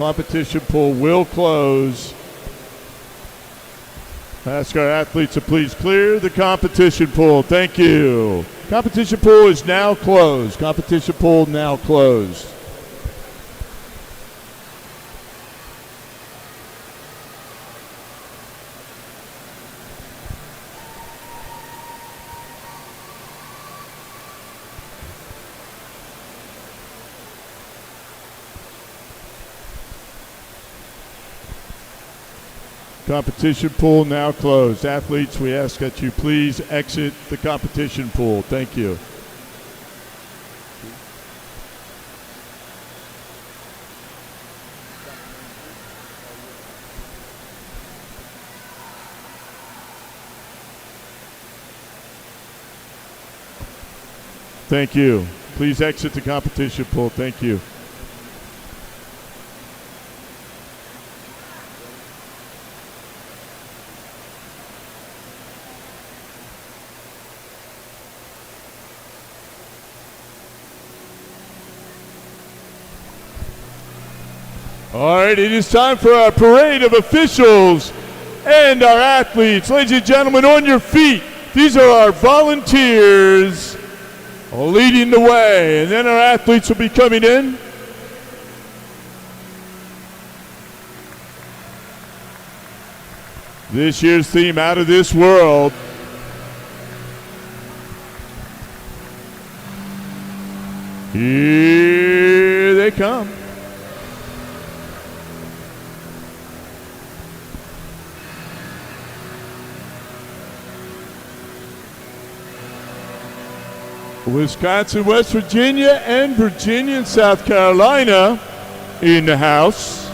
Competition pool will close. Ask our athletes to please clear the competition pool. Thank you. Competition pool is now closed. Competition pool now closed. Competition pool now closed. Athletes, we ask that you please exit the competition pool. Thank you. Thank you. Please exit the competition pool. Thank you. All right, it is time for our parade of officials and our athletes. Ladies and gentlemen, on your feet. These are our volunteers leading the way, and then our athletes will be coming in. This year's theme, Out of This World. Here they come. Wisconsin, West Virginia, and Virginia and South Carolina in the house.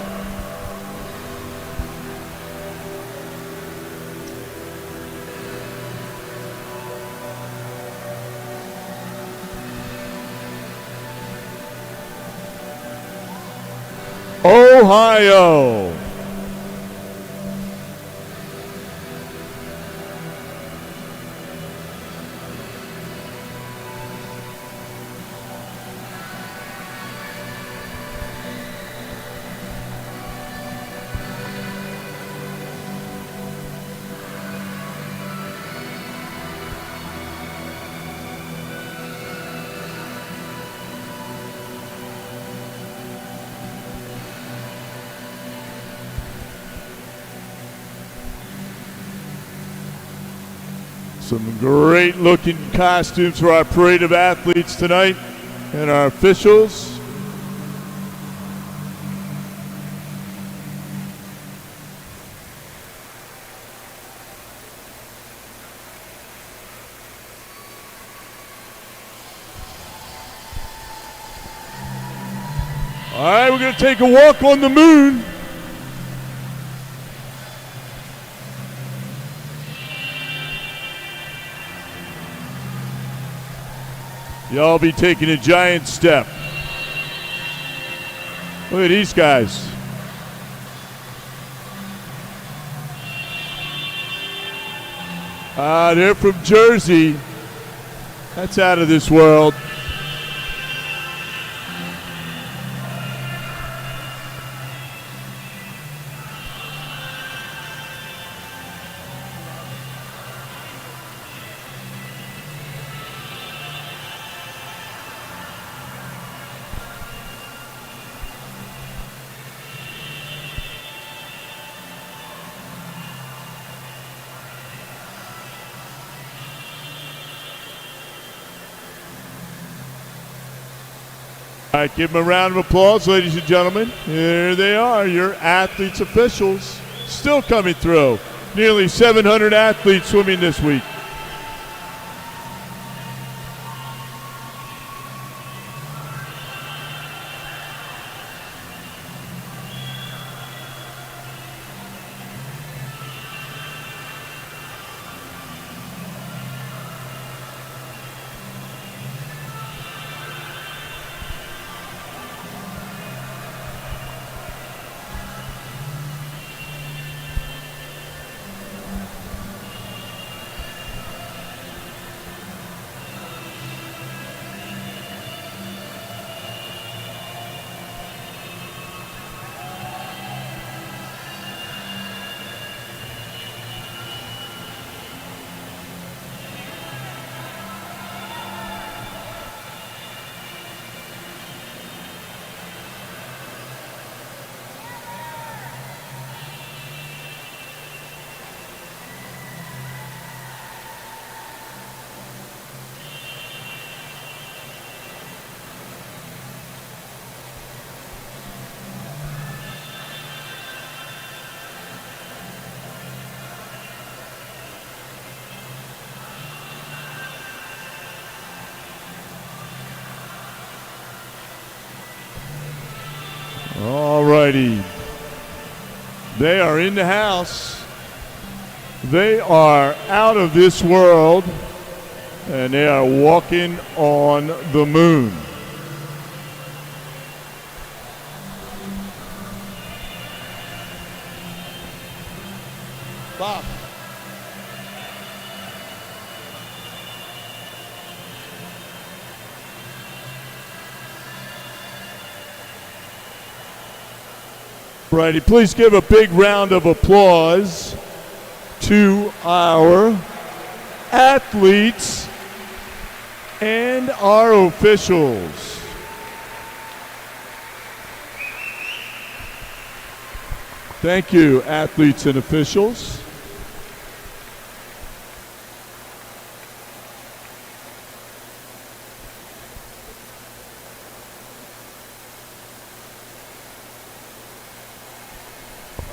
Ohio. Some great looking costumes for our parade of athletes tonight and our officials. All right, we're going to take a walk on the moon. Y'all be taking a giant step. Look at these guys. They're from Jersey. That's out of this world. All right, give them a round of applause, ladies and gentlemen. Here they are, your athletes, officials, still coming through. Nearly 700 athletes swimming this week. righty. They are in the house. They are out of this world, and they are walking on the moon. Bob. Righty, please give a big round of applause to our athletes and our officials. Thank you, athletes and officials.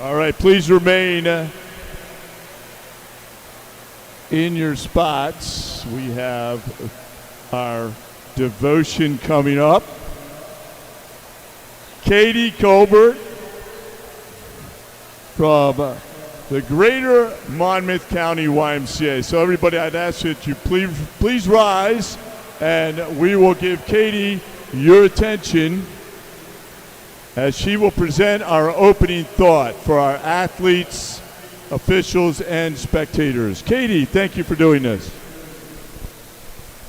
All right, please remain in your spots. We have our devotion coming up. Katie Colbert from the Greater Monmouth County YMCA. So everybody, I'd ask that you please rise, and we will give Katie your attention as she will present our opening thought for our athletes, officials, and spectators. Katie, thank you for doing this.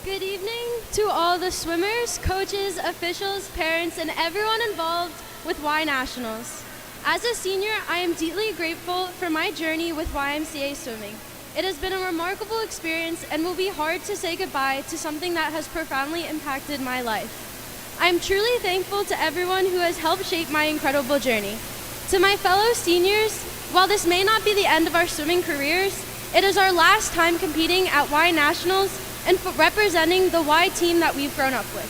Good evening to all the swimmers, coaches, officials, parents, and everyone involved with Y Nationals. As a senior, I am deeply grateful for my journey with YMCA swimming. It has been a remarkable experience and will be hard to say goodbye to something that has profoundly impacted my life. I am truly thankful to everyone who has helped shape my incredible journey. To my fellow seniors, while this may not be the end of our swimming careers, it is our last time competing at Y Nationals and representing the Y team that we've grown up with.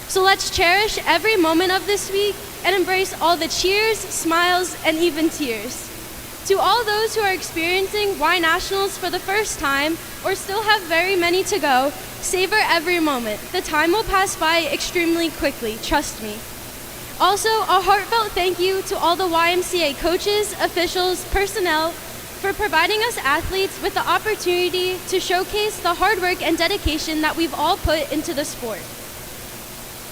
So let's cherish every moment of this week and embrace all the cheers, smiles, and even tears. To all those who are experiencing Y Nationals for the first time or still have very many to go, savor every moment. The time will pass by extremely quickly, trust me. Also, a heartfelt thank you to all the YMCA coaches, officials, personnel for providing us athletes with the opportunity to showcase the hard work and dedication that we've all put into the sport,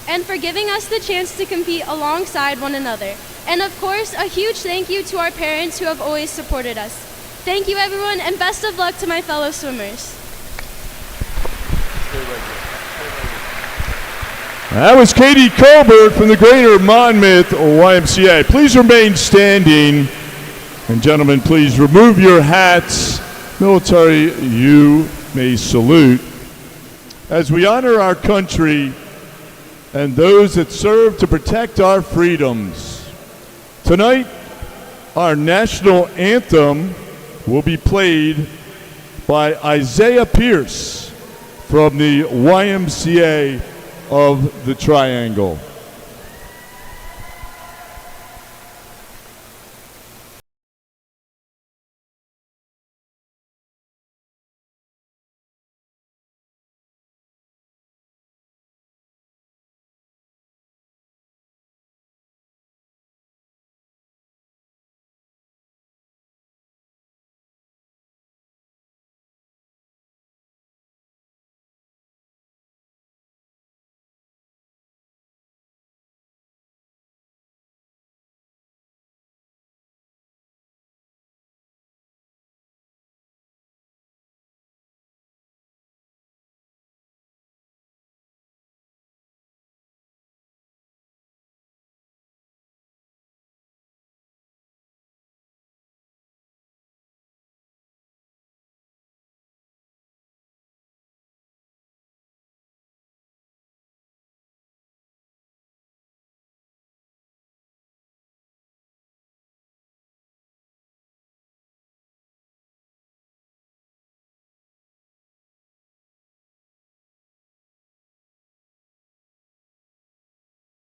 and for giving us the chance to compete alongside one another. And of course, a huge thank you to our parents who have always supported us. Thank you, everyone, and best of luck to my fellow swimmers. That was Katie Colbert from the Greater Monmouth YMCA. Please remain standing. And gentlemen, please remove your hats. Military, you may salute. As we honor our country and those that serve to protect our freedoms. Tonight, our national anthem will be played by Isaiah Pierce from the YMCA of the Triangle.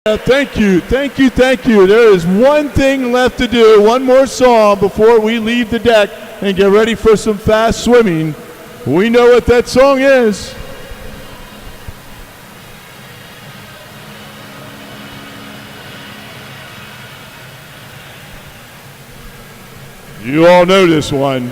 Thank you. There is one thing left to do, one more song before we leave the deck and get ready for some fast swimming. We know what that song is. You all know this one.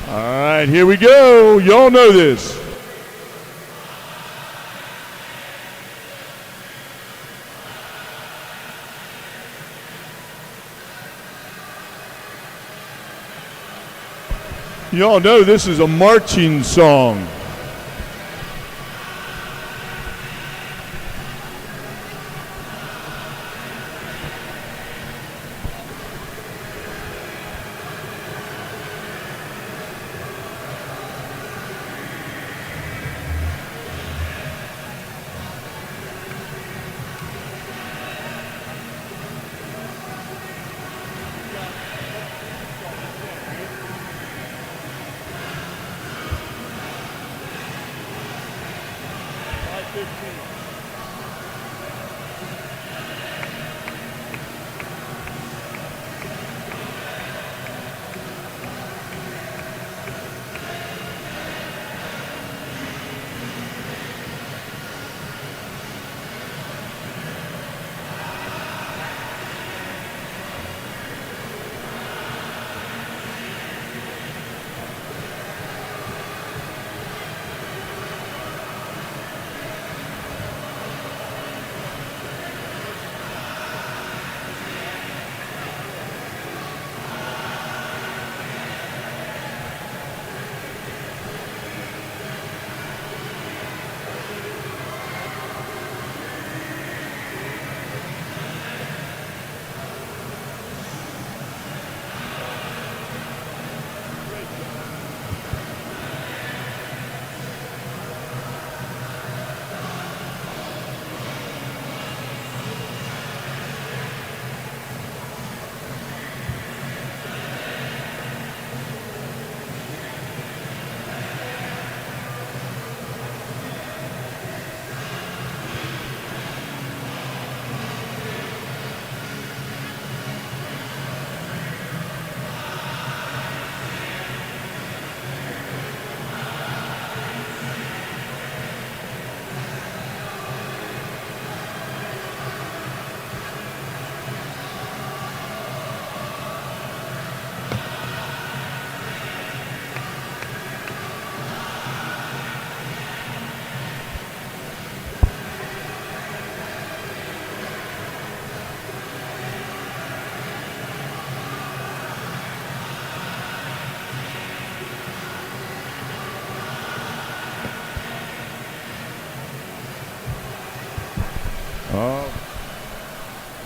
All right, here we go. Y'all know this. Y'all know this is a marching song.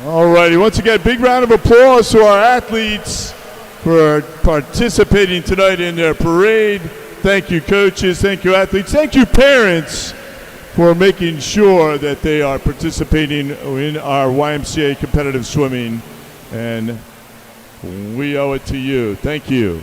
All righty, once again, big round of applause to our athletes for participating tonight in their parade. Thank you, coaches. Thank you, athletes. Thank you, parents, for making sure that they are participating in our YMCA competitive swimming. And we owe it to you. Thank you.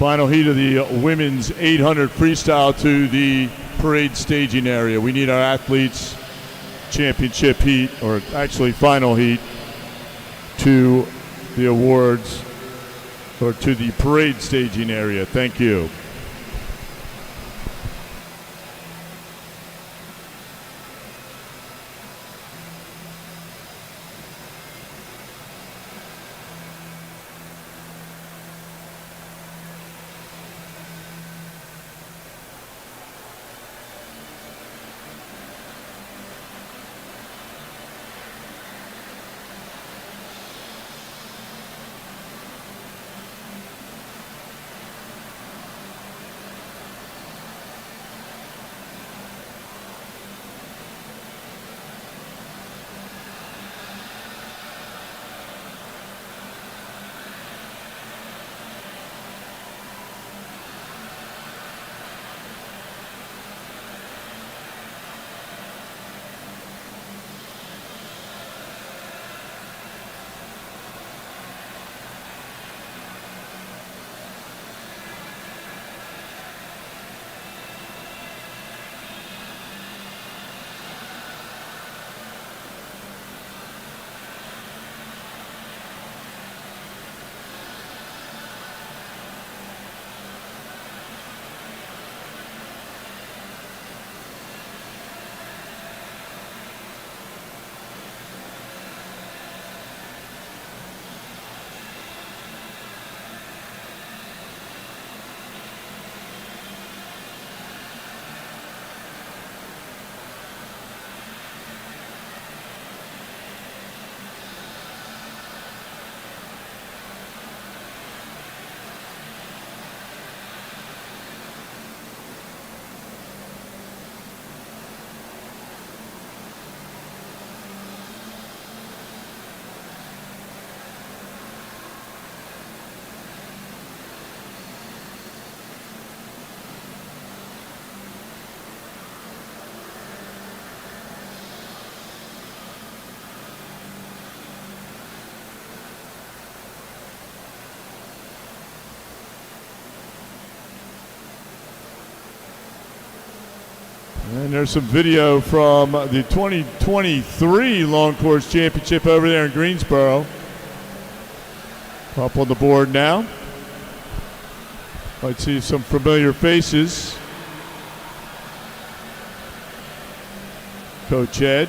Final heat of the women's 800 freestyle to the parade staging area. We need our athletes championship heat, or actually final heat, to the awards or to the parade staging area. Thank you. And there's some video from the 2023 Long Course Championship over there in Greensboro. Up on the board now. Might see some familiar faces. Coach Ed.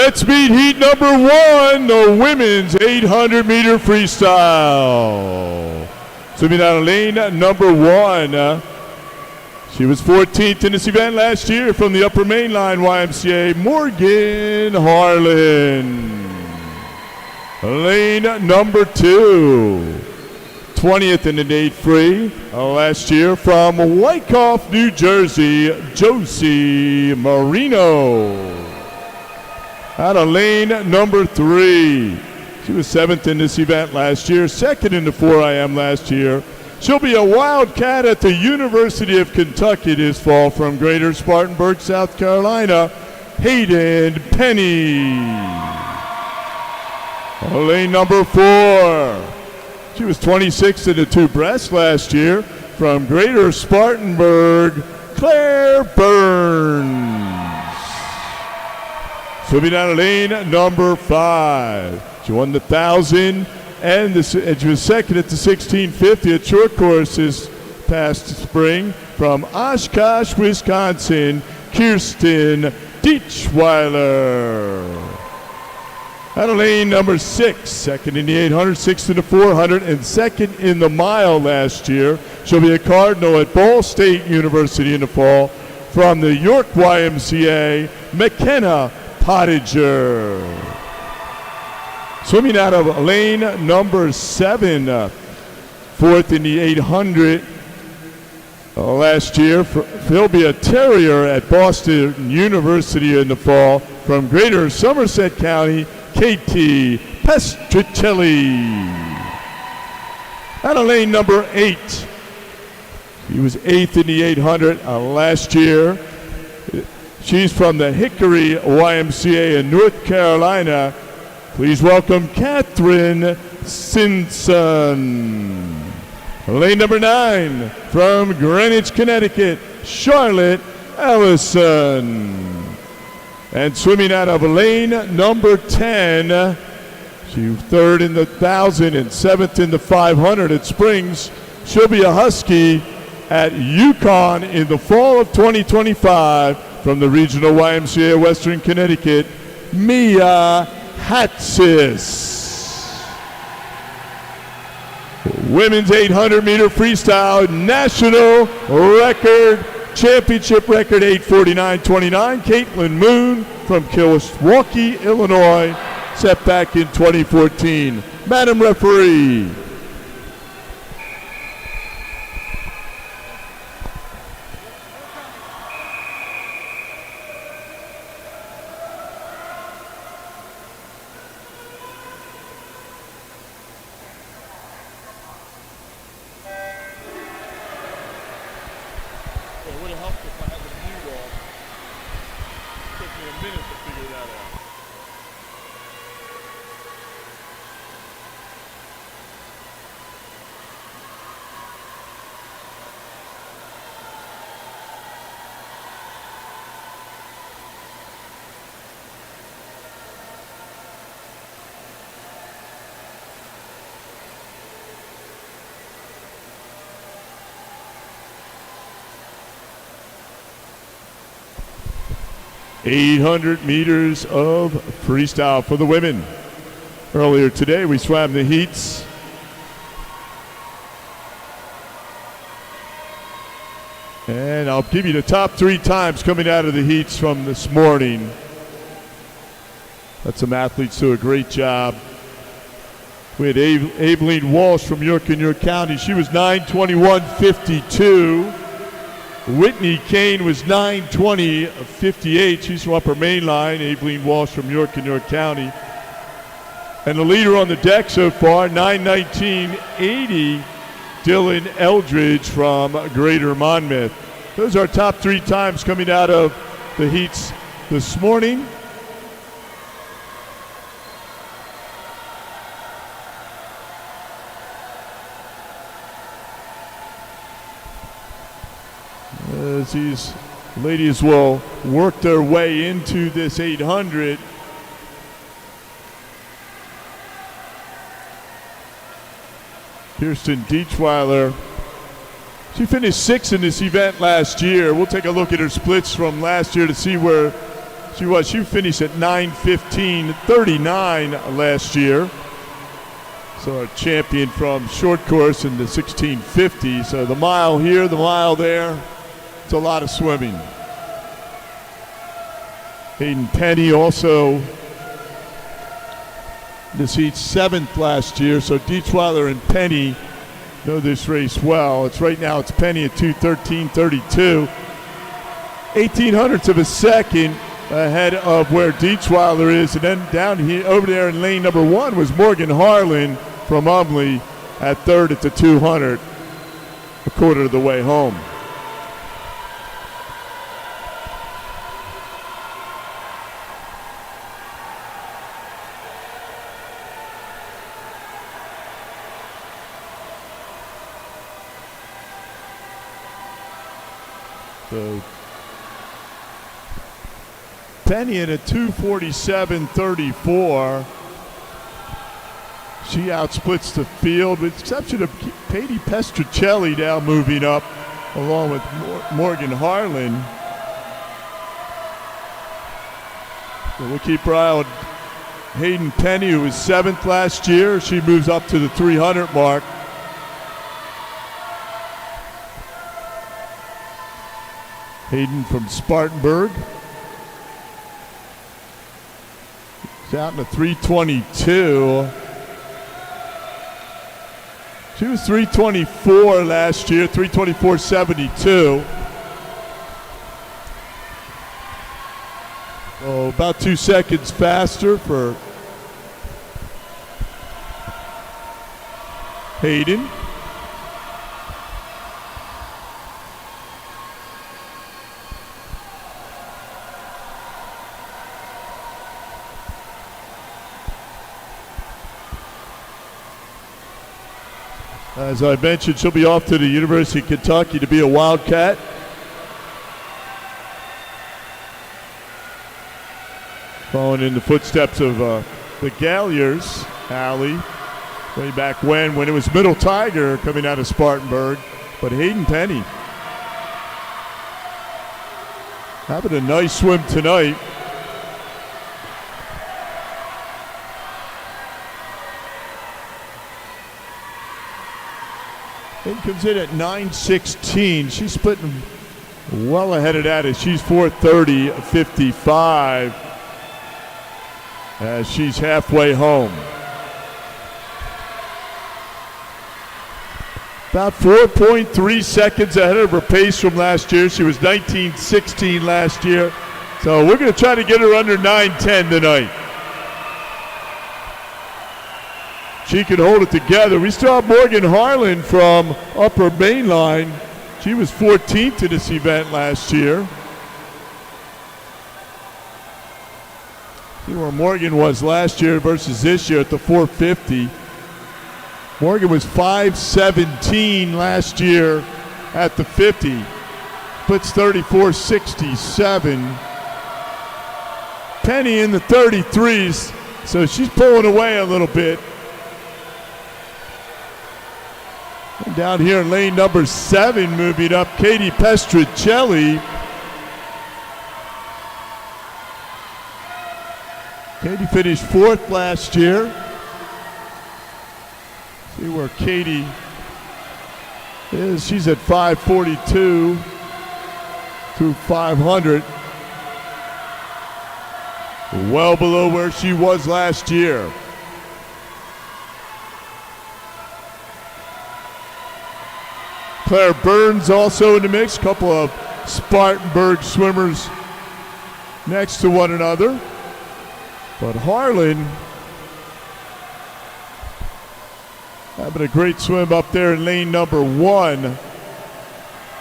Let's meet heat number 1, the women's 800-meter freestyle. Swimming out of lane number 1. She was 14th in this event last year from the Upper Main Line YMCA, Morgan Harlan. Lane number 2. 20th in the Nate Free last year from Wyckoff, New Jersey, Josie Marino. Out of lane number 3. She was 7th in this event last year, 2nd in the 4IM last year. She'll be a Wildcat at the University of Kentucky this fall from Greater Spartanburg, South Carolina, Hayden Penny. Lane number 4. She was 26th in the 2 breast last year from Greater Spartanburg, Claire Burns. Swimming out of lane number 5. She won the 1,000 and she was 2nd at the 1650 at short course this past spring from Oshkosh, Wisconsin, Kirsten Dietschweiler. Out of lane number 6, 2nd in the 800, 6th in the 400, and 2nd in the mile last year. She'll be a Cardinal at Ball State University in the fall from the York YMCA, McKenna Pottinger. Swimming out of lane number 7, 4th in the 800 last year. He'll be a Terrier at Boston University in the fall from Greater Somerset County, Katie Pestricelli. Out of lane number 8. He was 8th in the 800 last year. She's from the Hickory YMCA in North Carolina. Please welcome Catherine Simpson. Lane number 9 from Greenwich, Connecticut, Charlotte Ellison. And swimming out of lane number 10, she's 3rd in the 1,000 and 7th in the 500 at Springs. She'll be a Husky at UConn in the fall of 2025 from the Regional YMCA Western Connecticut, Mia Hatsis. Women's 800-meter freestyle national record, championship record 8:49.29. Caitlin Moon from Milwaukee, Illinois, set back in 2014. Madam Referee. It would have helped if I had the mute off. It took me a minute to figure that out. .800 meters of freestyle for the women. Earlier today, we swam the heats. And I'll give you the top 3 times coming out of the heats from this morning. Let some athletes do a great job. We had Abeline Walsh from York and York County. She was 9:21.52. Whitney Kane was 9:20.58. She's from Upper Main Line. Abeline Walsh from York and York County. And the leader on the deck so far, 9:19.80, Dylan Eldridge from Greater Monmouth. Those are our top 3 times coming out of the heats this morning. As these ladies will work their way into this 800. Kirsten Dietschweiler, she finished 6th in this event last year. We'll take a look at her splits from last year to see where She finished at 9:15:39 last year. So a champion from short course in the 1650. So the mile here, the mile there. It's a lot of swimming. Hayden Penny also this heat 7th last year. So Dietzweiler and Penny know this race well. Right now it's Penny at 2:13:32. 1800ths of a second ahead of where Dietzweiler is. And then down here, over there in lane number 1 was Morgan Harlan from Umley at 3rd at the 200, a quarter of the way home. So Penny at a 2:47:34. She outsplits the field, with the exception of Katie Pestruccelli now moving up along with Morgan Harlan. So we'll keep our eye on Hayden Penny, who was 7th last year. She moves up to the 300 mark. Hayden from Spartanburg. She's out in the 3:22. She was 3:24 last year, 3:24:72. So about 2 seconds faster for Hayden. As I mentioned, she'll be off to the University of Kentucky to be a Wildcat. Following in the footsteps of the Galliers, Allie, way back when it was Middle Tiger coming out of Spartanburg. But Hayden Penny having a nice swim tonight. Hayden comes in at 9:16. She's splitting well ahead of that as she's 4:30:55 as she's halfway home. About 4.3 seconds ahead of her pace from last year. She was 19:16 last year. So we're going to try to get her under 9:10 tonight. She can hold it together. We still have Morgan Harlan from Upper Mainline. She was 14th in this event last year. See where Morgan was last year versus this year at the 450. Morgan was 5:17 last year at the 50. Puts 34:67. Penny in the 33s, so she's pulling away a little bit. And down here in lane number 7, moving up, Katie Pestruccelli. Katie finished 4th last year. See where Katie is. She's at 5:42 through 500. Well below where she was last year. Claire Burns also in the mix. Couple of Spartanburg swimmers next to one another. But Harlan having a great swim up there in lane number 1.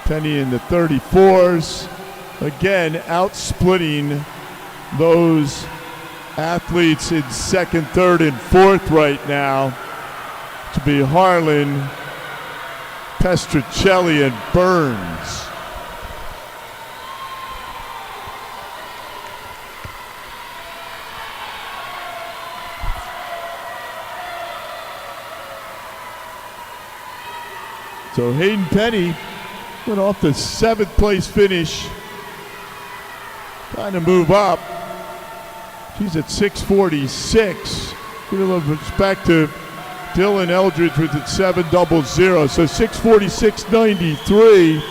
Penny in the 34s. Again, outsplitting those athletes in 2nd, 3rd, and 4th right now to be Harlan, Pestruccelli, and Burns. So Hayden Penny went off the 7th place finish, trying to move up. She's at 646. Give a little perspective. Dylan Eldridge was at 700. So 646.93.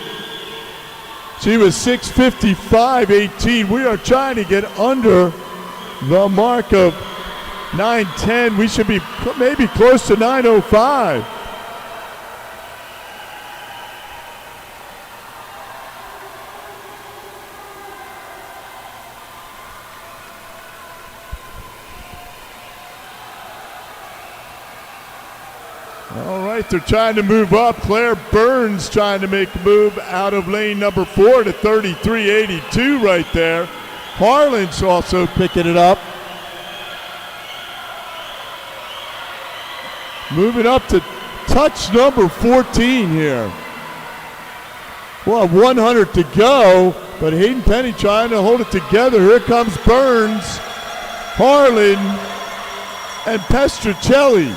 She was 655.18. We are trying to get under the mark of 910. We should be maybe close to 905. All right, they're trying to move up. Claire Burns trying to make a move out of lane number 4 to 33.82 right there. Harlan's also picking it up. Moving up to touch number 14 here. Well, 100 to go, but Hayden Penny trying to hold it together. Here comes Burns, Harlan, and Pestricelli.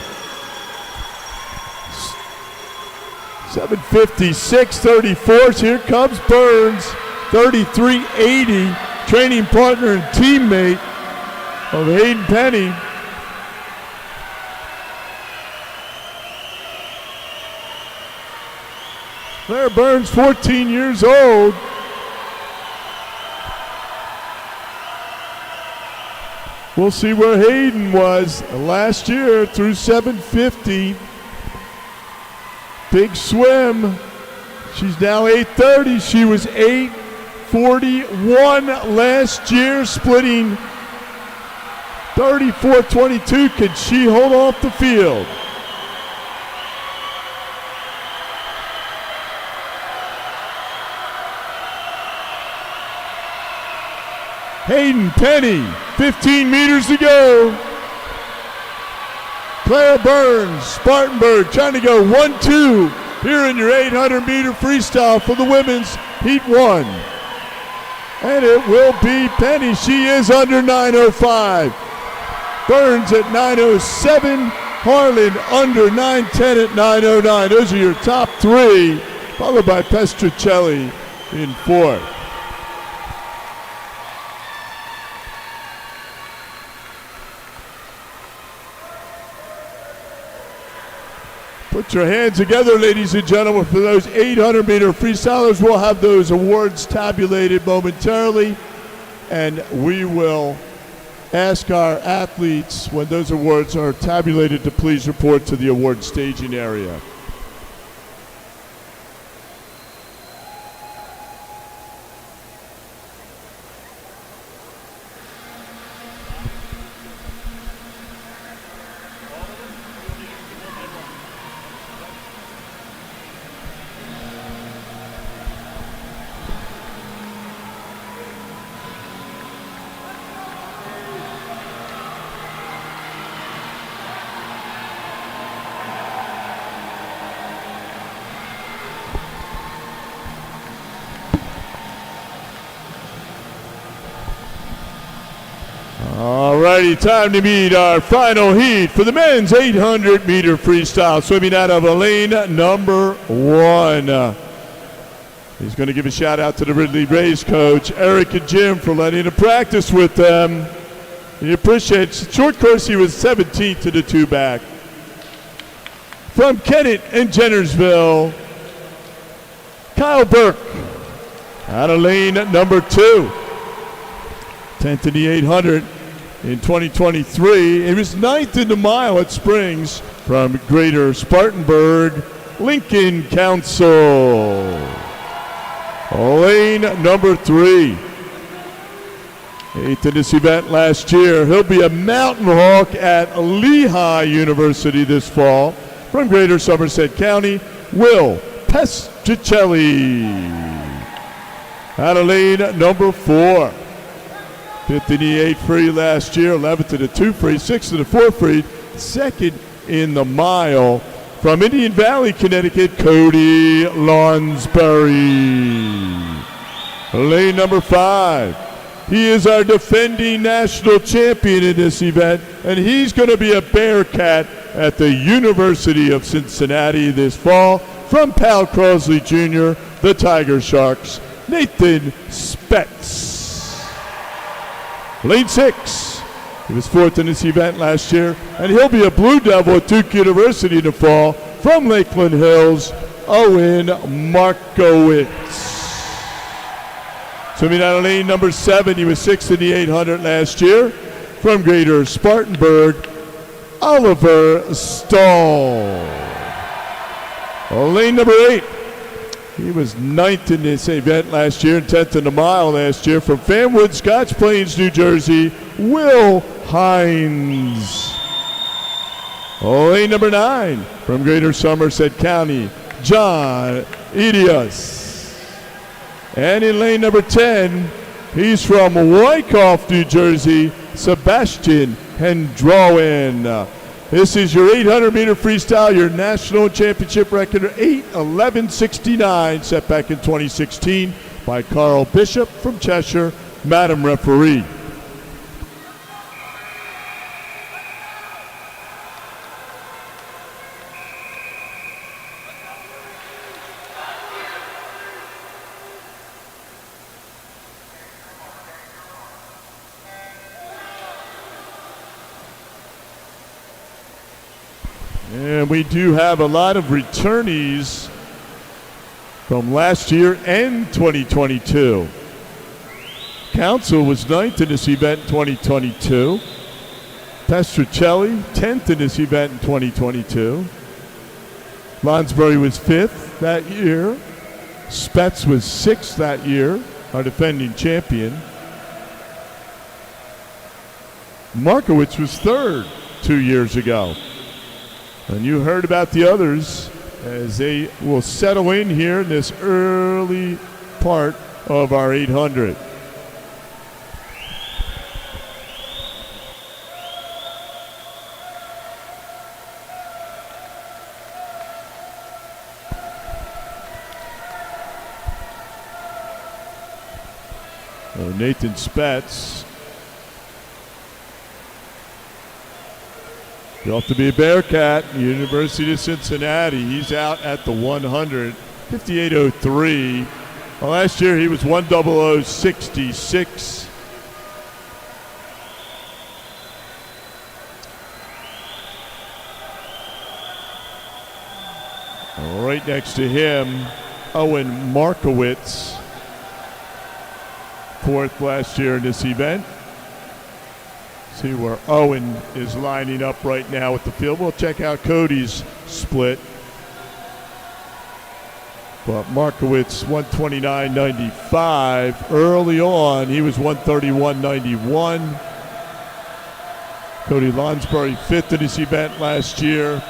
7:56.34. Here comes Burns, 33.80. Training partner and teammate of Hayden Penny. Claire Burns, 14 years old. We'll see where Hayden was last year through 750. Big swim. She's now 830. She was 841 last year, splitting 34.22. Can she hold off the field? Hayden Penny, 15 meters to go. Claire Burns, Spartanburg, trying to go 1-2 here in your 800-meter freestyle for the women's Heat 1. And it will be Penny. She is under 9:05. Burns at 9:07. Harlan under 9:10 at 9:09. Those are your top three, followed by Pestricelli in fourth. Put your hands together, ladies and gentlemen, for those 800-meter freestylers. We'll have those awards tabulated momentarily, and we will ask our athletes, when those awards are tabulated, to please report to the award staging area. Alrighty, time to meet our final heat for the men's 800-meter freestyle. Swimming out of lane number 1. He's going to give a shout out to the Ridley Race coach, Eric and Jim, for letting him practice with them. He appreciates. Short course, he was 17th to the 2 back. From Kennett and Jennersville, Kyle Burke out of lane number 2. 10th in the 800 in 2023. He was 9th in the mile at Springs. From Greater Spartanburg, Lincoln Council. Lane number 3. 8th in this event last year. He'll be a Mountain Hawk at Lehigh University this fall. From Greater Somerset County, Will Pestricelli. Out of lane number 4. 5th in the 8 free last year, 11th in the 2 free, 6th in the 4 free, 2nd in the mile. From Indian Valley, Connecticut, Cody Lonsbury. Lane number 5. He is our defending national champion in this event, and he's going to be a Bearcat at the University of Cincinnati this fall. From Pal Crosley Jr., the Tiger Sharks, Nathan Spetz. Lane 6. He was fourth in this event last year, and he'll be a Blue Devil at Duke University in the fall from Lakeland Hills, Owen Markowitz. Swimming out of lane number 7, he was sixth in the 800 last year from Greater Spartanburg, Oliver Stahl. Lane number 8, he was ninth in this event last year and 10th in the mile last year from Fanwood, Scotch Plains, New Jersey, Will Hines. Lane number 9 from Greater Somerset County, John Edius. And in lane number 10, he's from Wyckoff, New Jersey, Sebastian Hendrowen. This is your 800-meter freestyle, your national championship record, 8:11.69, set back in 2016 by Carl Bishop from Cheshire, Madam Referee. And we do have a lot of returnees from last year and 2022. Council was ninth in this event in 2022. Pestricelli, 10th in this event in 2022. Lonsbury was 5th that year. Spetz was 6th that year, our defending champion. Markowitz was 3rd 2 years ago. And you heard about the others as they will settle in here in this early part of our 800. Nathan Spetz. You have to be a Bearcat, University of Cincinnati. He's out at the 100, 58.03. Well, last year he was 1:00.66. Right next to him, Owen Markowitz, 4th last year in this event. See where Owen is lining up right now with the field. We'll check out Cody's split. But Markowitz, 129.95. Early on, he was 131.91. Cody Lonsbury, 5th in this event last year.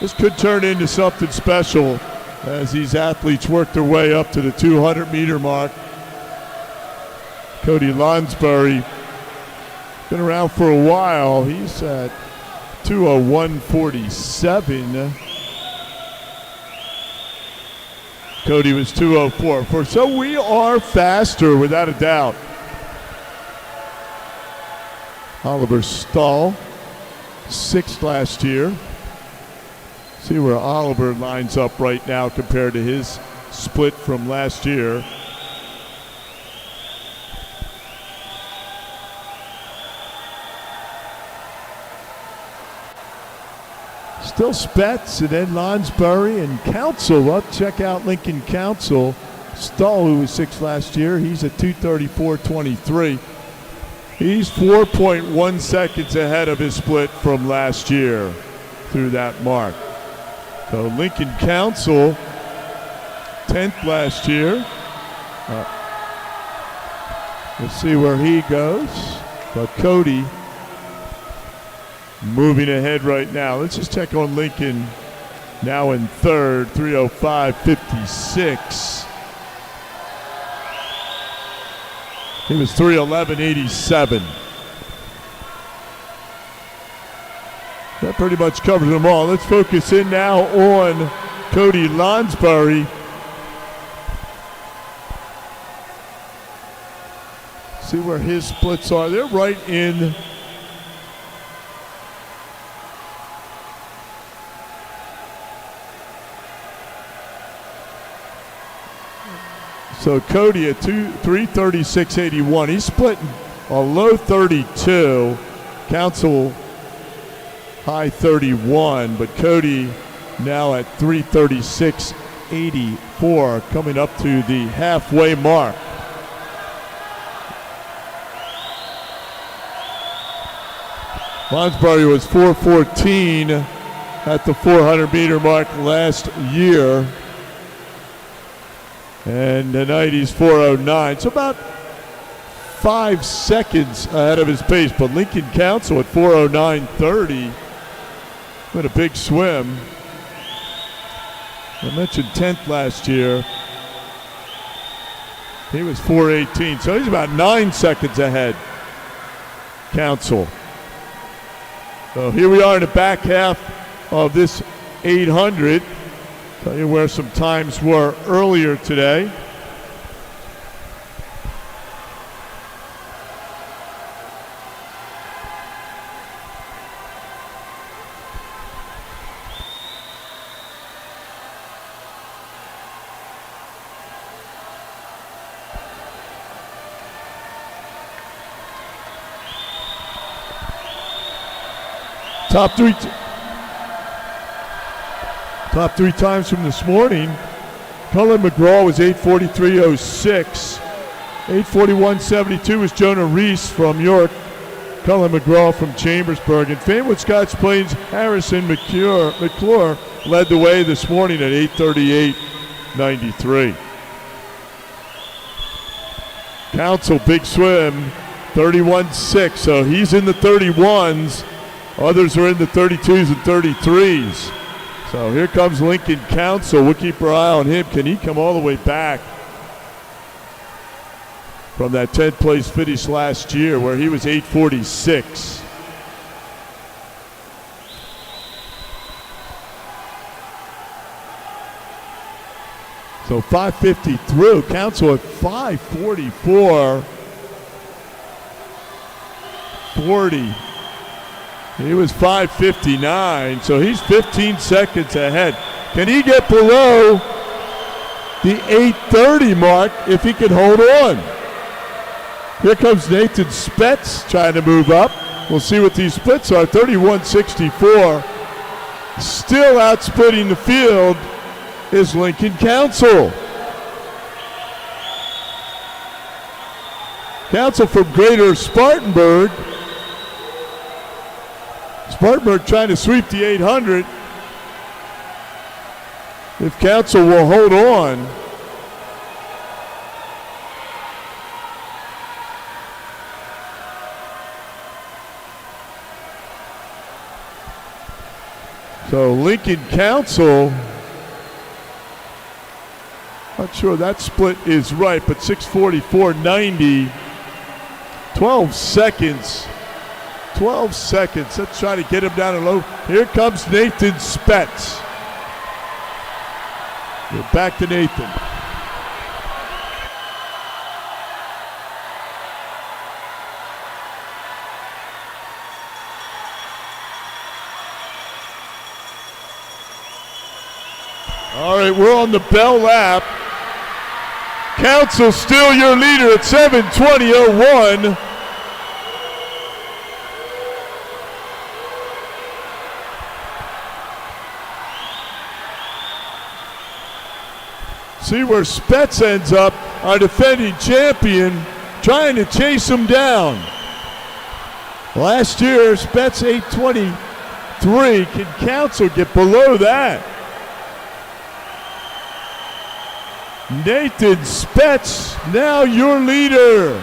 This could turn into something special as these athletes work their way up to the 200-meter mark. Cody Lonsbury, been around for a while. He's at 2:01.47. Cody was 2:04. So we are faster without a doubt. Oliver Stahl, 6th last year. See where Oliver lines up right now compared to his split from last year. Still Spetz and then Lonsbury and Council. Let's check out Lincoln Council. Stahl, who was 6th last year, he's at 2:34.23. He's 4.1 seconds ahead of his split from last year through that mark. So Lincoln Council, 10th last year. We'll see where he goes. But Cody moving ahead right now. Let's just check on Lincoln now in 3rd, 3:05.56. He was 3:11.87. That pretty much covers them all. Let's focus in now on Cody Lonsbury. See where his splits are. They're right in so Cody at 3:36.81. He's splitting a low 32. Council high 31, but Cody now at 3:36.84, coming up to the halfway mark. Lonsbury was 4:14 at the 400-meter mark last year. And tonight he's 4:09. So about 5 seconds ahead of his pace. But Lincoln Council at 4:09.30. What a big swim. I mentioned 10th last year. He was 4:18. So he's about 9 seconds ahead. Council. So here we are in the back half of this 800. Tell you where some times were earlier today. Top three times from this morning. Cullen McGraw was 8:43.06. 8:41.72 was Jonah Reese from York. Cullen McGraw from Chambersburg. And Famewood Scotch Plains Harrison McClure led the way this morning at 8:38.93. Council, big swim, 31.6. So he's in the 31s. Others are in the 32s and 33s. So here comes Lincoln Council. We'll keep our eye on him. Can he come all the way back from that 10th place finish last year where he was 8:46? So 5:50 through. Council at 5:44.40. He was 5:59, so he's 15 seconds ahead. Can he get below the 8:30 mark if he can hold on? Here comes Nathan Spetz trying to move up. We'll see what these splits are. 31.64. Still outsplitting the field is Lincoln Council. Council from Greater Spartanburg. Spartanburg trying to sweep the 800. If Council will hold on. So Lincoln Council, not sure that split is right, but 6:44.90, 12 seconds. 12 seconds. Let's try to get him down and low. Here comes Nathan Spetz. We're back to Nathan. All right, we're on the bell lap. Council still your leader at 7:20.01. See where Spetz ends up, our defending champion, trying to chase him down. Last year, Spetz 8:23. Can Council get below that? Nathan Spetz, now your leader.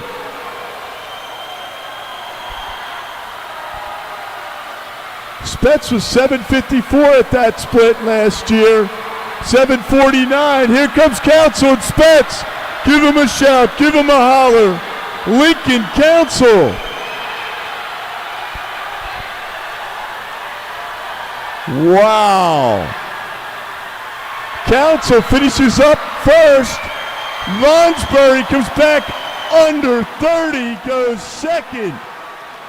Spetz was 7:54 at that split last year. 7:49. Here comes Council and Spetz. Give him a shout. Give him a holler. Lincoln Council. Wow. Council finishes up first. Lonsbury comes back under 30, goes second.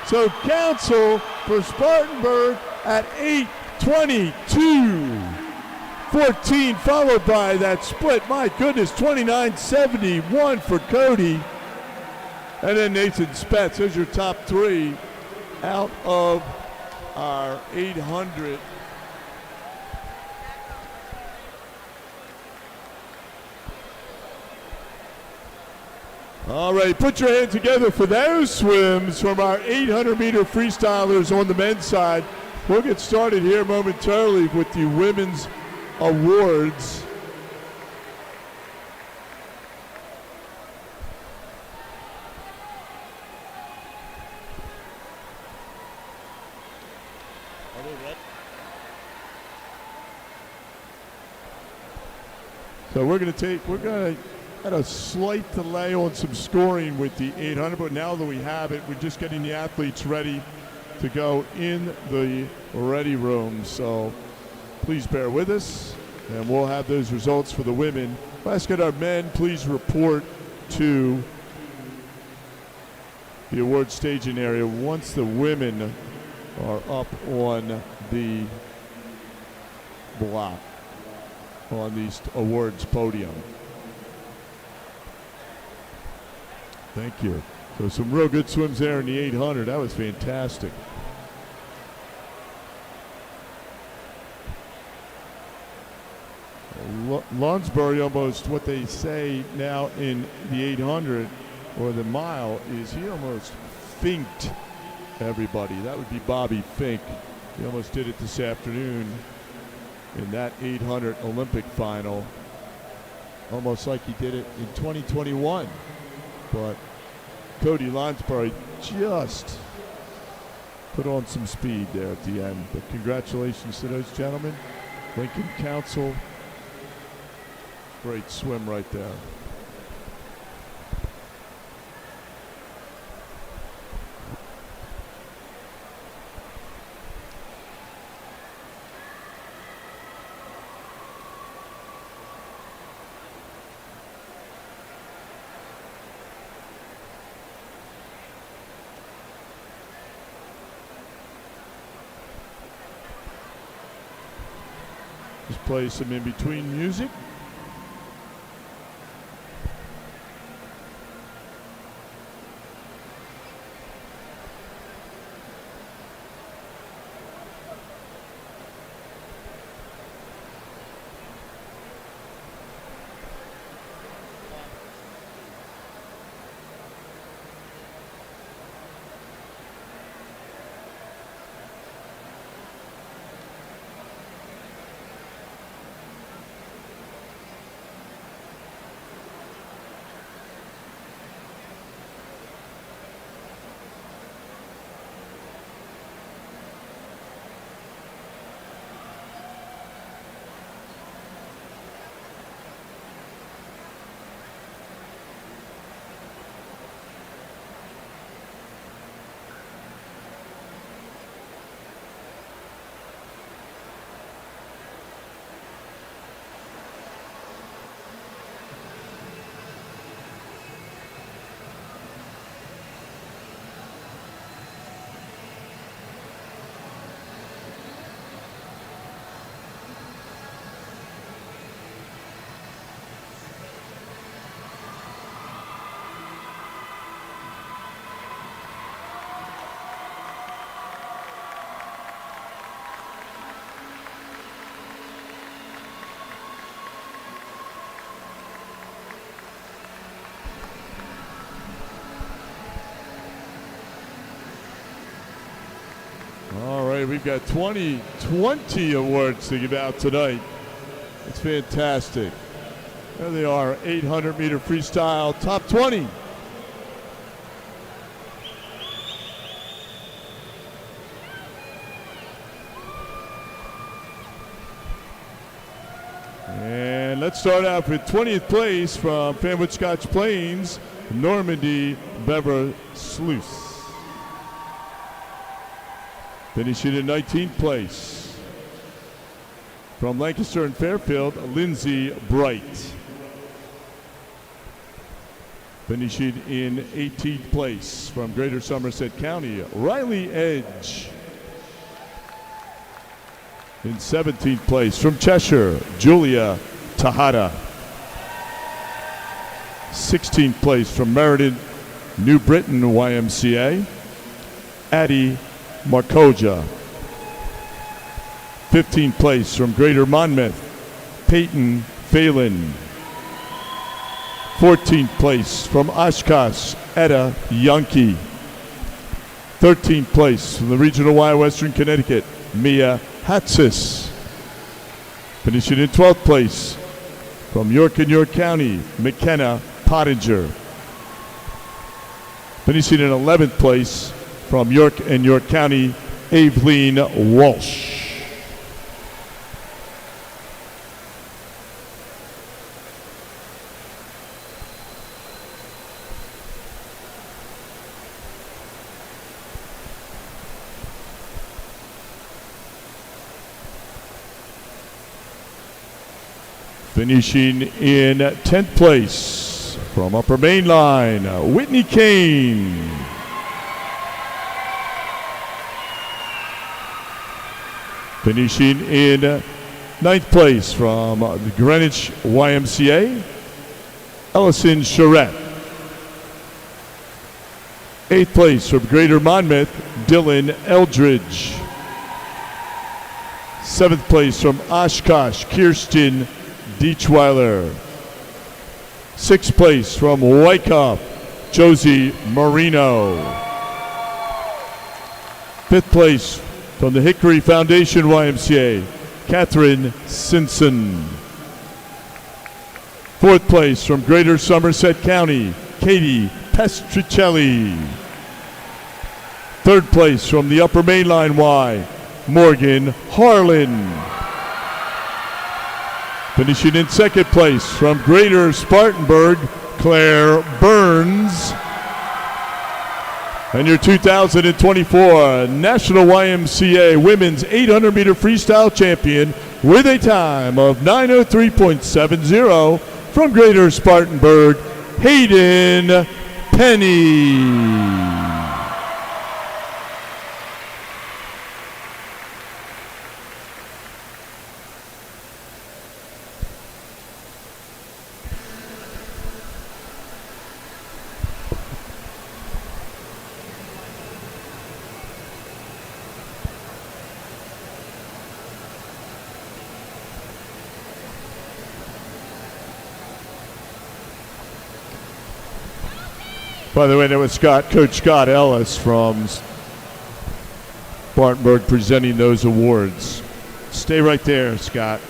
So Council for Spartanburg at 8:22.14, followed by that split. My goodness, 29.71 for Cody. And then Nathan Spetz. There's your top three. out of our 800. All right, put your hand together for those swims from our 800-meter freestylers on the men's side. We'll get started here momentarily with the women's awards. So we're going to had a slight delay on some scoring with the 800, but now that we have it, we're just getting the athletes ready to go in the ready room. So please bear with us, and we'll have those results for the women. Let's get our men, please report to the award staging area once the women are up on the block on the awards podium. Thank you. So some real good swims there in the 800. That was fantastic. Lonsbury almost, what they say now in the 800 or the mile, is he almost finked everybody. That would be Bobby Fink. He almost did it this afternoon in that 800 Olympic final. Almost like he did it in 2021. But Cody Lonsbury just put on some speed there at the end. But congratulations to those gentlemen. Lincoln Council, great swim right there. Just play some in-between music. All right, we've got 2020 awards to give out tonight. It's fantastic. There they are, 800-meter freestyle top 20. And let's start out with 20th place from Fanwood Scotch Plains, Normandy Bever Sluice. Finishing in 19th place. From Lancaster and Fairfield, Lindsay Bright. Finishing in 18th place. From Greater Somerset County, Riley Edge. In 17th place. From Cheshire, Julia Tejada. 16th place. From Meriden, New Britain YMCA, Addie Marcoja. 15th place from Greater Monmouth, Peyton Phelan. 14th place from Oshkosh, Etta Yonke. 13th place from the Regional Y Western Connecticut, Mia Hatsis. Finishing in 12th place from York and York County, McKenna Pottinger. Finishing in 11th place from York and York County, Aveline Walsh. Finishing in 10th place from Upper Main Line, Whitney Kane. Finishing in 9th place from the Greenwich YMCA, Ellison Charette. 8th place from Greater Monmouth, Dylan Eldridge. 7th place from Oshkosh, Kirsten Deechweiler. 6th place from Wyckoff, Josie Marino. 5th place from the Hickory Foundation YMCA, Catherine Simpson. 4th place from Greater Somerset County, Katie Pestricelli. 3rd place from the Upper Main Line Y, Morgan Harlan. Finishing in 2nd place from Greater Spartanburg, Claire Burns. And your 2024 National YMCA Women's 800-meter freestyle champion with a time of 9:03.70 from Greater Spartanburg, Hayden Penny. By the way, that was Coach Scott Ellis from Spartanburg presenting those awards. Stay right there, Scott.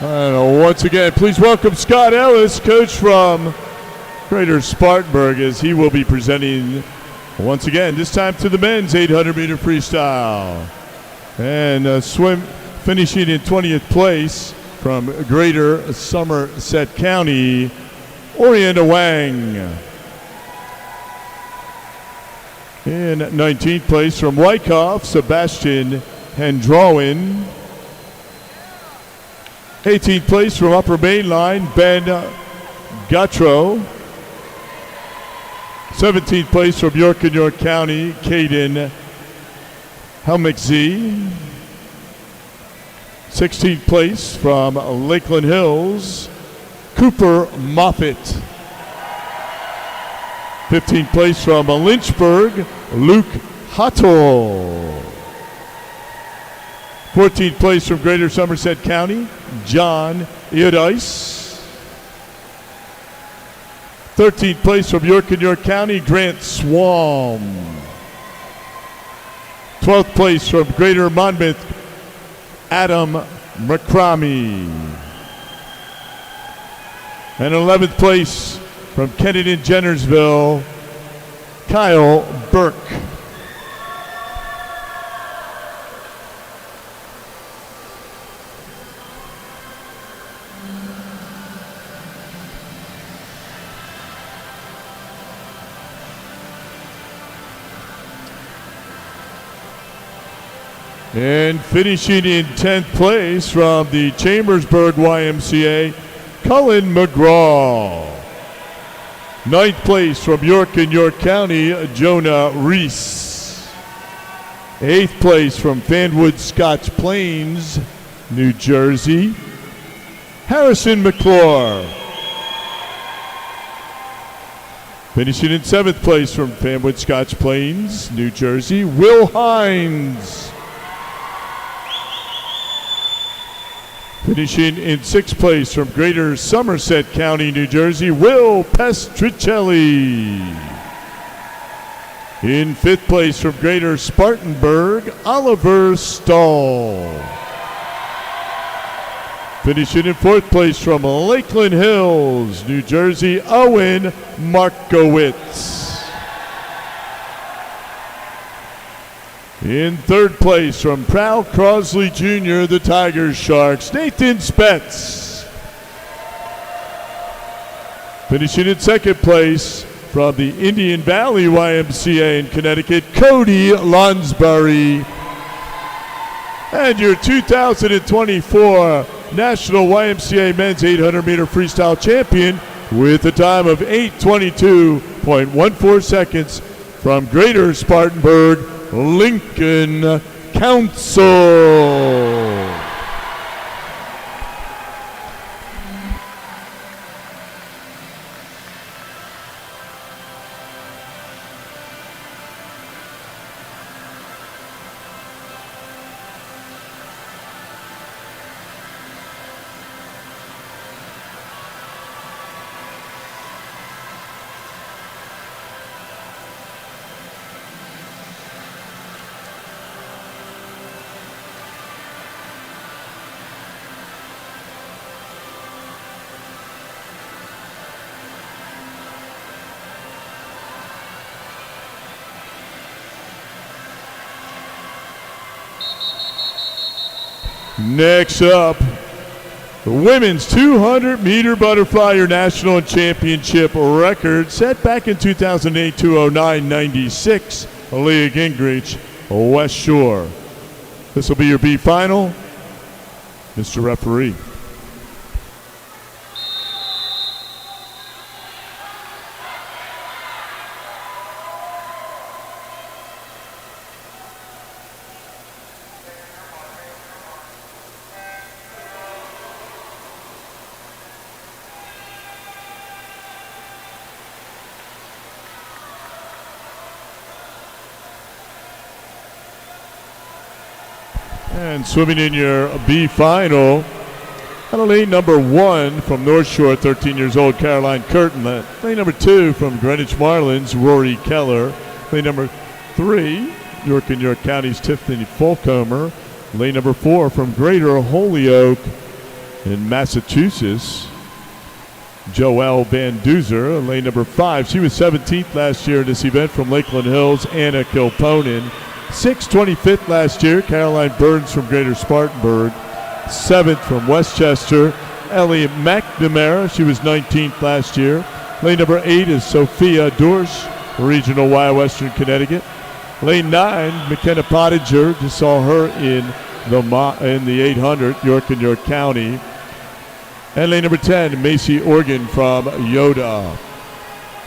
And once again, please welcome Scott Ellis, coach from Greater Spartanburg, as he will be presenting once again, this time to the men's 800-meter freestyle. And finishing in 20th place from Greater Somerset County, Oriana Wang. In 19th place from Wyckoff, Sebastian Hendrowen. 18th place from Upper Main Line, Ben Gautreaux. 17th place from York and York County, Caden Helmick-Z. 16th place from Lakeland Hills, Cooper Moffitt. 15th place from Lynchburg, Luke Huttle. 14th place from Greater Somerset County, John Iodice. 13th place from York and York County, Grant Swam. 12th place from Greater Monmouth, Adam McCramy. And 11th place from Kennedy Jennersville, Kyle Burke. And finishing in 10th place from the Chambersburg YMCA, Cullen McGraw. 9th place from York and York County, Jonah Reese. 8th place from Fanwood Scotch Plains, New Jersey, Harrison McClure. Finishing in 7th place from Fanwood Scotch Plains, New Jersey, Will Hines. Finishing in 6th place from Greater Somerset County, New Jersey, Will Pestricelli. In 5th place from Greater Spartanburg, Oliver Stahl. Finishing in 4th place from Lakeland Hills, New Jersey, Owen Markowitz. In 3rd place from Proud Crosley Jr., the Tiger Sharks, Nathan Spetz. Finishing in 2nd place from the Indian Valley YMCA in Connecticut, Cody Lonsbury. And your 2024 National YMCA Men's 800-meter freestyle champion with a time of 8:22.14 seconds from Greater Spartanburg, Lincoln Council. Next up, the women's 200-meter butterfly, your national championship record set back in 2008, 209.96. Aaliyah Gingrich, West Shore. This will be your B final. Mr. Referee. And swimming in your B final, out of lane number 1 from North Shore, 13 years old, Caroline Curtin. Lane number 2 from Greenwich Marlins, Rory Keller. Lane number 3, York and York County's Tiffany Fulcomer. Lane number 4 from Greater Holyoke in Massachusetts, Joelle Van Duzer. Lane number 5, she was 17th last year in this event from Lakeland Hills, Anna Kilponen. 25th last year, Caroline Burns from Greater Spartanburg. 7th from Westchester, Ellie McNamara. She was 19th last year. Lane number 8 is Sophia Dorsch, Regional Y Western Connecticut. Lane 9, McKenna Pottinger. Just saw her in the 800, York and York County. And lane number 10, Macy Organ from Yoda.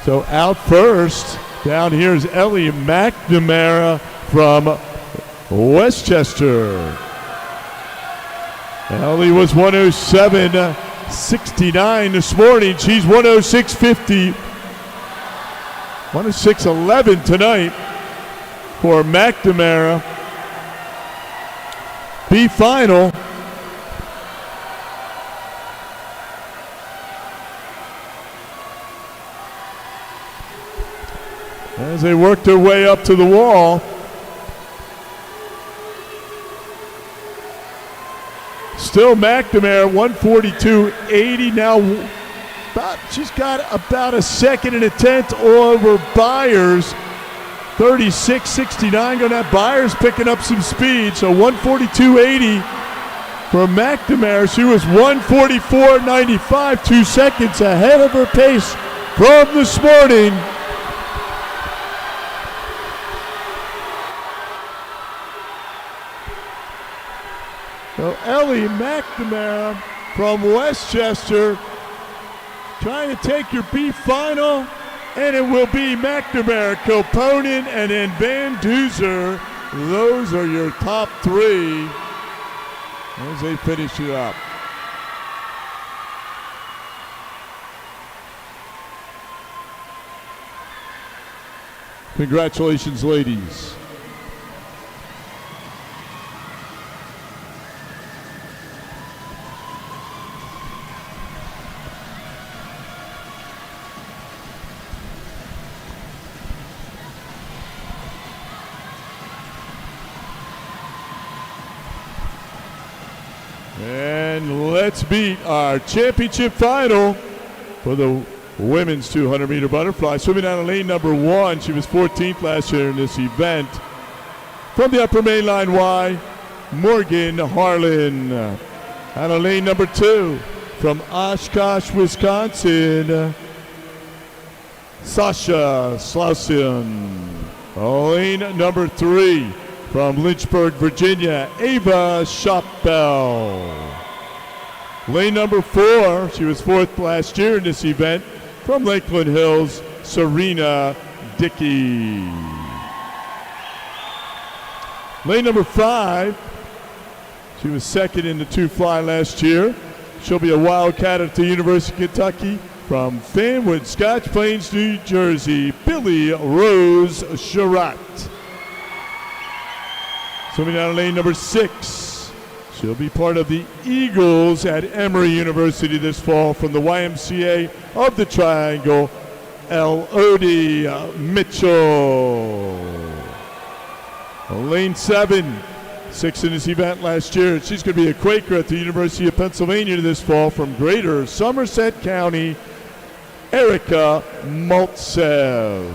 So out first, down here is Ellie McNamara from Westchester. Ellie was 107.69 this morning. She's 106.50. 106.11 tonight for McNamara. B final. As they work their way up to the wall. Still McNamara, 142.80 now. She's got about a second and a tenth over Byers. 36.69. Going to have Byers picking up some speed. So 142.80 for McNamara. She was 144.95, 2 seconds ahead of her pace from this morning. So Ellie McNamara from Westchester trying to take your B final, and it will be McNamara, Koponen, and then Van Duzer. Those are your top three as they finish it up. Congratulations, ladies. And let's meet our championship final for the women's 200-meter butterfly. Swimming out of lane number 1, she was 14th last year in this event. From the upper main line Y, Morgan Harlan. Out of lane number 2, from Oshkosh, Wisconsin, Sasha Slauson. Lane number 3, from Lynchburg, Virginia, Ava Shopbell. Lane number 4, she was 4th last year in this event, from Lakeland Hills, Serena Dickey. Lane number 5, she was 2nd in the 2-fly last year. She'll be a Wildcat at the University of Kentucky. From Fanwood, Scotch Plains, New Jersey, Billy Rose Sherratt. Swimming down lane number 6, she'll be part of the Eagles at Emory University this fall from the YMCA of the Triangle, Elodie Mitchell. Lane 7, 6th in this event last year. She's going to be a Quaker at the University of Pennsylvania this fall from Greater Somerset County, Erica Maltsev.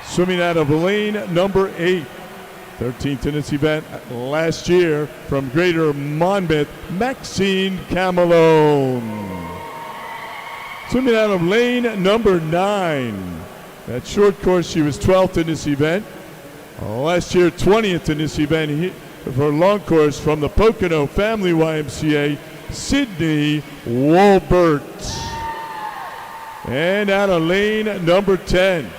Swimming out of lane number 8. 13th in this event last year from Greater Monmouth, Maxine Camelone. Swimming out of lane number 9. That short course, she was 12th in this event. Last year, 20th in this event for long course from the Pocono Family YMCA, Sydney Wolbert. And out of lane number 10.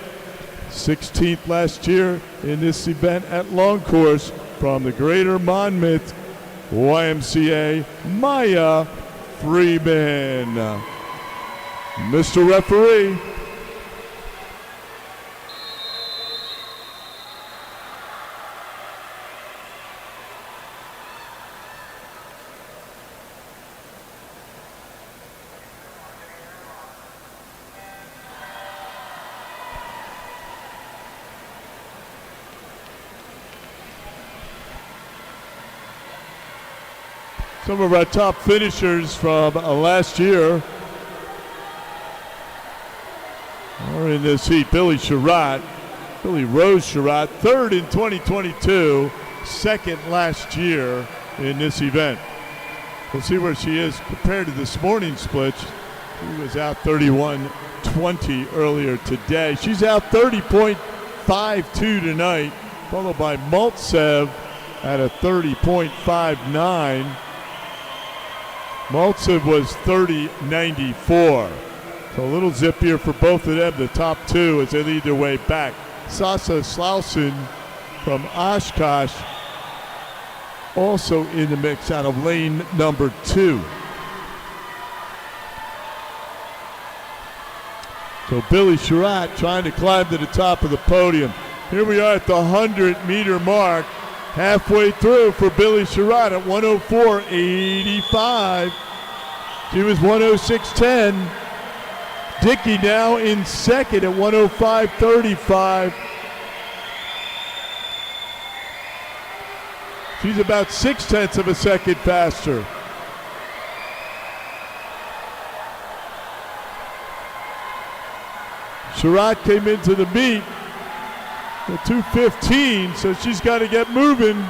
16th last year in this event at long course from the Greater Monmouth YMCA, Maya Freeman. Mr. Referee. Some of our top finishers from last year are in this heat. Billy Rose Sherratt, 3rd in 2022, 2nd last year in this event. We'll see where she is compared to this morning's split. She was out 31.20 earlier today. She's out 30.52 tonight, followed by Maltsev at a 30.59. Maltsev was 30.94. So a little zip here for both of them, the top two, as they lead their way back. Sasa Slauson from Oshkosh also in the mix out of lane number 2. So Billy Sherratt trying to climb to the top of the podium. Here we are at the 100-meter mark, halfway through for Billy Sherratt at 104.85. She was 106.10. Dickey now in second at 105.35. She's about 0.6 of a second faster. Sherratt came into the meet at 2:15, so she's got to get moving.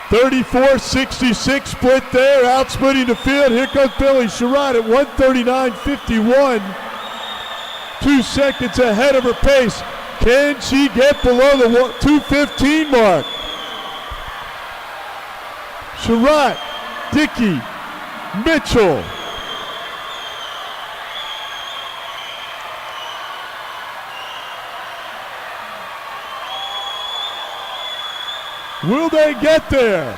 34.66 split there, outsplitting the field. Here comes Billy Sherratt at 139.51. 2 seconds ahead of her pace. Can she get below the 2:15 mark? Sherratt, Dickey, Mitchell. Will they get there?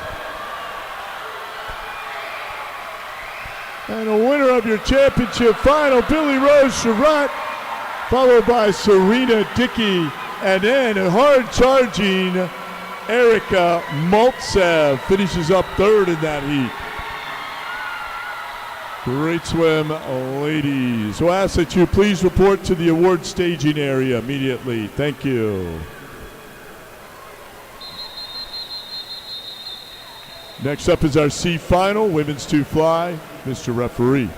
And a winner of your championship final, Billy Rose Sherratt, followed by Serena Dickey, and then a hard-charging Erica Maltsev finishes up third in that heat. Great swim, ladies. So I ask that you please report to the award staging area immediately. Thank you. Next up is our C final, women's 2 fly. Mr. Referee.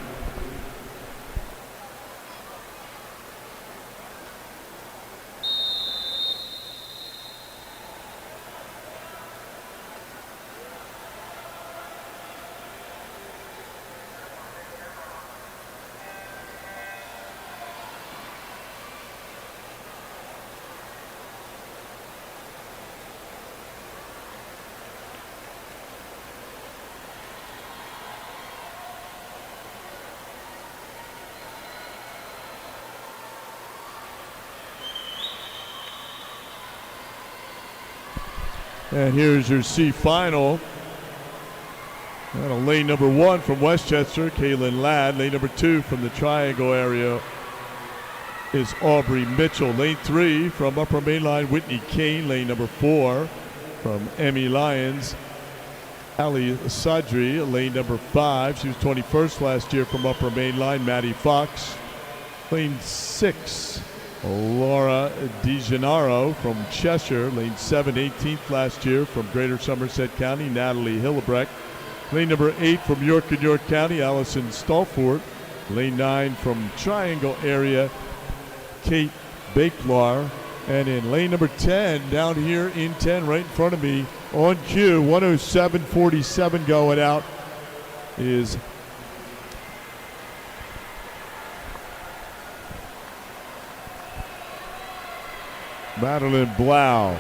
And here's your C final. And lane number 1 from Westchester, Kaylin Ladd. Lane number 2 from the Triangle area is Aubrey Mitchell. Lane 3 from Upper Mainline, Whitney Kane. Lane number 4 from Emmy Lyons, Ali Sadri. Lane number 5, she was 21st last year from Upper Mainline, Maddie Fox. Lane 6, Laura DiGennaro from Cheshire. Lane 7, 18th last year from Greater Somerset County, Natalie Hillebrecht. Lane number 8 from York and York County, Allison Stallford. Lane 9 from Triangle area, Kate Baklar. And in lane number 10, down here in 10, right in front of me, on cue, 107.47 going out, is Madeline Blau.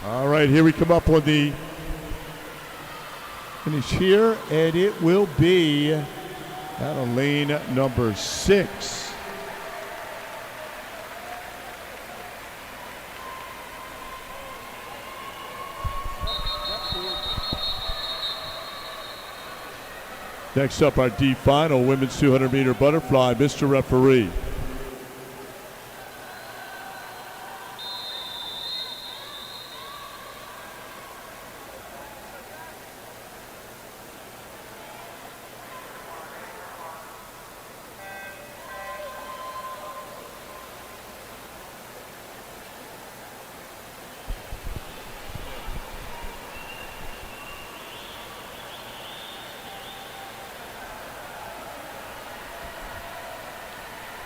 All right, here we come up on the finish here, and it will be out of lane number 6. Next up, our D final, women's 200-meter butterfly. Mr. Referee.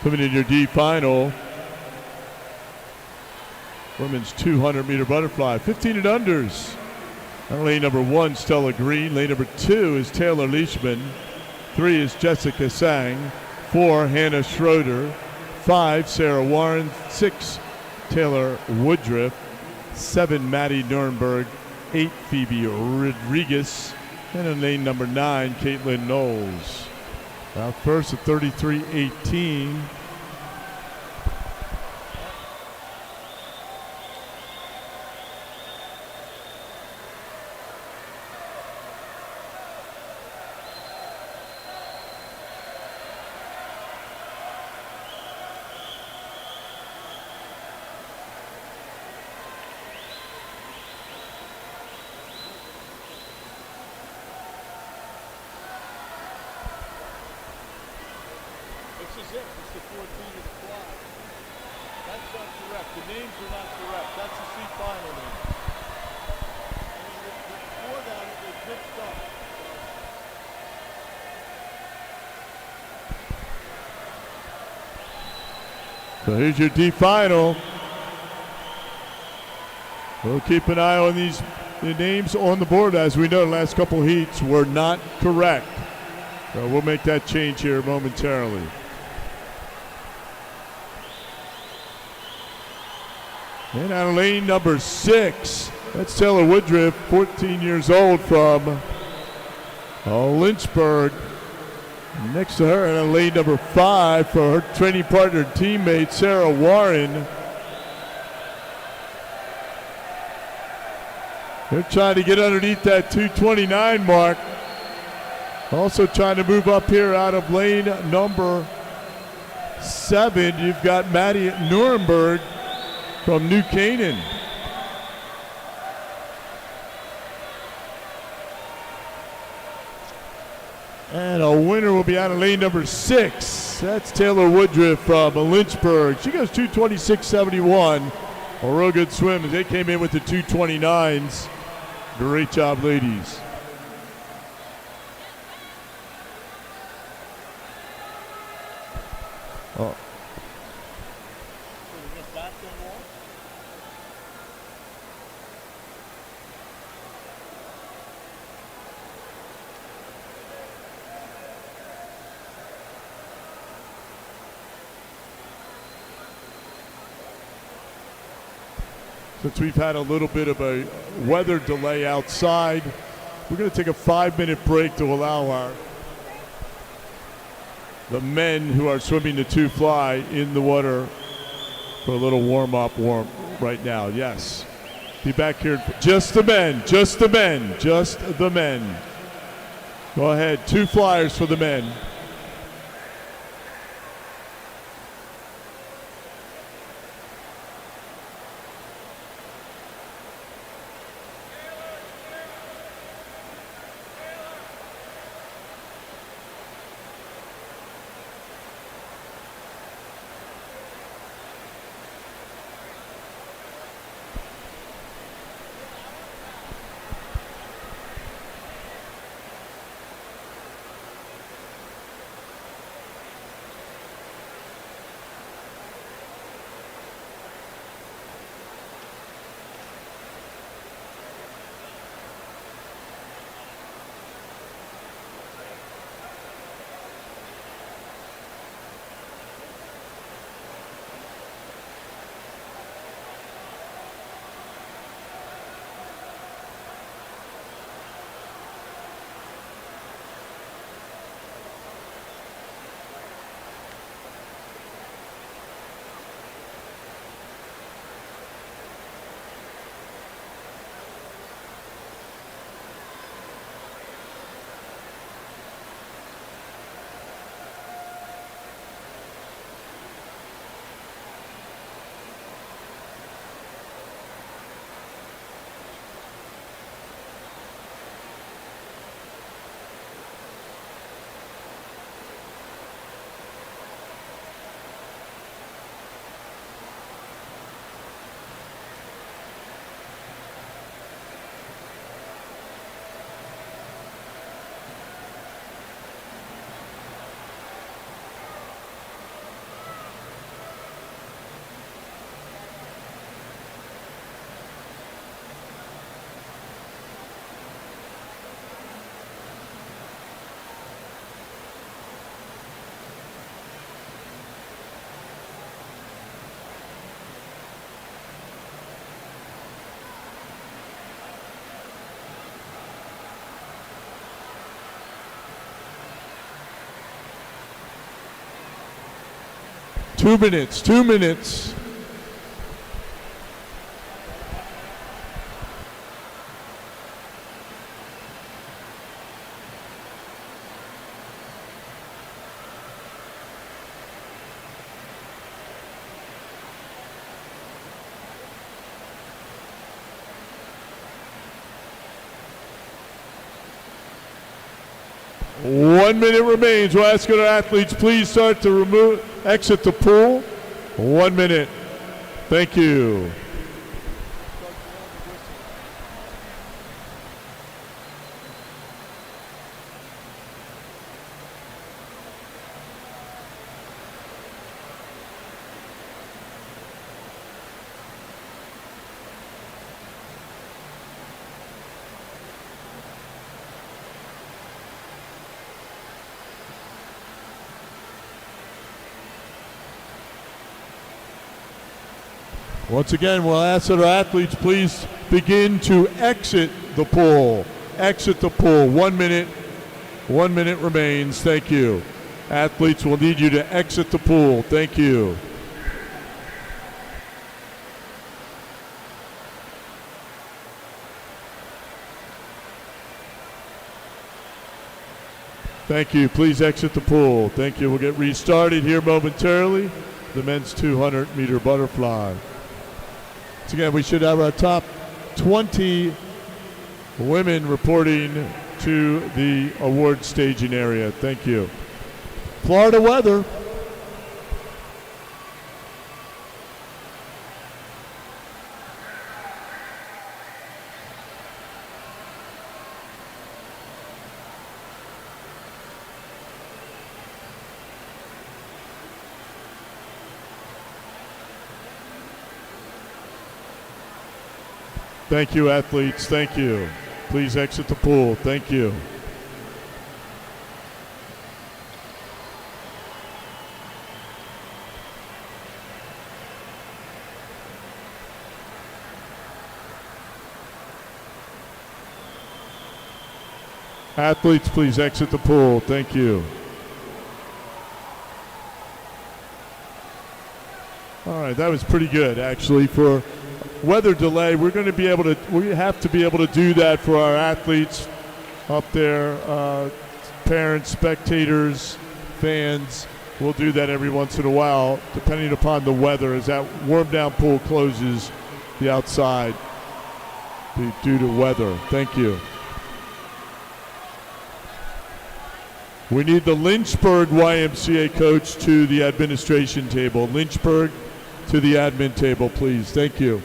Coming in your D final, women's 200-meter butterfly, 15 and unders. On lane number 1, Stella Green. Lane number 2 is Taylor Leishman. 3 is Jessica Sang. 4, Hannah Schroeder. 5, Sarah Warren. 6, Taylor Woodruff. 7, Maddie Nuremberg. 8, Phoebe Rodriguez. And in lane number 9, Caitlin Knowles. Out first at 33.18. This is it. It's the 14 of the fly. That's not correct. The names are not correct. That's the C final name. I mean, before that, they mixed up. So here's your D final. We'll keep an eye on the names on the board. As we know, the last couple heats were not correct. So we'll make that change here momentarily. And on lane number 6, that's Taylor Woodruff, 14 years old from Lynchburg. Next to her, and on lane number 5 for her training partner, teammate Sarah Warren. They're trying to get underneath that 229 mark. Also trying to move up here out of lane number 7. You've got Maddie Nuremberg from New Canaan. And a winner will be out of lane number 6. That's Taylor Woodruff from Lynchburg. She goes 226.71. A real good swim as they came in with the 229s. Great job, ladies. Oh. Since we've had a little bit of a weather delay outside, we're going to take a 5-minute break to allow the men who are swimming the 2 fly in the water for a little warm right now. Yes. Be back here. Just the men. Go ahead. 2 flyers for the men. 2 minutes, 2 minutes. One minute remains. We'll ask our athletes, please start to exit the pool. 1 minute. Thank you. Once again, we'll ask that our athletes please begin to exit the pool. Exit the pool. 1 minute. 1 minute remains. Thank you. Athletes will need you to exit the pool. Thank you. Thank you. Please exit the pool. Thank you. We'll get restarted here momentarily. The men's 200-meter butterfly. Once again, we should have our top 20 women reporting to the award staging area. Thank you. Florida weather. Thank you, athletes. Thank you. Please exit the pool. Thank you. Athletes, please exit the pool. Thank you. All right, that was pretty good, actually, for weather delay. We have to be able to do that for our athletes up there, parents, spectators, fans. We'll do that every once in a while, depending upon the weather, as that warm down pool closes the outside due to weather. Thank you. We need the Lynchburg YMCA coach to the administration table. Lynchburg to the admin table, please. Thank you.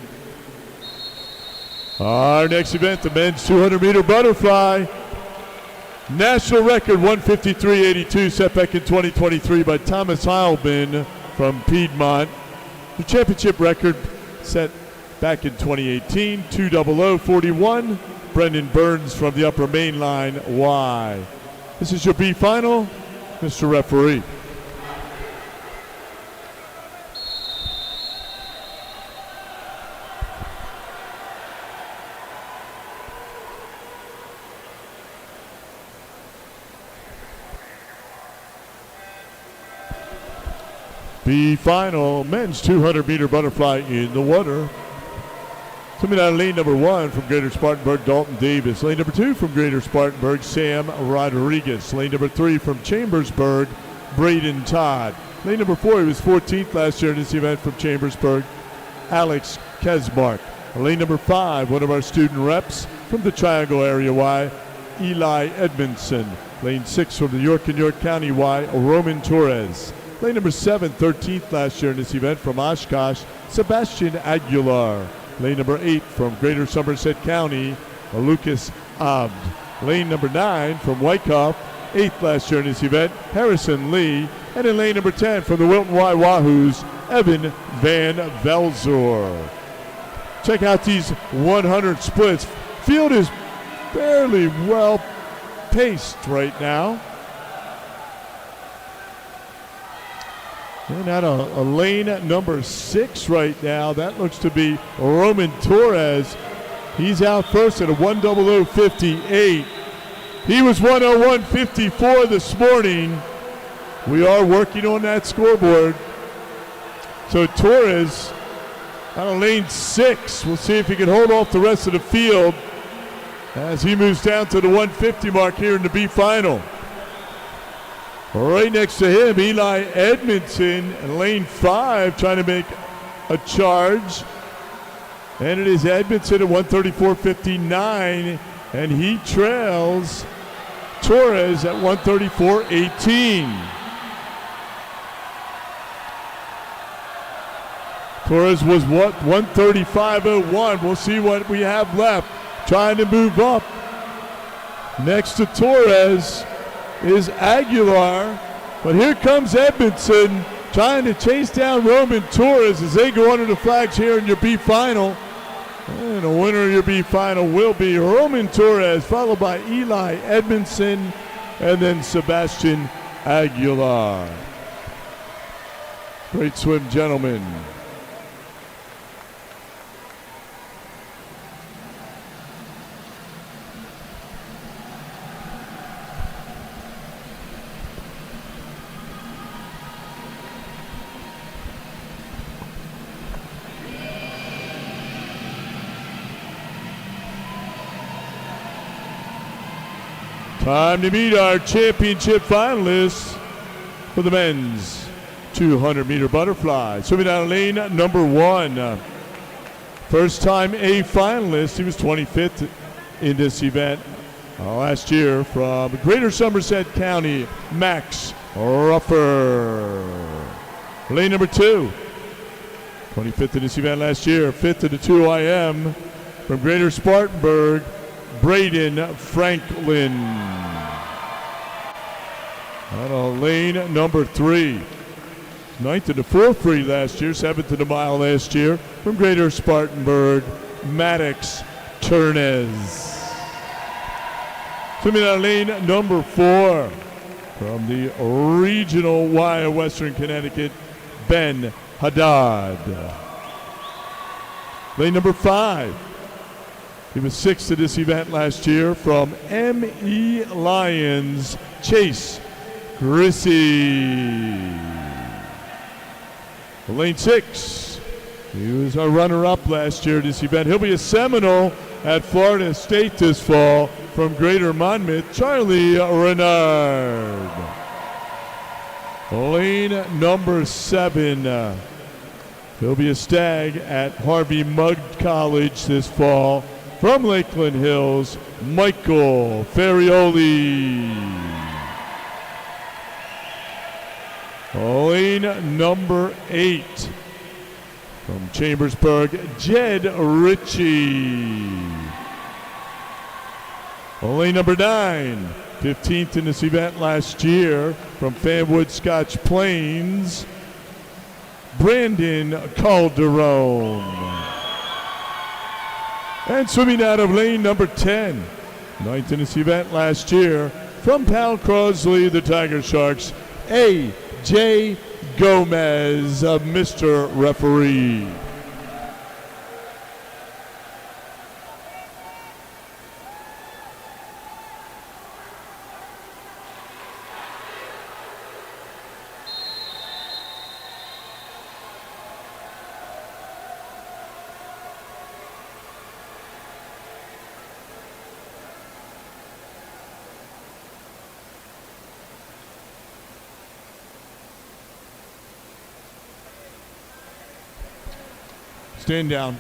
Our next event, the men's 200-meter butterfly. National record 153.82 set back in 2023 by Thomas Heilman from Piedmont. The championship record set back in 2018, 2:00:41. Brendan Burns from the Upper Main Line Y. This is your B final, Mr. Referee. B final, men's 200-meter butterfly in the water. Coming out of lane number 1 from Greater Spartanburg, Dalton Davis. Lane number 2 from Greater Spartanburg, Sam Rodriguez. Lane number 3 from Chambersburg, Braden Todd. Lane number 4, he was 14th last year in this event from Chambersburg, Alex Kesmark. Lane number 5, one of our student reps from the Triangle Area Y, Eli Edmondson. Lane 6 from the York and York County Y, Roman Torres. Lane number 7, 13th last year in this event from Oshkosh, Sebastian Aguilar. Lane number 8 from Greater Somerset County, Lucas Abd. Lane number 9 from Wyckoff, 8th last year in this event, Harrison Lee. And in lane number 10 from the Wilton Y Wahoos, Evan Van Velzor. Check out these 100 splits. Field is fairly well paced right now. And at a lane number 6 right now, that looks to be Roman Torres. He's out first at a 1:00:58. He was 1:01:54 this morning. We are working on that scoreboard. So Torres out of lane 6. We'll see if he can hold off the rest of the field as he moves down to the 150 mark here in the B final. Right next to him, Eli Edmondson in lane 5 trying to make a charge. And it is Edmondson at 134.59, and he trails Torres at 134.18. Torres was what? 135.01. We'll see what we have left. Trying to move up. Next to Torres is Aguilar, but here comes Edmondson trying to chase down Roman Torres as they go under the flags here in your B final. And the winner of your B final will be Roman Torres, followed by Eli Edmondson, and then Sebastian Aguilar. Great swim, gentlemen. Time to meet our championship finalists for the men's 200-meter butterfly. Swimming down lane number 1. First time A finalist. He was 25th in this event last year from Greater Somerset County, Max Ruffer. Lane number 2. 25th in this event last year. 5th in the 2IM from Greater Spartanburg, Braden Franklin. On lane number 3. 9th in the 4 free last year, 7th in the mile last year from Greater Spartanburg, Maddox Turnez. Swimming on lane number 4 from the regional Y of Western Connecticut, Ben Haddad. Lane number 5. He was 6th at this event last year from ME Lions, Chase Grissy. Lane 6. He was a runner-up last year at this event. He'll be a Seminole at Florida State this fall from Greater Monmouth, Charlie Renard. Lane number 7. He'll be a stag at Harvey Mudd College this fall from Lakeland Hills, Michael Ferrioli. Lane number 8 from Chambersburg, Jed Ritchie. Lane number 9, 15th in this event last year from Fanwood Scotch Plains, Brandon Calderon. And swimming out of lane number 10, 9th in this event last year from Pal Crosley, the Tiger Sharks, A.J. Gomez, Mr. Referee. Stand down.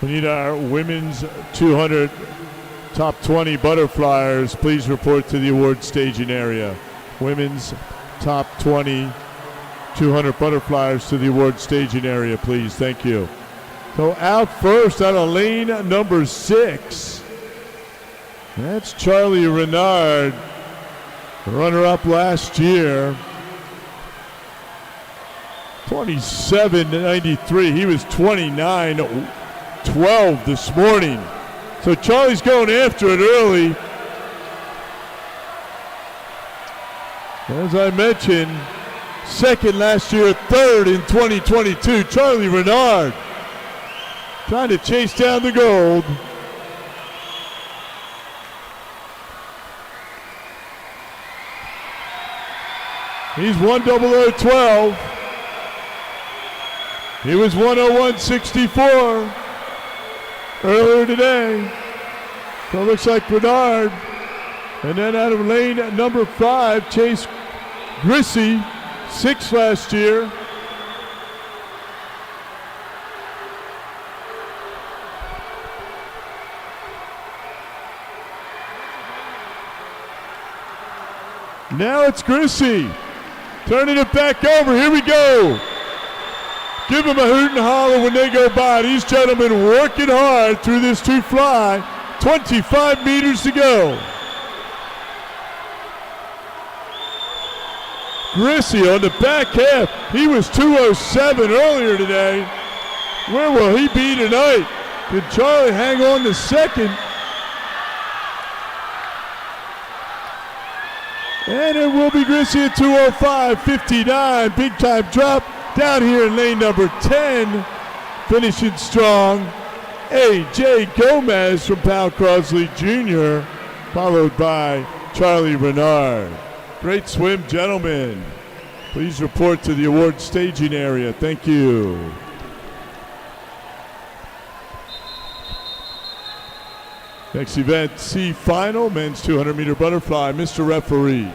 We need our women's 200 top 20 butterflyers. Please report to the award staging area. Women's top 20 200 butterflyers to the award staging area, please. Thank you. So out first out of lane number 6. That's Charlie Renard, runner-up last year. 27.93. He was 29.12 this morning. So Charlie's going after it early. As I mentioned, second last year, third in 2022. Charlie Renard trying to chase down the gold. He's 10012. He was 101.64 earlier today. So it looks like Bernard. And then out of lane number 5, Chase Grissy, 6th last year. Now it's Grissy. Turning it back over. Here we go. Give them a hoot and holler when they go by. These gentlemen working hard through this 2 fly. 25 meters to go. Grissy on the back half. He was 207 earlier today. Where will he be tonight? Did Charlie hang on to second? And it will be Grissy at 205.59. Big time drop down here in lane number 10. Finishing strong. A.J. Gomez from Powell Crosley Jr., followed by Charlie Renard. Great swim, gentlemen. Please report to the award staging area. Thank you. Next event, C final, men's 200-meter butterfly. Mr. Referee.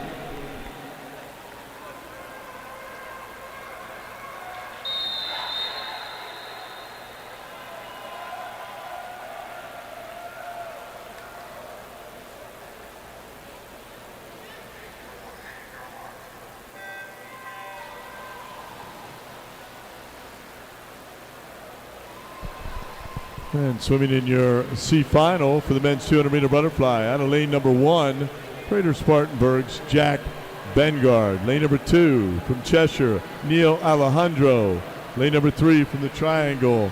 And swimming in your C final for the men's 200-meter butterfly, out of lane number 1, Crater Spartanburg's Jack Bengard. Lane number 2 from Cheshire, Neil Alejandro. Lane number 3 from the Triangle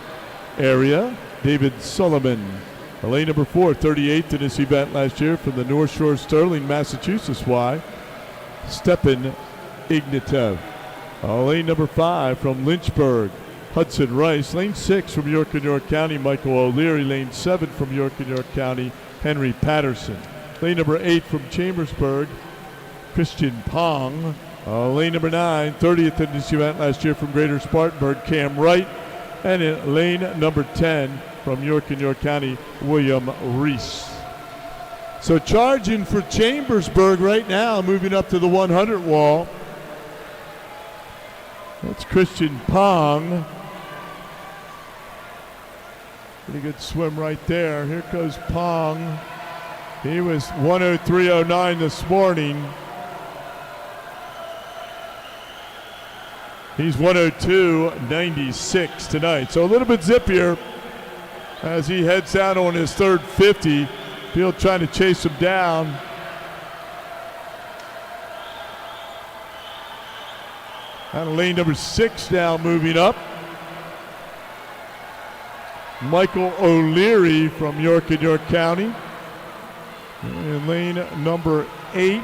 area, David Sullivan. Lane number 4, 38th in this event last year from the North Shore Sterling, Massachusetts Y, Stepan Ignatiev. Lane number 5 from Lynchburg, Hudson Rice. Lane 6 from York and York County, Michael O'Leary. Lane 7 from York and York County, Henry Patterson. Lane number 8 from Chambersburg, Christian Pong. Lane number 9, 30th in this event last year from Greater Spartanburg, Cam Wright. And in lane number 10 from York and York County, William Reese. So charging for Chambersburg right now, moving up to the 100 wall. That's Christian Pong. Pretty good swim right there. Here goes Pong. He was 103.09 this morning. He's 102.96 tonight. So a little bit zippier as he heads out on his third 50. Field trying to chase him down. Out of lane number 6 now, moving up. Michael O'Leary from York and York County. In lane number 8.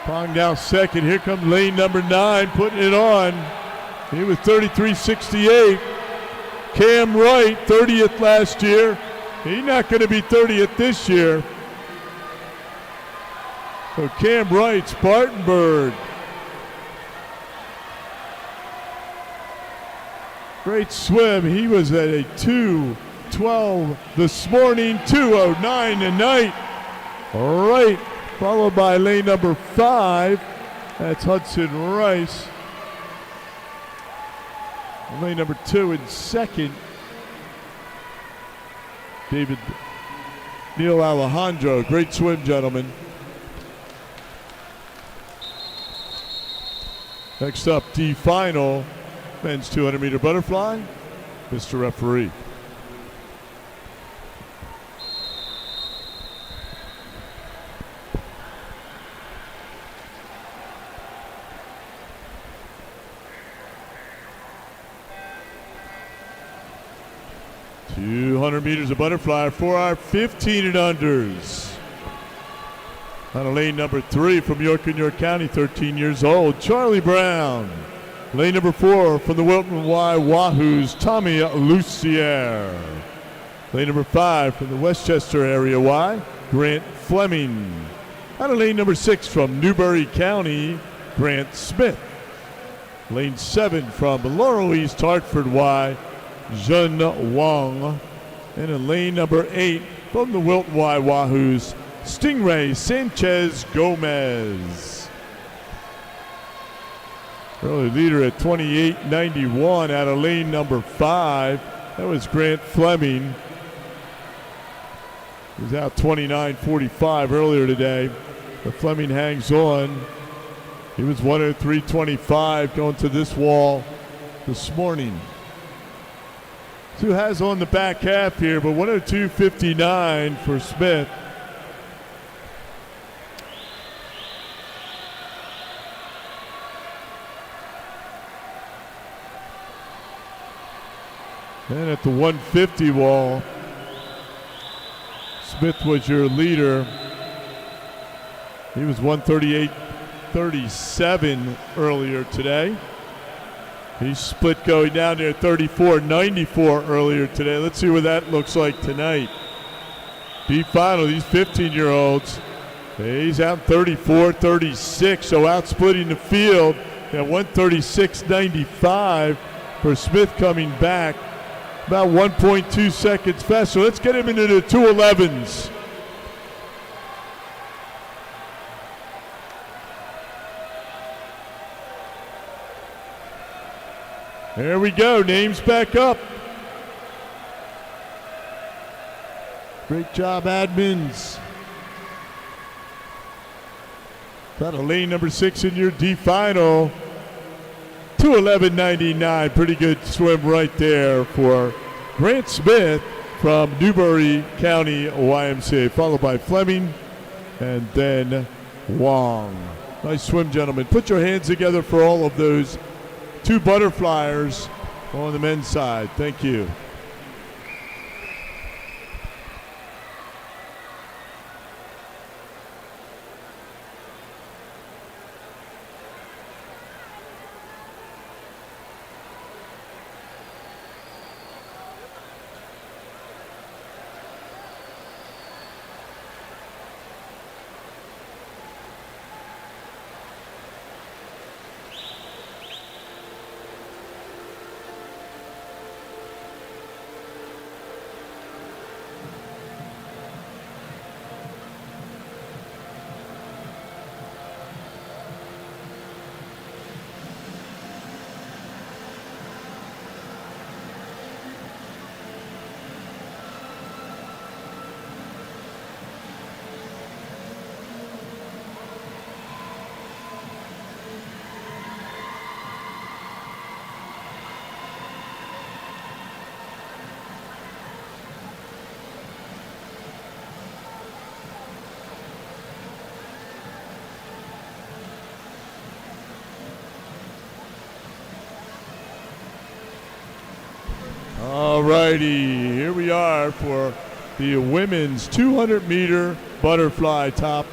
Pong now second. Here comes lane number 9, putting it on. He was 33.68. Cam Wright, 30th last year. He's not going to be 30th this year. So Cam Wright, Spartanburg. Great swim. He was at a 2:12 this morning, 2:09 tonight. All right, followed by lane number 5. That's Hudson Rice. Lane number 2 in second, David Neil Alejandro. Great swim, gentlemen. Next up, D final, men's 200-meter butterfly. Mr. Referee. Meters of butterfly for our 15 and unders. On lane number 3 from York and York County, 13 years old, Charlie Brown. Lane number 4 from the Wilton Y Wahoos, Tommy Lucier. Lane number 5 from the Westchester area Y, Grant Fleming. On lane number 6 from Newberry County, Grant Smith. Lane 7 from Laurel East Hartford Y, Jun Wong. And in lane number 8 from the Wilton Y Wahoos, Stingray Sanchez Gomez. Early leader at 28.91 out of lane number 5. That was Grant Fleming. He was out 29.45 earlier today. But Fleming hangs on. He was 103.25 going to this wall this morning. Who has on the back half here, but 102.59 for Smith. And at the 150 wall, Smith was your leader. He was 138.37 earlier today. He split going down there 34.94 earlier today. Let's see what that looks like tonight. D final, these 15-year-olds. He's out 34.36, so out splitting the field at 136.95 for Smith coming back. About 1.2 seconds faster. Let's get him into the 2:11s. There we go, names back up. Great job, admins. Got a lane number 6 in your D final. 2:11.99, pretty good swim right there for Grant Smith from Newberry County YMCA, followed by Fleming and then Wong. Nice swim, gentlemen. Put your hands together for all of those 2 butterflyers on the men's side. Thank you. All righty, here we are for the women's 200-meter butterfly top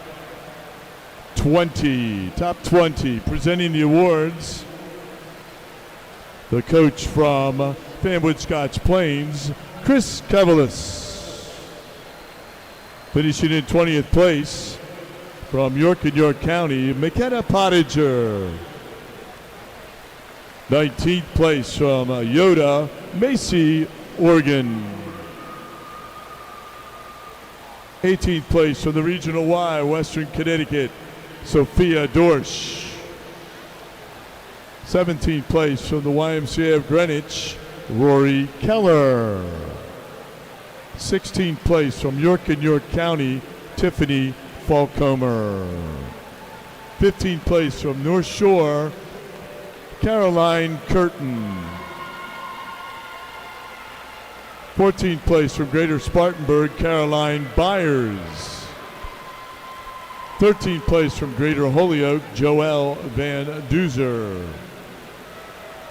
20. Top 20, presenting the awards. The coach from Fanwood Scotch Plains, Chris Cavalis. Finishing in 20th place from York and York County, McKenna Pottinger. 19th place from Yoda, Macy, Oregon. 18th place from the Regional Y, Western Connecticut, Sophia Dorsch. 17th place from the YMCA of Greenwich, Rory Keller. 16th place from York and York County, Tiffany Falcomer. 15th place from North Shore, Caroline Curtin. 14th place from Greater Spartanburg, Caroline Byers. 13th place from Greater Holyoke, Joelle Van Duzer.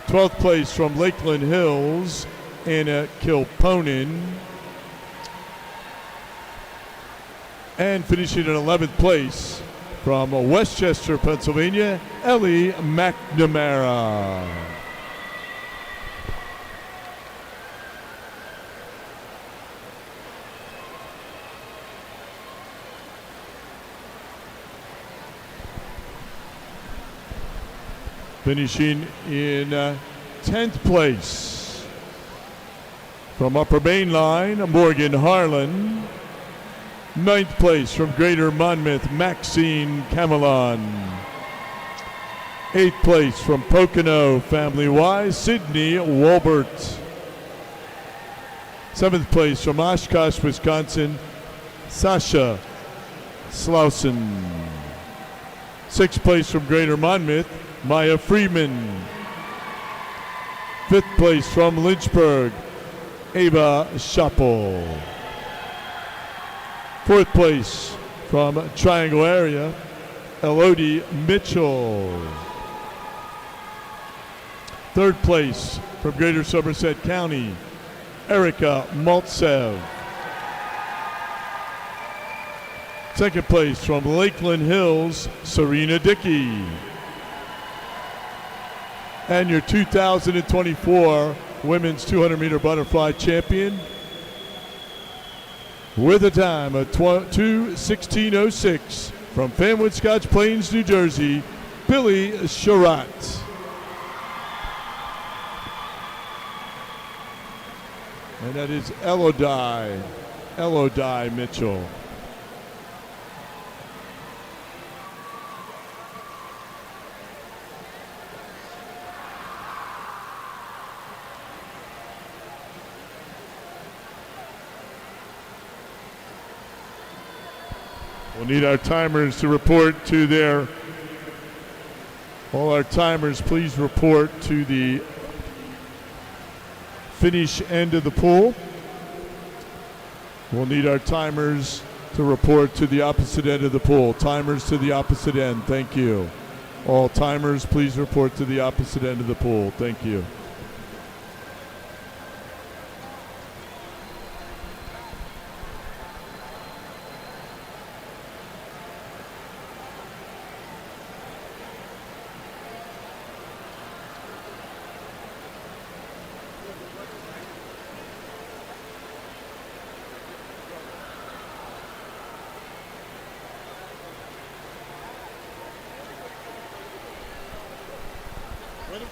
12th place from Lakeland Hills, Anna Kilponen. And finishing in 11th place from Westchester, Pennsylvania, Ellie McNamara. Finishing in 10th place from Upper Main Line, Morgan Harlan. 9th place from Greater Monmouth, Maxine Camelon. 8th place from Pocono, family-wise, Sydney Walbert. 7th place from Oshkosh, Wisconsin, Sasha Slauson. 6th place from Greater Monmouth, Maya Freeman. 5th place from Lynchburg, Ava Schappel. 4th place from Triangle area, Elodie Mitchell. 3rd place from Greater Somerset County, Erica Maltsev. 2nd place from Lakeland Hills, Serena Dickey. And your 2024 Women's 200-meter butterfly champion with a time of 2:16:06 from Fanwood Scotch Plains, New Jersey, Billy Sherratt. And that is Elodie Mitchell. We'll need our timers to report to their, all our timers please report to the finish end of the pool. We'll need our timers to report to the opposite end of the pool. Timers to the opposite end, thank you. All timers please report to the opposite end of the pool, thank you. Ready?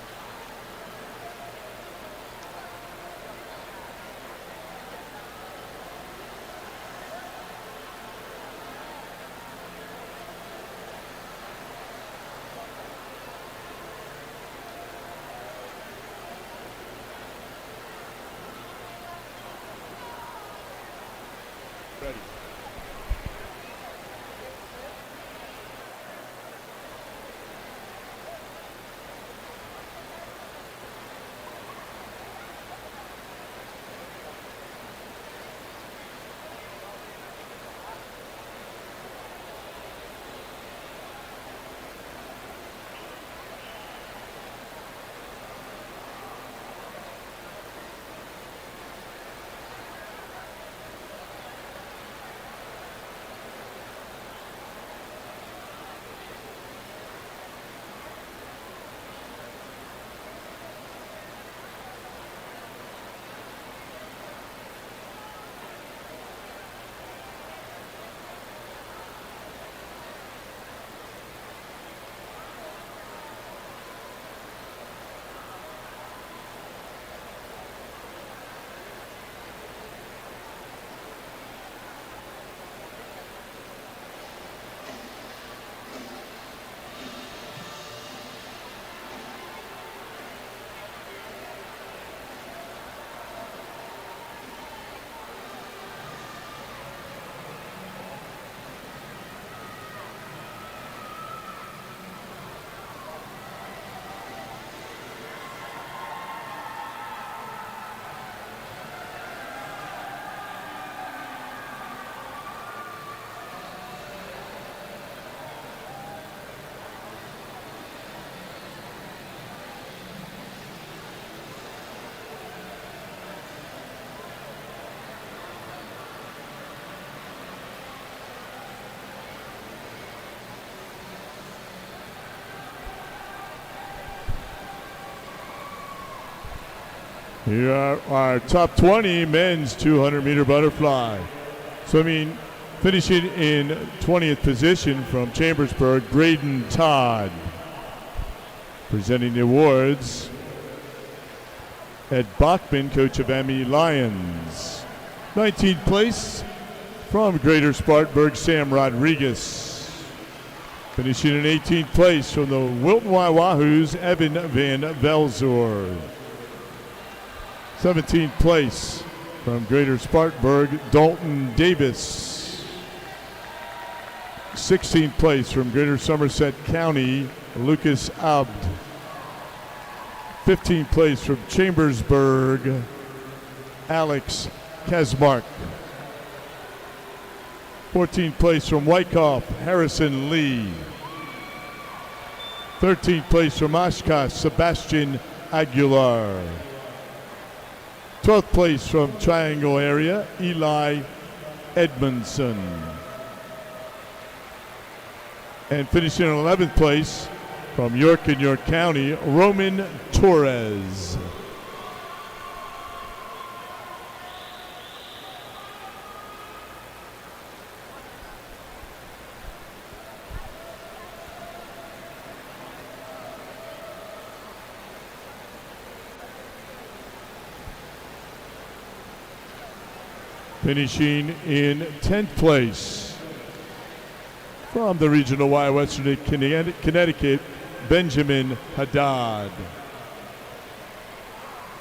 Ready. Here are our top 20 men's 200-meter butterfly. Swimming, finishing in 20th position from Chambersburg, Braden Todd. Presenting the awards, Ed Bachman, coach of Emmy Lions. 19th place from Greater Spartanburg, Sam Rodriguez. Finishing in 18th place from the Wilton Wahoos, Evan Van Velzor. 17th place from Greater Spartanburg, Dalton Davis. 16th place from Greater Somerset County, Lucas Abd. 15th place from Chambersburg, Alex Kesmark. 14th place from Wyckoff, Harrison Lee. 13th place from Oshkosh, Sebastian Aguilar. 12th place from Triangle area, Eli Edmondson. And finishing in 11th place from York and York County, Roman Torres. Finishing in 10th place from the Regional Y Western Connecticut, Benjamin Haddad.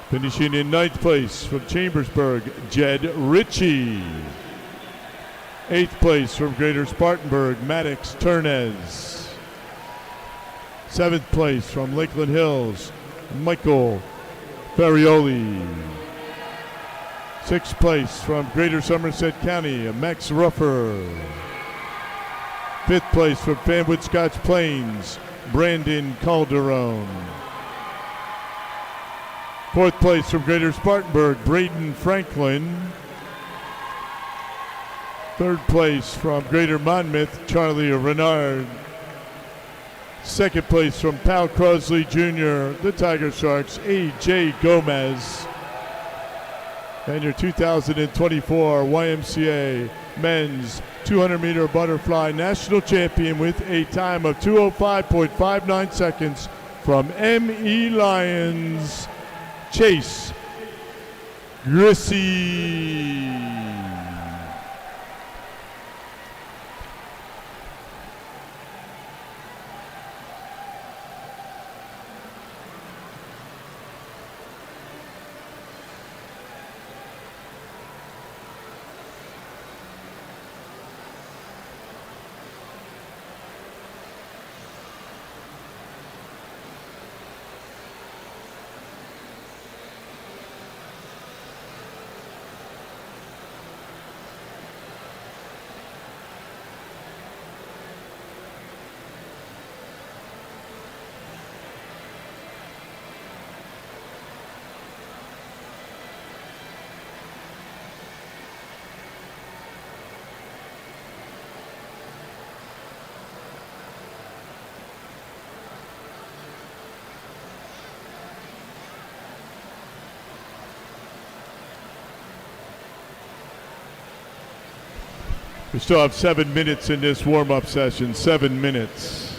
Finishing in 9th place from Chambersburg, Jed Ritchie. 8th place from Greater Spartanburg, Maddox Turnez. 7th place from Lakeland Hills, Michael Ferrioli. 6th place from Greater Somerset County, Max Ruffer. 5th place from Fanwood Scotch Plains, Brandon Calderon. 4th place from Greater Spartanburg, Braden Franklin. 3rd place from Greater Monmouth, Charlie Renard. 2nd place from Pal Crosley Jr., the Tiger Sharks, A.J. Gomez. And your 2024 YMCA Men's 200-meter butterfly national champion with a time of 2:05.59 seconds from ME Lions, Chase Grissy. We still have 7 minutes in this warm-up session, 7 minutes.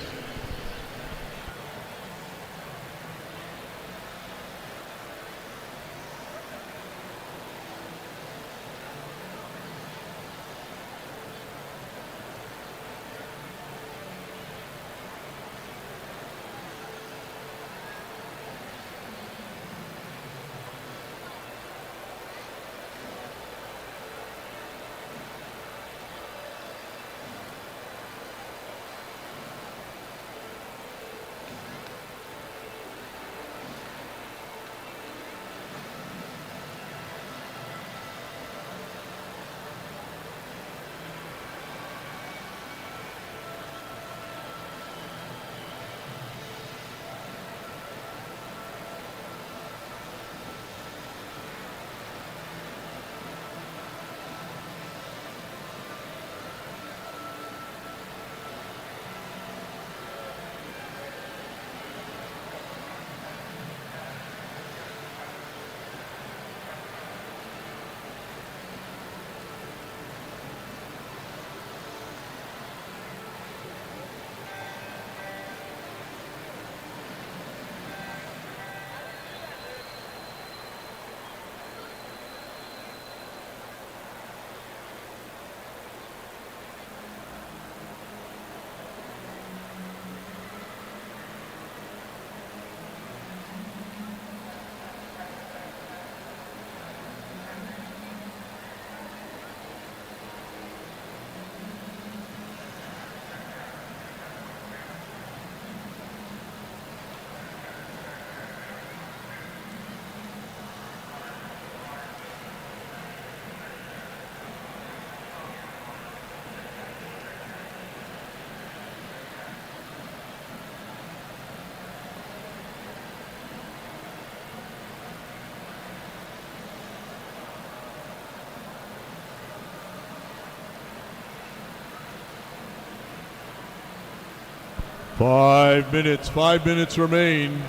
5 minutes. 5 minutes remain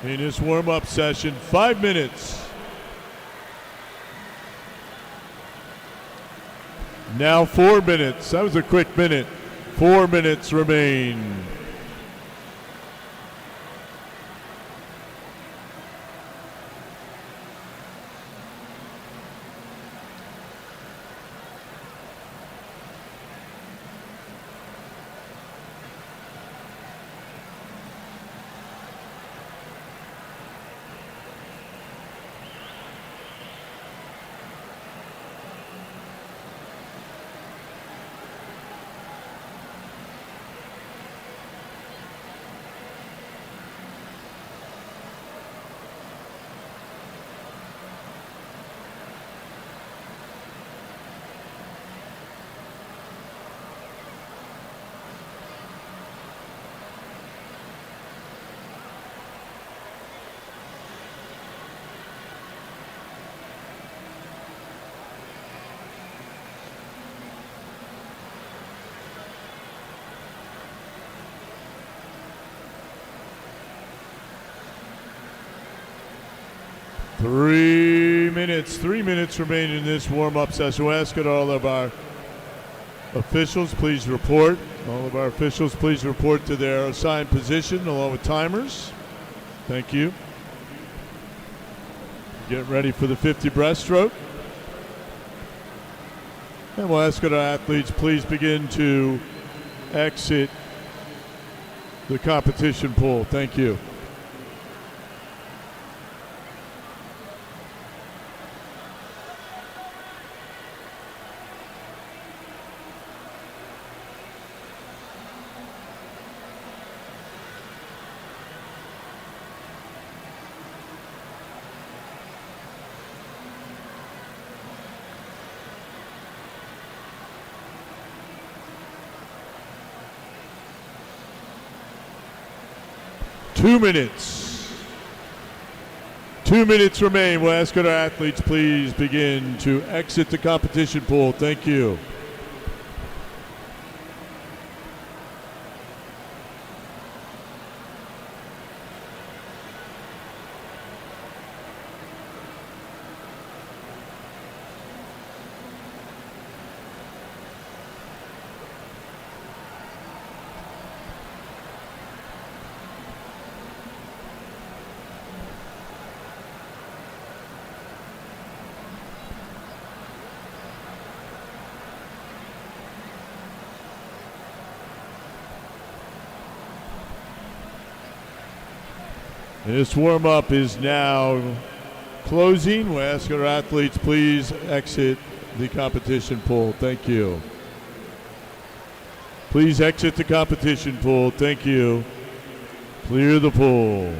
in this warm-up session. 5 minutes. Now 4 minutes. That was a quick minute. 4 minutes remain. Three minutes remain in this warm-up session. We'll ask that all of our officials please report. All of our officials please report to their assigned position along with timers. Thank you. Get ready for the 50 breaststroke. And we'll ask that our athletes please begin to exit the competition pool. Thank you. Two minutes remain. We'll ask that our athletes please begin to exit the competition pool. Thank you. This warm-up is now closing. We'll ask our athletes please exit the competition pool. Thank you. Please exit the competition pool. Thank you. Clear the pool.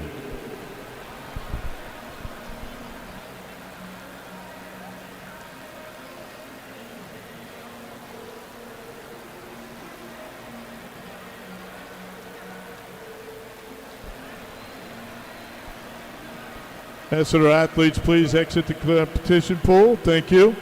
Ask that our athletes please exit the competition pool. Thank you.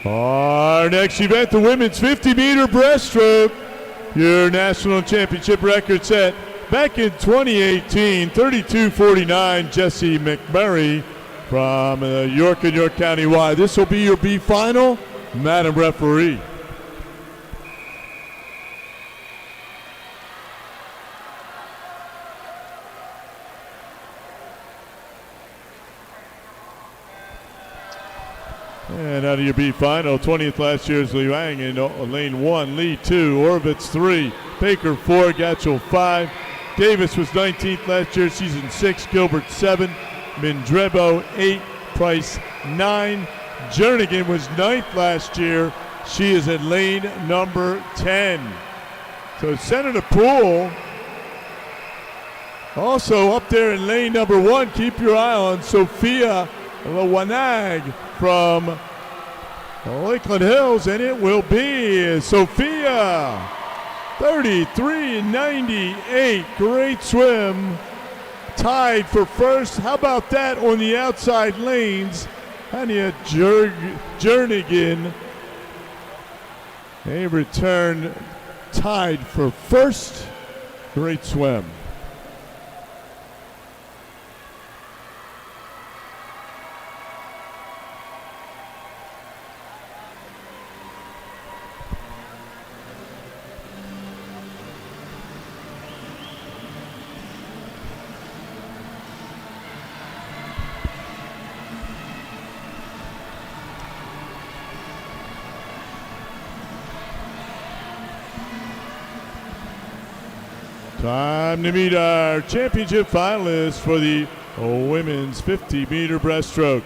Our next event, the women's 50-meter breaststroke. Your national championship record set back in 2018, 32:49. Jessie McMurray from York and York County Y. This will be your B final, Madam Referee. And out of your B final, 20th last year's Li Wang in lane 1, Lee 2, Orovitz 3, Baker 4, Gatchel 5. Davis was 19th last year, season 6, Gilbert 7, Mindrebo 8, Price 9. Jernigan was 9th last year. She is in lane number 10. So Senator Poole also up there in lane number 1. Keep your eye on Sophia Lawanag from Lakeland Hills, and it will be Sophia 33.98. Great swim. Tied for first. How about that on the outside lanes? Hania Jernigan, a return tied for first. Great swim. Time to meet our championship finalists for the women's 50-meter breaststroke.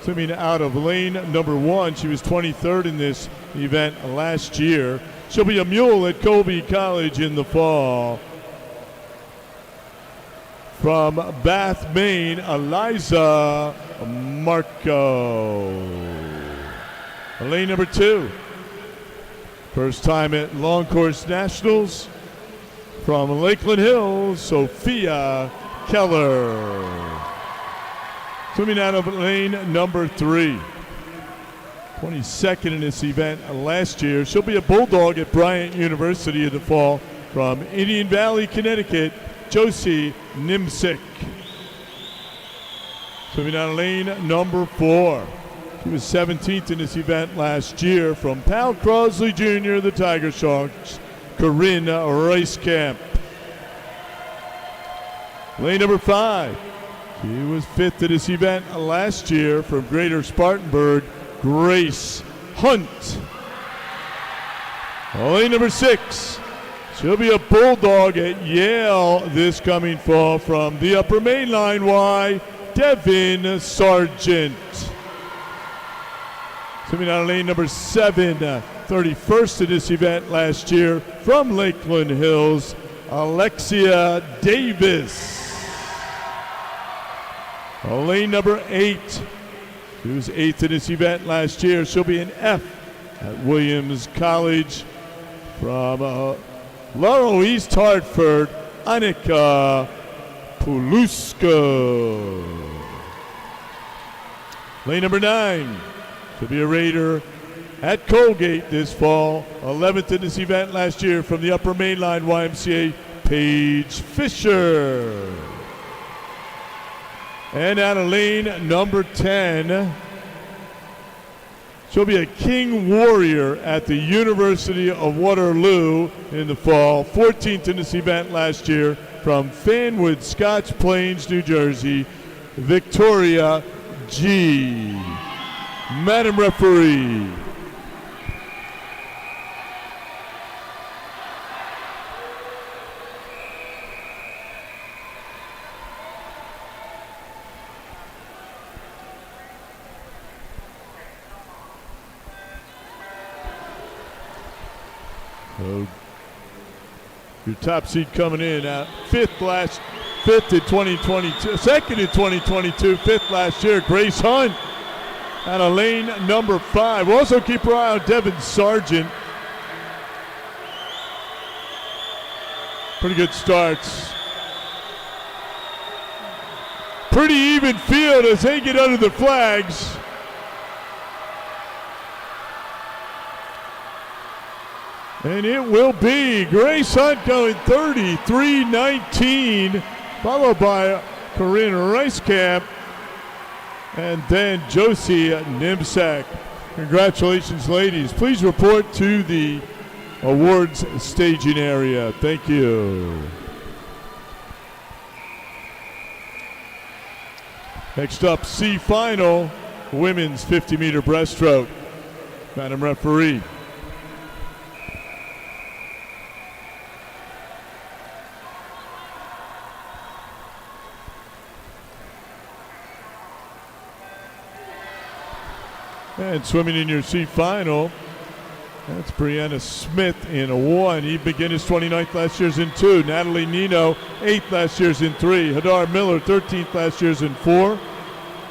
Swimming out of lane number 1, she was 23rd in this event last year. She'll be a mule at Colby College in the fall. From Bath, Maine, Eliza Marco. Lane number 2. First time at Long Course Nationals. From Lakeland Hills, Sophia Keller. Swimming out of lane number 3. 22nd in this event last year. She'll be a bulldog at Bryant University in the fall. From Indian Valley, Connecticut, Josie Nimsick. Swimming out of lane number 4. She was 17th in this event last year. From Pal Crosley Jr., the Tiger Sharks, Corinne Rice-Camp. Lane number 5. She was 5th at this event last year. From Greater Spartanburg, Grace Hunt. Lane number 6. She'll be a bulldog at Yale this coming fall. From the Upper Main Line Y, Devin Sargent. Swimming out of lane number 7, 31st in this event last year. From Lakeland Hills, Alexia Davis. Lane number 8. She was 8th in this event last year. She'll be an F at Williams College. From Laurel East Hartford, Annika Pulusko. Lane number 9. She'll be a Raider at Colgate this fall. 11th in this event last year. From the Upper Main Line YMCA, Paige Fisher. And out of lane number 10, she'll be a King Warrior at the University of Waterloo in the fall. 14th in this event last year. From Fanwood, Scotch Plains, New Jersey, Victoria G. Madam Referee. So your top seed coming in at 5th in 2022, 2nd in 2022, 5th last year, Grace Hunt. Out of lane number 5. We'll also keep our eye on Devin Sargent. Pretty good starts. Pretty even field as they get under the flags. And it will be Grace Hunt going 33.19, followed by Corinne Rice-Camp. And then Josie Nimsack. Congratulations, ladies. Please report to the awards staging area. Thank you. Next up, C final. women's 50-meter breaststroke. Madam Referee. And swimming in your C final, that's Brianna Smith in a 1. Eve McGinnis, 29th last year's in 2. Natalie Nino, 8th last year's in 3. Hadar Miller, 13th last year's in 4.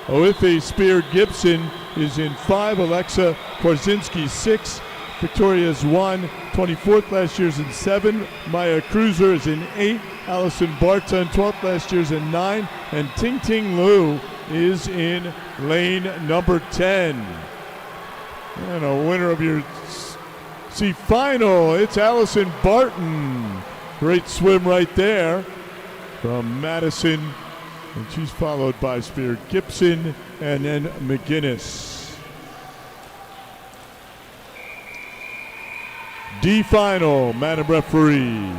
Oife Spear Gibson is in 5. Alexa Korzinski, 6. Victoria's 1. 24th last year's in 7. Maya Cruiser is in 8. Allison Barton, 12th last year's in 9. And Ting Ting Lu is in lane number 10. And a winner of your C final, it's Allison Barton. Great swim right there from Madison. And she's followed by Spear Gibson and then McGinnis. D final, Madam Referee.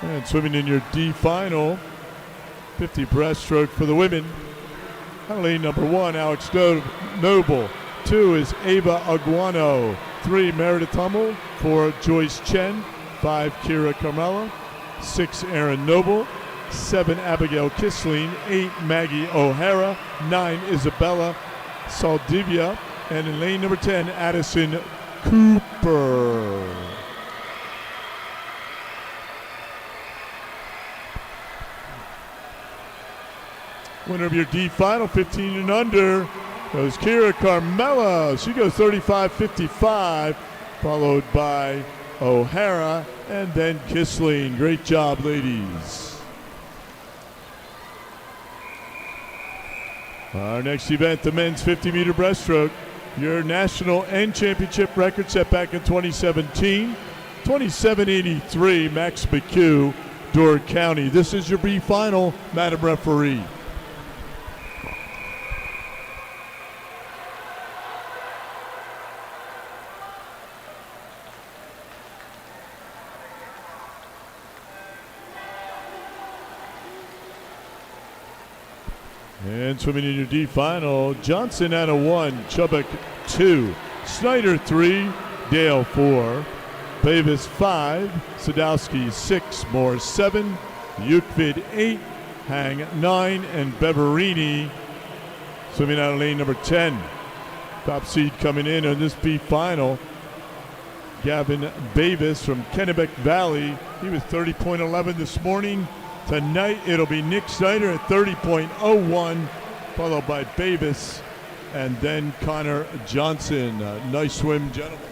And swimming in your D final, 50 breaststroke for the women. Lane number 1, Alex Noble. 2 is Ava Aguano. 3, Meredith Hummel. 4, Joyce Chen. 5, Kira Carmela. 6, Aaron Noble. 7, Abigail Kisling. 8, Maggie O'Hara. 9, Isabella Saldivia. And in lane number 10, Addison Cooper. Winner of your D final, 15 and under, goes Kira Carmela. She goes 35.55, followed by O'Hara and then Kisling. Great job, ladies. Our next event, the men's 50-meter breaststroke. Your national and championship record set back in 2017. 27.83, Max McHugh, Door County. This is your B final, Madam Referee. And swimming in your D final, Johnson at a 1, Chubbuck 2, Snyder 3, Dale 4, Davis 5, Sadowski 6, Moore 7, Yukvid 8, Hang 9, and Beverini swimming out of lane number 10. Top seed coming in on this B final, Gavin Davis from Kennebec Valley. He was 30.11 this morning. Tonight it'll be Nick Snyder at 30.01, followed by Davis and then Connor Johnson. Nice swim, gentlemen.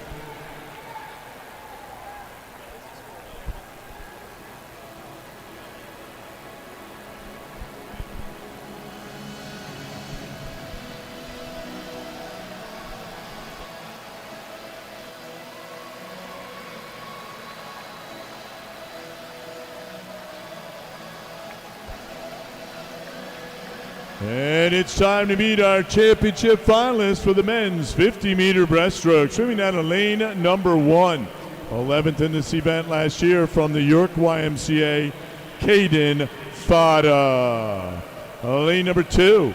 And it's time to meet our championship finalists for the men's 50-meter breaststroke. Swimming out of lane number 1. 11th in this event last year from the York YMCA, Caden Fada. Lane number 2.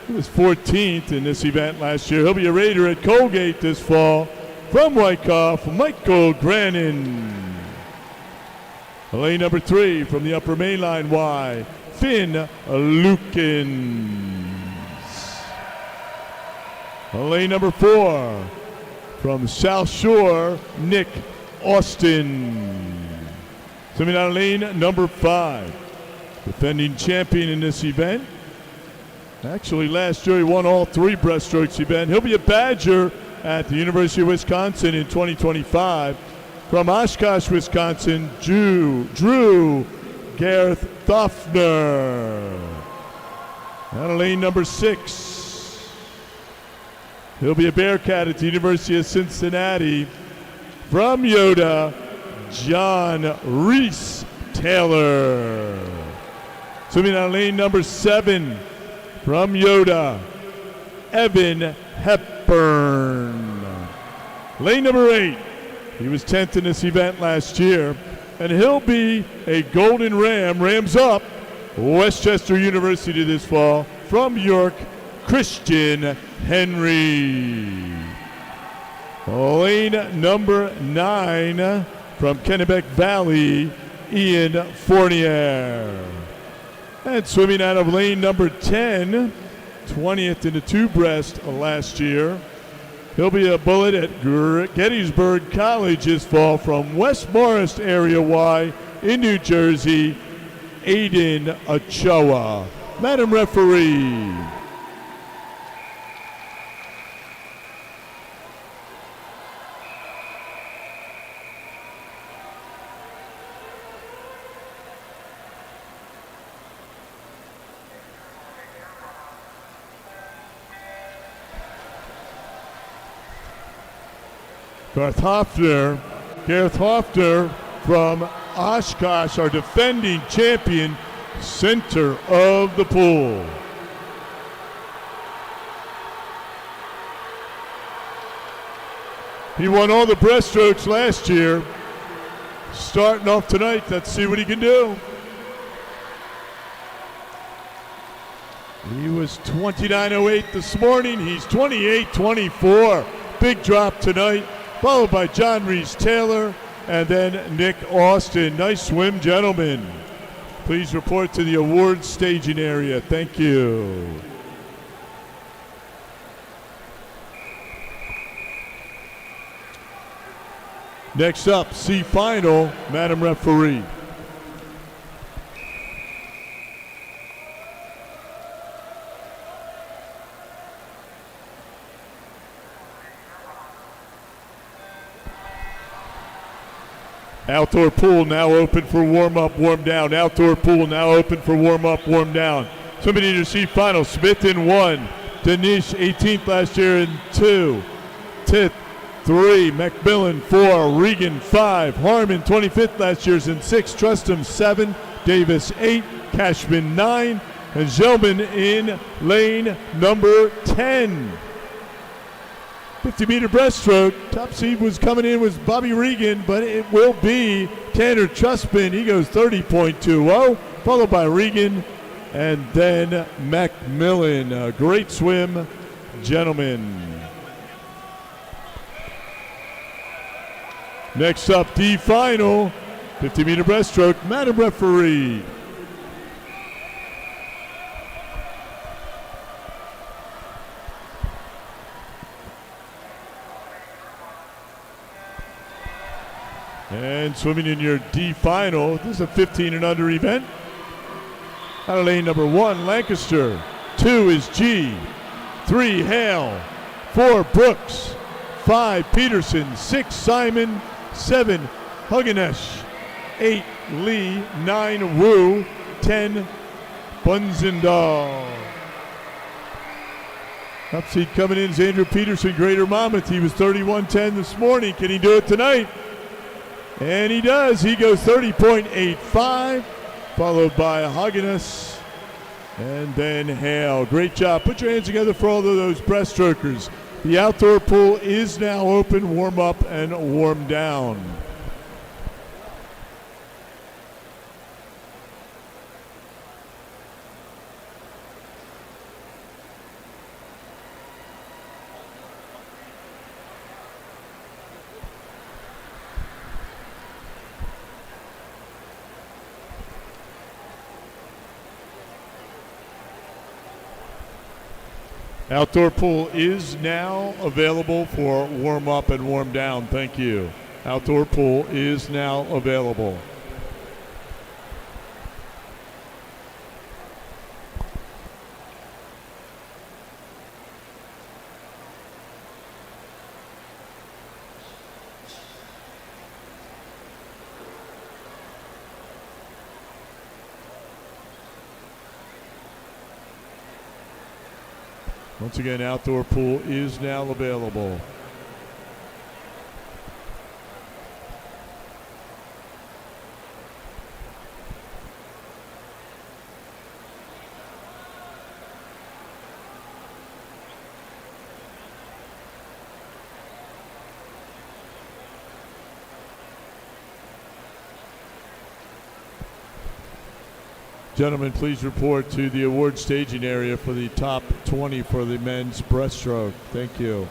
He was 14th in this event last year. He'll be a Raider at Colgate this fall. From Wyckoff, Michael Grannon. Lane number 3 from the Upper Mainline Y, Finn Lukens. Lane number 4 from South Shore, Nick Austin. Swimming out of lane number 5, defending champion in this event. Actually, last year he won all 3 breaststrokes event. He'll be a Badger at the University of Wisconsin in 2025. From Oshkosh, Wisconsin, Drew Gareth Thoffner. Out of lane number 6. He'll be a Bearcat at the University of Cincinnati. From Yoda, John Reese Taylor. Swimming out of lane number 7. From Yoda, Evan Hepburn. Lane number 8. He was 10th in this event last year. And he'll be a Golden Ram. Rams up. Westchester University this fall. From York, Christian Henry. Lane number 9 from Kennebec Valley, Ian Fournier. And swimming out of lane number 10, 20th in the two-breast last year. He'll be a bullet at Gettysburg College this fall from West Morris Area Y in New Jersey, Aiden Ochoa. Madam Referee. Gareth Hoffner from Oshkosh, our defending champion, center of the pool. He won all the breaststrokes last year. Starting off tonight, let's see what he can do. He was 29.08 this morning. He's 28.24. Big drop tonight, followed by John Reese-Taylor and then Nick Austin. Nice swim, gentlemen. Please report to the awards staging area. Thank you. Next up, C final, Madam Referee. Outdoor pool now open for warm-up, warm-down. Outdoor pool now open for warm-up, warm-down. Somebody in your C final. Smith in 1. Danish 18th last year in 2. Tith 3. Macmillan 4. Regan 5. Harmon 25th last year's in 6. Trustham 7. Davis 8. Cashman 9. And Gelman in lane number 10. 50-meter breaststroke. Top seed was coming in with Bobby Regan, but it will be Tanner Trustman. He goes 30.20, followed by Regan and then Macmillan. A great swim, gentlemen. Next up, D final, 50-meter breaststroke. Madam Referee. And swimming in your D final, this is a 15 and under event. Out of lane number 1, Lancaster. 2 is G. 3, Hale. 4, Brooks. 5, Peterson. 6, Simon. 7, Huganesh. 8, Lee. 9, Wu. 10, Bunzendahl. Top seed coming in is Andrew Peterson, Greater Monmouth. He was 31.10 this morning. Can he do it tonight? And he does. He goes 30.85, followed by Hagenas and then Hale. Great job. Put your hands together for all of those breaststrokers. The outdoor pool is now open. Warm up and warm down. Outdoor pool is now available for warm up and warm down. Thank you. Outdoor pool is now available. Once again, outdoor pool is now available. Gentlemen, please report to the award staging area for the top 20 for the men's breaststroke. Thank you.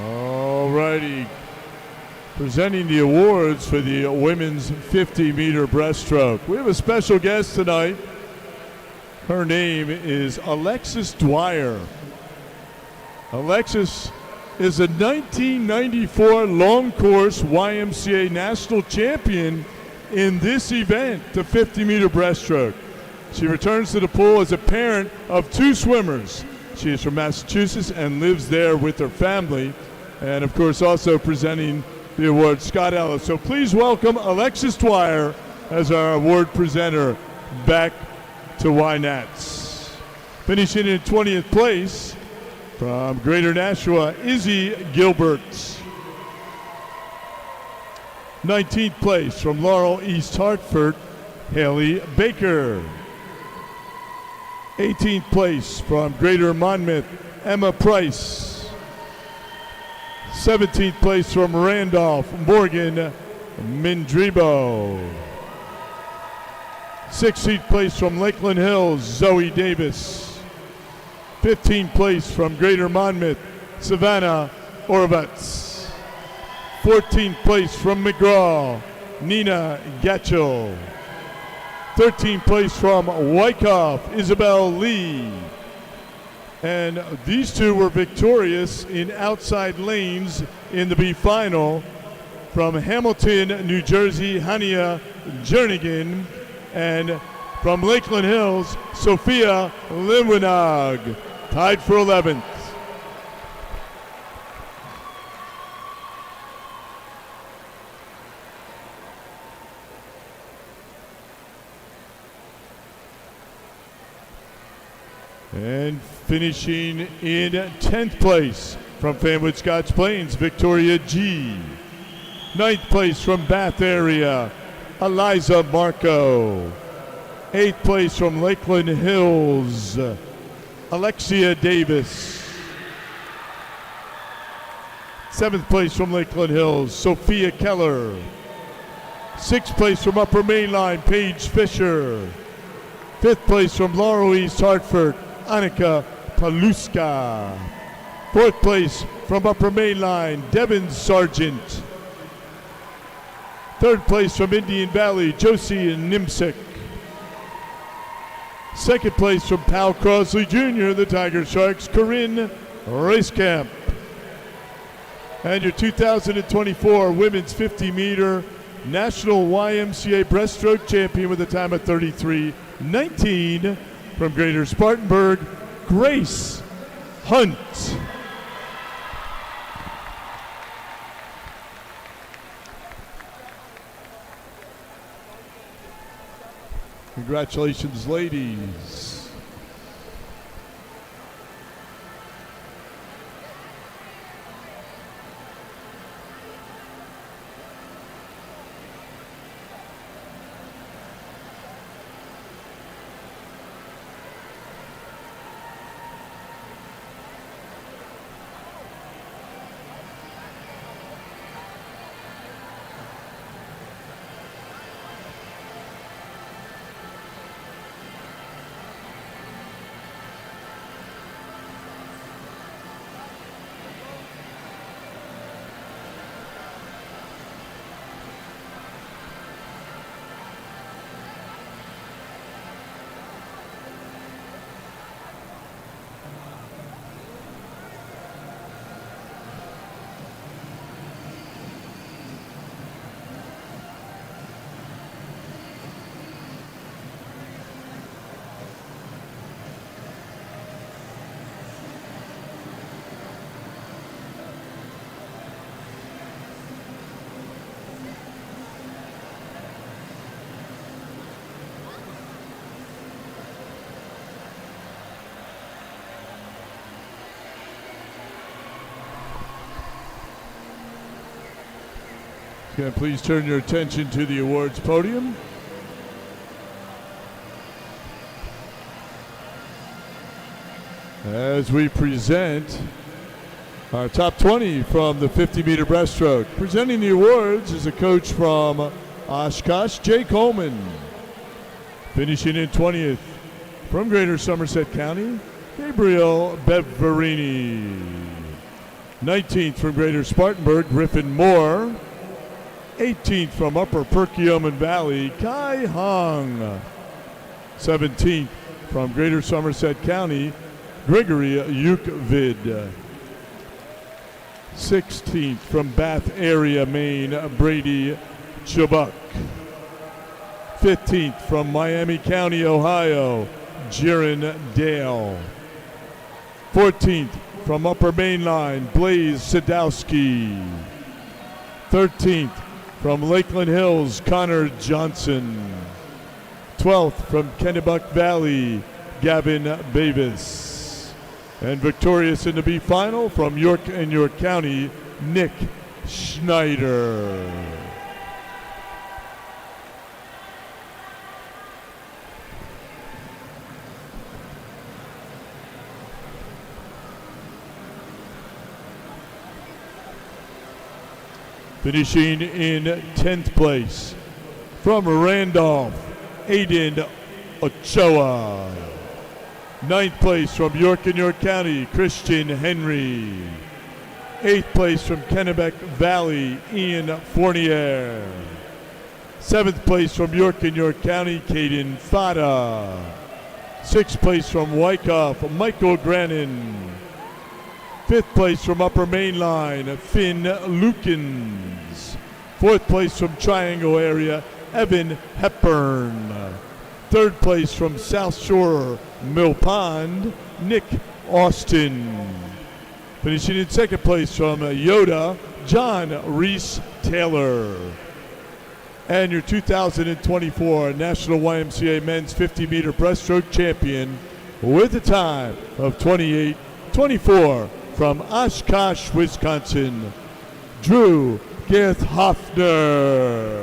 All righty. Presenting the awards for the women's 50-meter breaststroke. We have a special guest tonight. Her name is Alexis Dwyer. Alexis is a 1994 long course YMCA national champion in this event, the 50-meter breaststroke. She returns to the pool as a parent of two swimmers. She is from Massachusetts and lives there with her family. And, of course, also presenting the award, Scott Ellis. So please welcome Alexis Dwyer as our award presenter back to YNATS. Finishing in 20th place from Greater Nashua, Izzy Gilbert. 19th place from Laurel, East Hartford, Haley Baker. 18th place from Greater Monmouth, Emma Price. 17th place from Randolph, Morgan Mindribo. 16th place from Lakeland Hills, Zoe Davis. 15th place from Greater Monmouth, Savannah Orovitz. 14th place from McGraw, Nina Gatchell. 13th place from Wyckoff, Isabel Lee. And these two were victorious in outside lanes in the B final. From Hamilton, New Jersey, Hania Jernigan. And from Lakeland Hills, Sophia Linwinog, tied for 11th. And finishing in 10th place from Fanwood Scotch Plains, Victoria G. 9th place from Bath area, Eliza Marco. 8th place from Lakeland Hills, Alexia Davis. 7th place from Lakeland Hills, Sophia Keller. 6th place from Upper Mainline, Paige Fisher. 5th place from Laurel East Hartford, Annika Paluska. Fourth place from Upper Main Line, Devin Sargent. Third place from Indian Valley, Josie Nimsek. Second place from Powell Crosley Jr., the Tiger Sharks, Corinne Racecamp. And your 2024 Women's 50-meter National YMCA Breaststroke Champion with a time of 33:19 from Greater Spartanburg, Grace Hunt. Congratulations, ladies. Can I please turn your attention to the awards podium? As we present our top 20 from the 50-meter breaststroke. Presenting the awards is a coach from Oshkosh, Jay Coleman. Finishing in 20th from Greater Somerset County, Gabriel Beverini. 19th from Greater Spartanburg, Griffin Moore. 18th from Upper Perkiomen Valley, Kai Hong. 17th from Greater Somerset County, Gregory Yukvid. 16th from Bath Area, Maine, Brady Chubbuck. 15th from Miami County, Ohio, Jiren Dale. 14th from Upper Main Line, Blaze Sadowski. 13th from Lakeland Hills, Connor Johnson. 12th from Kennebuck Valley, Gavin Bavis. And victorious in the B final from York and York County, Nick Schneider. Finishing in 10th place from Randolph, Aiden Ochoa. 9th place from York and York County, Christian Henry. 8th place from Kennebec Valley, Ian Fournier. 7th place from York and York County, Caden Fada. 6th place from Wyckoff, Michael Grannon. 5th place from Upper Main Line, Finn Lukens. 4th place from Triangle area, Evan Hepburn. 3rd place from South Shore, Mill Pond, Nick Austin. Finishing in 2nd place from Yoda, John Reese Taylor. And your 2024 National YMCA Men's 50-meter breaststroke champion with a time of 28:24 from Oshkosh, Wisconsin, Drew Gerthhoffner.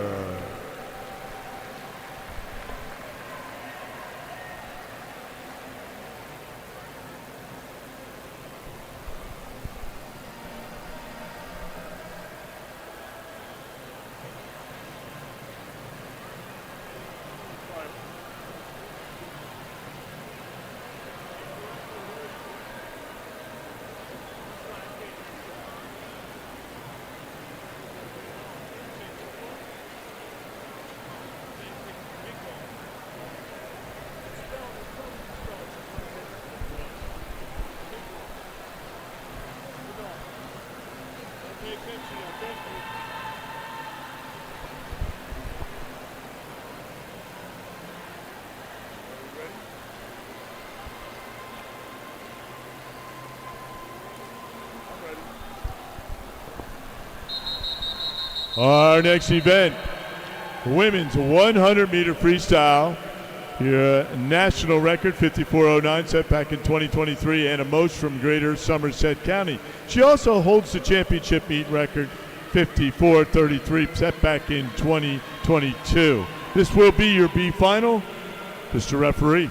Thank you. Our next event, women's 100-meter freestyle. Your national record, 54.09, set back in 2023, Anna Most from Greater Somerset County. She also holds the championship meet record, 54.33, set back in 2022. This will be your B final. Mr. Referee.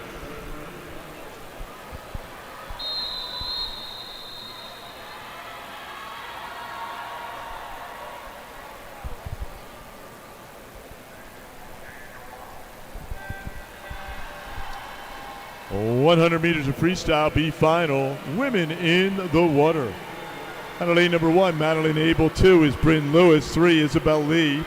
"100 meters of freestyle B final, women in the water." Out of lane number 1, Madeline Abel. 2 is Bryn Lewis. 3, Isabel Lee.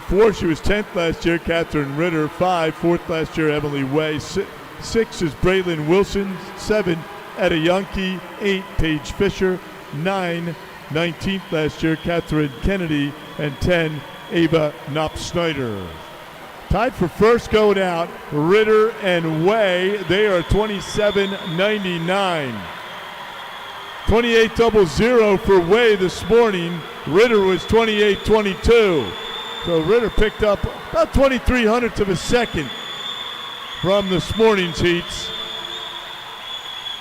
4, she was 10th last year, Catherine Ritter. 5, 4th last year, Emily Way. 6 is Braylon Wilson. 7, Etta Yonke. 8, Paige Fisher. 9, 19th last year, Catherine Kennedy. And 10, Ava Knopp-Snyder. Tied for first going out, Ritter and Way. They are 27.99. 28.00 for Way this morning. Ritter was 28.22. So Ritter picked up about 23 hundredths of a second from this morning's heats.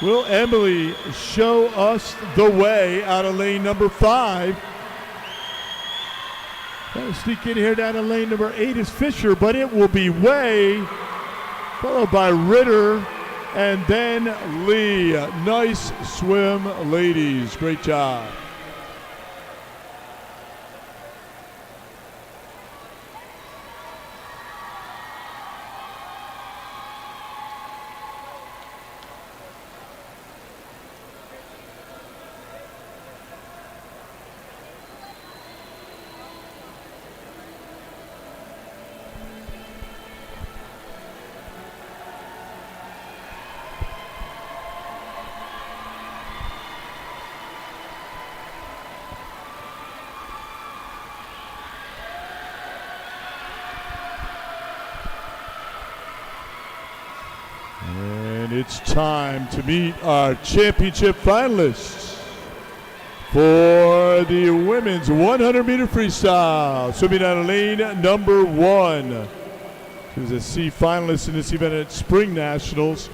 Will Emily show us the way out of lane number 5? Trying to sneak in here down to lane number 8 is Fisher, but it will be Way, followed by Ritter, and then Lee. Nice swim, ladies. Great job. And it's time to meet our championship finalists for the women's 100-meter freestyle. Swimming out of lane number 1. She was a C finalist in this event at Spring Nationals.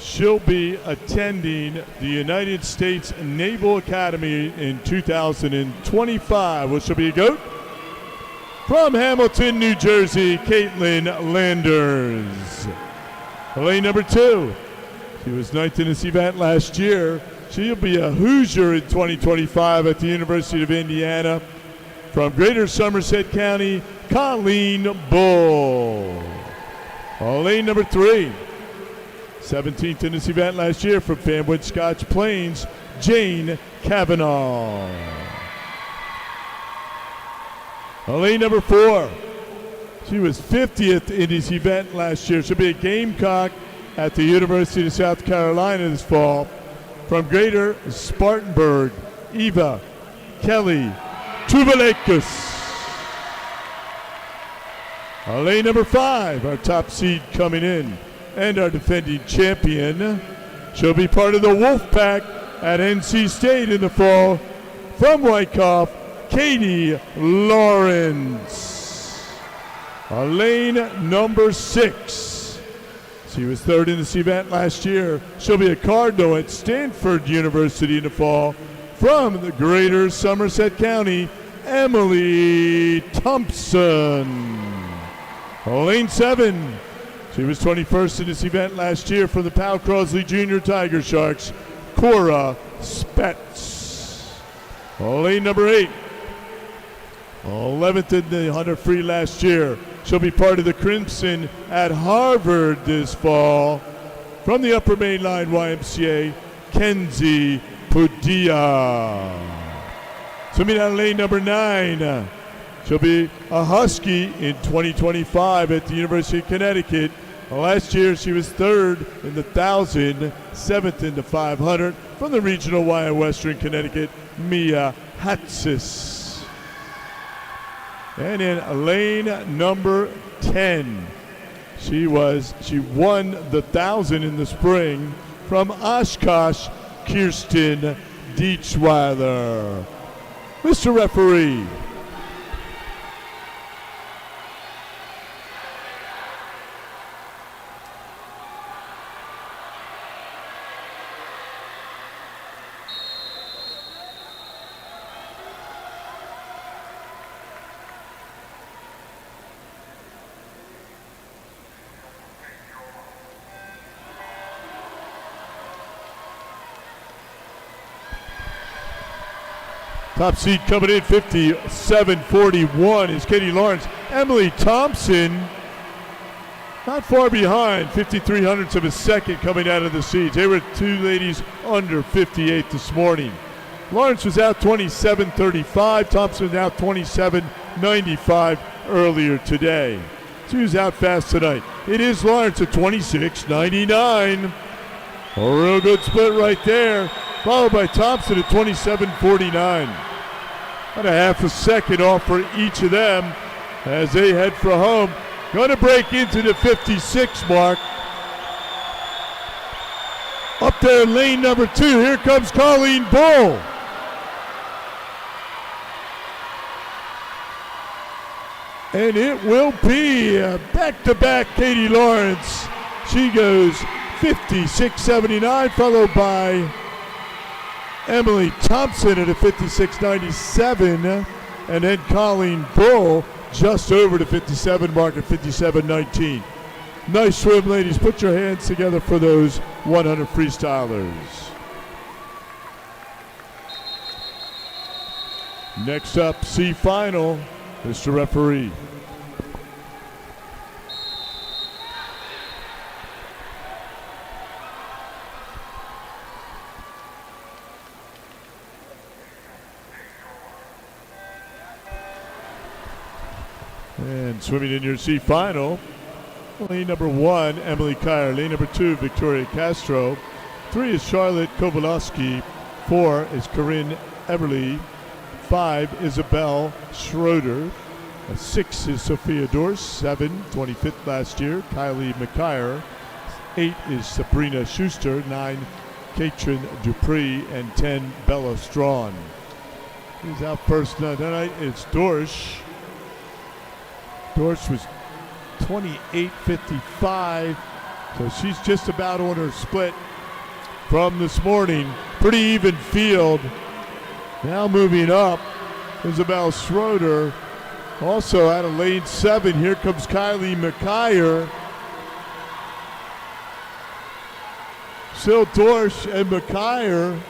She'll be attending the United States Naval Academy in 2025. Will she be a GOAT? From Hamilton, New Jersey, Caitlin Landers. Lane number 2. She was 9th in this event last year. She'll be a Hoosier in 2025 at the University of Indiana. From Greater Somerset County, Colleen Bull. Lane number 3. 17th in this event last year from Fanwood, Scotch Plains, Jane Kavanaugh. Lane number 4. She was 50th in this event last year. She'll be a Gamecock at the University of South Carolina this fall. From Greater Spartanburg, Eva Kelly Tuvalakis. Lane number 5, our top seed coming in, and our defending champion. She'll be part of the Wolfpack at NC State in the fall. From Wyckoff, Katie Lawrence. Lane number 6. She was 3rd in this event last year. She'll be a Cardinal at Stanford University in the fall. From the Greater Somerset County, Emily Thompson. Lane 7. She was 21st in this event last year from the Powell Crosley Junior Tiger Sharks, Cora Spetz. Lane number 8. 11th in the 100 free last year. She'll be part of the Crimson at Harvard this fall. From the Upper Main Line YMCA, Kenzie Padilla. Swimming out of lane number 9. She'll be a Husky in 2025 at the University of Connecticut. Last year she was 3rd in the 1,000, 7th in the 500 from the regional Y in Western Connecticut, Mia Hatsis. And in lane number 10, she won the 1,000 in the spring from Oshkosh, Kirsten Dietzweiler. Mr. Referee. Top seed coming in, 57.41 is Katie Lawrence. Emily Thompson not far behind, 53 hundredths of a second coming out of the seeds. They were two ladies under 58 this morning. Lawrence was out 27.35. Thompson was out 27.95 earlier today. She was out fast tonight. It is Lawrence at 26.99. A real good split right there. Followed by Thompson at 27.49. About a half a second off for each of them as they head for home. Going to break into the 56 mark. Up there in lane number 2, here comes Colleen Bull. And it will be a back-to-back Katie Lawrence. She goes 56.79, followed by Emily Thompson at a 56.97, and then Colleen Bull just over the 57 mark at 57.19. Nice swim, ladies. Put your hands together for those 100 freestylers. Next up, C final, Mr. Referee. And swimming in your C final, lane number 1, Emily Kyer. Lane number 2, Victoria Castro. 3 is Charlotte Kowalski. 4 is Corinne Eberly. 5, Isabel Schroeder. 6 is Sophia Dorsch. 7, 25th last year, Kylie McKyer. 8 is Sabrina Schuster. 9, Katrin Dupree. And 10, Bella Strawn. Who's out first tonight? It's Dorsch. Dorsch was 28.55, so she's just about on her split from this morning. Pretty even field. Now moving up, Isabel Schroeder, also out of lane 7. Here comes Kylie McKyer. Still Dorsch and McKyer.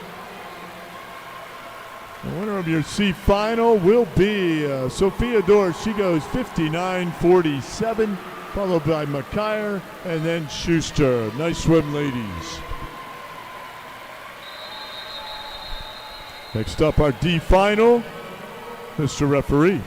The winner of your C final will be Sophia Dorsch. She goes 59.47, followed by McKyer and then Schuster. Nice swim, ladies. Next up, our D final, Mr. Referee.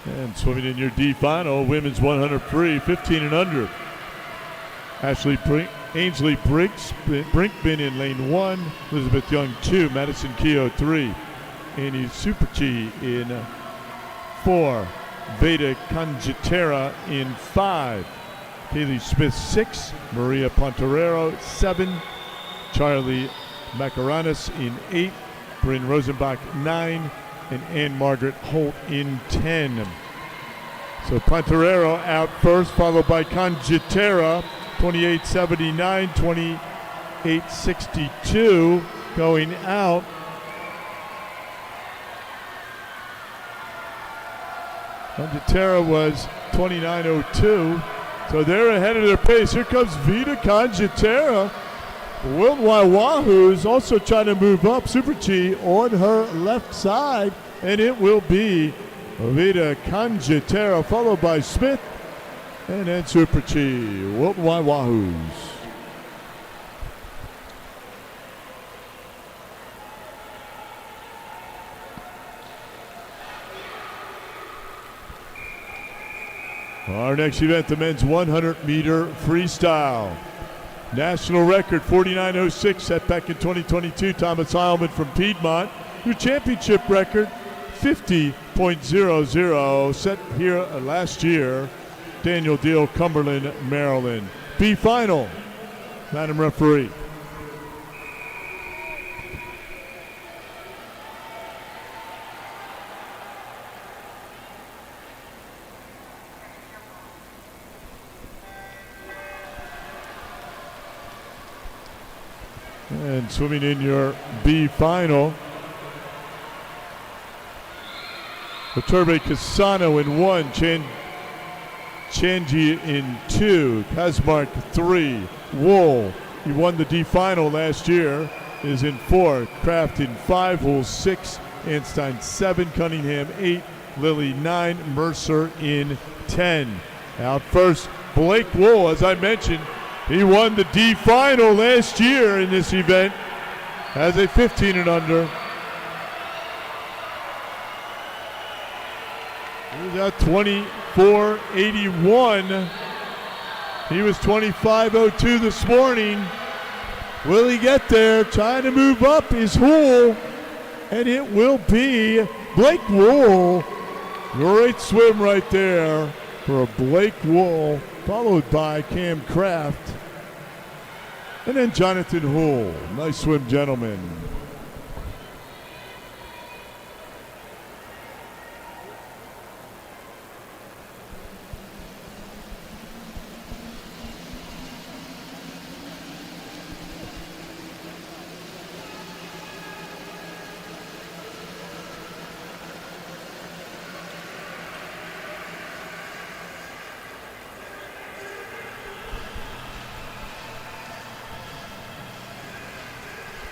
And swimming in your D final, women's 100 free, 15 and under. Ainsley Brinkman in lane 1, Elizabeth Young 2, Madison Keogh 3, Annie Superchi in 4, Veda Conjitera in 5, Kaylee Smith 6, Maria Pontorero 7, Charlie Macaranis in 8, Bryn Rosenbach 9, and Ann Margaret Holt in 10. So Pontorero out first, followed by Conjitera, 28.79, 28.62 going out. Conjitera was 29.02, so they're ahead of their pace. Here comes Vita Conjitera. Worldwide Wahoo is also trying to move up. Super G on her left side, and it will be Vita Conjitera, followed by Smith, and then Super G. Worldwide Wahoos. Our next event, the men's 100-meter freestyle. National record 49.06 set back in 2022. Thomas Heilman from Piedmont. Your championship record 50.00 set here last year. Daniel Deal, Cumberland, Maryland. B final. Madam Referee. And swimming in your B final, Viterbe Casano in 1, Chanji in 2, Kazmark 3, Wool, he won the D final last year, is in 4, Kraft in 5, Wool 6, Einstein 7, Cunningham 8, Lilly 9, Mercer in 10. Out first, Blake Wool, as I mentioned, he won the D final last year in this event as a 15 and under. He was at 24.81. He was 25.02 this morning. Will he get there? Trying to move up is Wool, and it will be Blake Wool. Great swim right there for Blake Wool, followed by Cam Kraft. And then Jonathan Hull. Nice swim, gentlemen.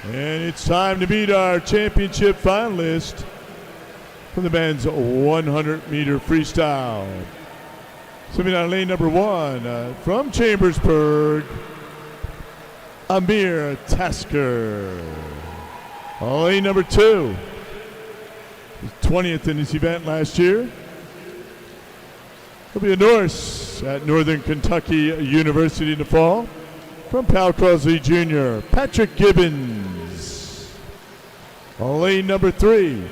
And it's time to meet our championship finalist for the men's 100-meter freestyle. Swimming on lane number 1 from Chambersburg, Amir Tasker. On lane number 2, 20th in this event last year. He'll be a Norse at Northern Kentucky University in the fall. From Powell Crosley Jr., Patrick Gibbons. On lane number 3,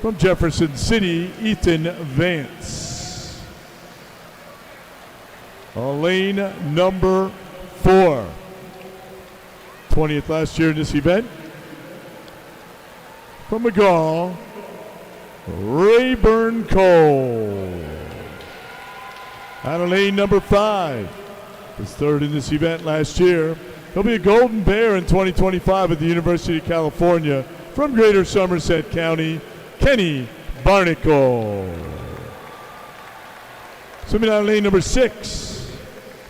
from Jefferson City, Ethan Vance. On lane number 4, 20th last year in this event. From McGaw, Rayburn Cole. Out of lane number 5. His 3rd in this event last year. He'll be a Golden Bear in 2025 at the University of California. From Greater Somerset County, Kenny Barnacle. Swimming on lane number 6.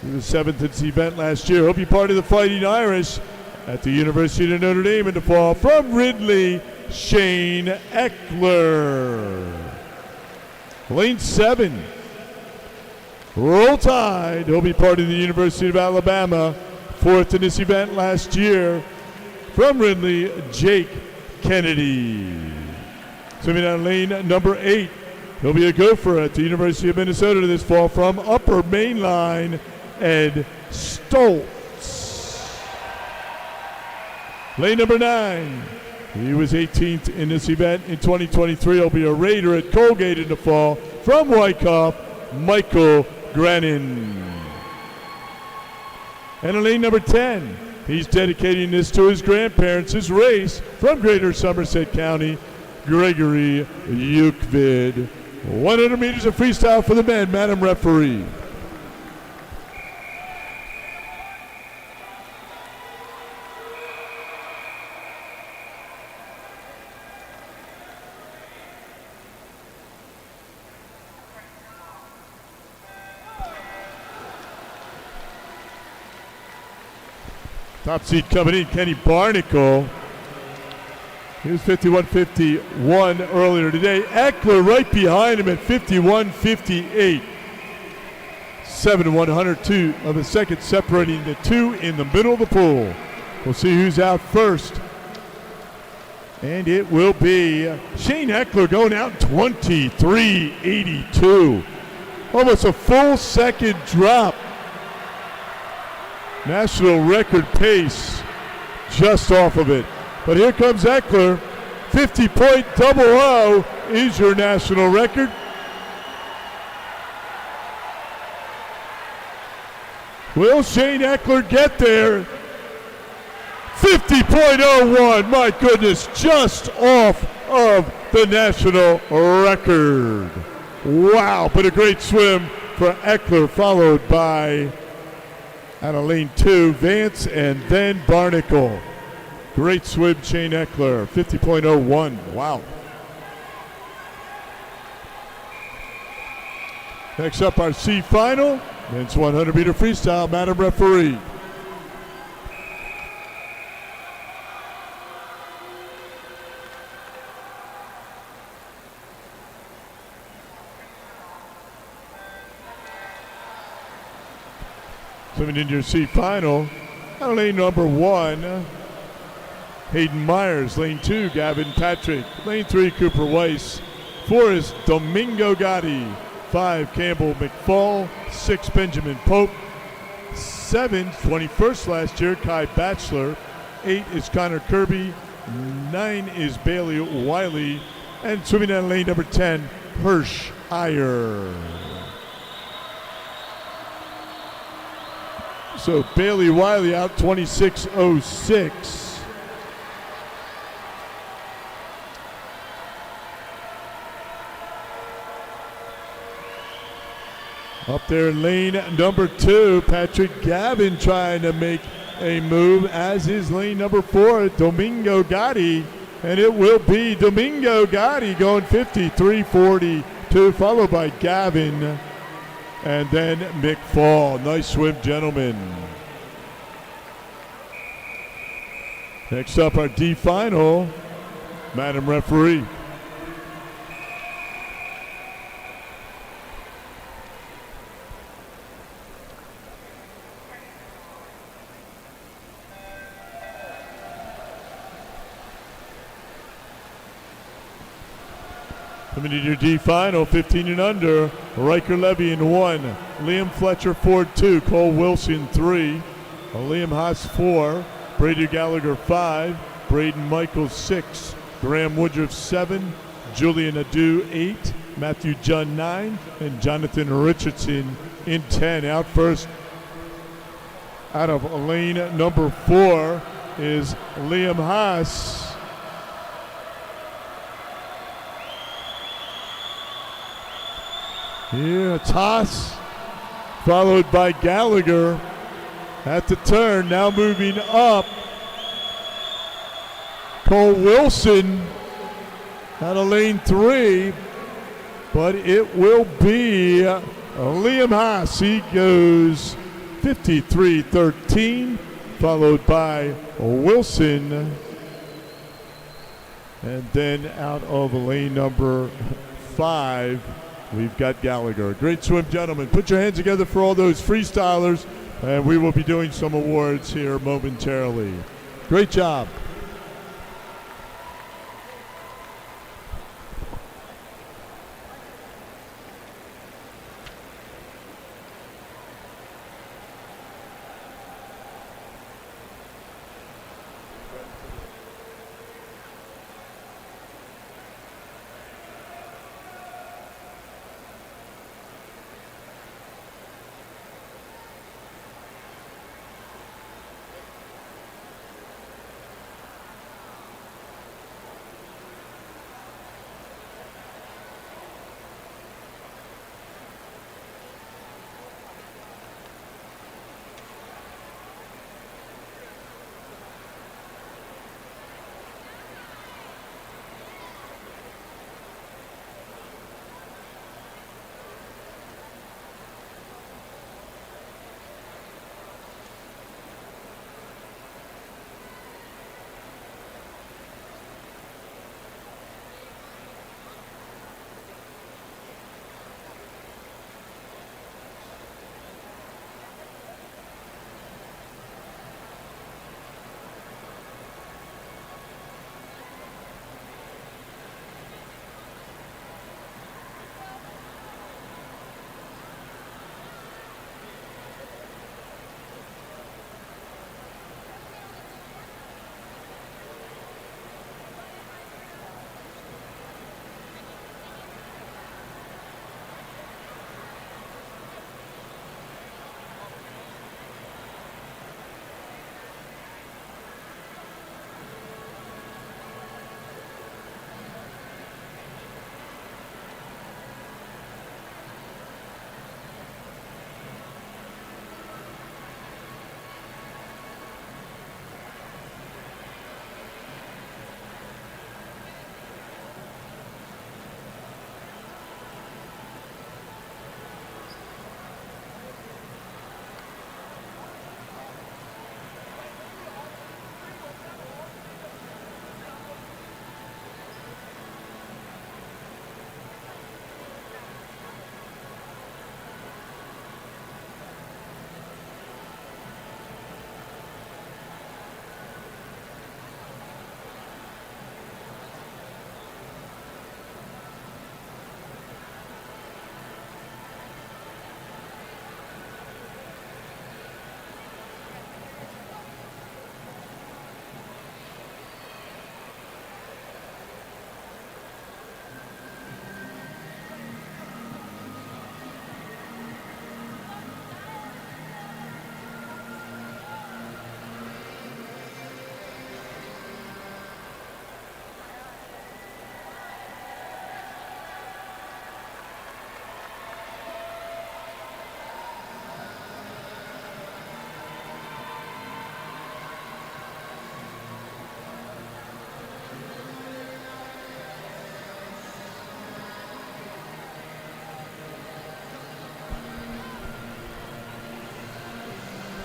He was 7th in this event last year. He'll be part of the Fighting Irish at the University of Notre Dame in the fall. From Ridley, Shane Eckler. Lane 7. Roll Tide. He'll be part of the University of Alabama. 4th in this event last year. From Ridley, Jake Kennedy. Swimming on lane number 8. He'll be a gopher at the University of Minnesota this fall. From Upper Mainline, Ed Stoltz. Lane number 9. He was 18th in this event in 2023. He'll be a Raider at Colgate in the fall. From Wyckoff, Michael Grannon. And in lane number 10, he's dedicating this to his grandparents, his race. From Greater Somerset County, Gregory Ukvid. 100 meters of freestyle for the men, Madam Referee. Top seed coming in, Kenny Barnacle. He was 51.51 earlier today. Eckler right behind him at 51.58. 7/102 of a second, separating the two in the middle of the pool. We'll see who's out first. And it will be Shane Eckler going out 23.82. Almost a full second drop. National record pace just off of it. But here comes Eckler. 50.00 is your national record. Will Shane Eckler get there? 50.01, my goodness, just off of the national record. Wow, but a great swim for Eckler, followed by, out of lane 2, Vance and then Barnacle. Great swim, Shane Eckler, 50.01, wow. Next up, our C final, men's 100-meter freestyle, Madam Referee. Swimming into your C final, out of lane number 1, Hayden Myers. Lane 2, Gavin Patrick. Lane 3, Cooper Weiss. 4 is Domingo Gotti. 5, Campbell McFall. 6, Benjamin Pope. 7, 21st last year, Kai Batchelor. 8 is Connor Kirby. 9 is Bailey Wiley. And swimming down lane number 10, Hirsch Iyer. So Bailey Wiley out 26.06. Up there in lane number 2, Patrick Gavin trying to make a move, as is lane number 4, Domingo Gotti. And it will be Domingo Gotti going 53.42, followed by Gavin and then McFall. Nice swim, gentlemen. Next up, our D final, Madam Referee. Coming in your D final, 15 and under, Riker Levy in 1, Liam Fletcher Ford 2, Cole Wilson 3, Liam Haas 4, Brady Gallagher 5, Braden Michaels 6, Graham Woodruff 7, Julian Adu 8, Matthew Junn 9, and Jonathan Richardson in 10. Out first, out of lane number 4 is Liam Haas. Here it's Haas, followed by Gallagher at the turn. Now moving up, Cole Wilson out of lane 3, but it will be Liam Haas. He goes 53.13, followed by Wilson. And then out of lane number 5, we've got Gallagher. Great swim, gentlemen. Put your hands together for all those freestylers, and we will be doing some awards here momentarily. Great job.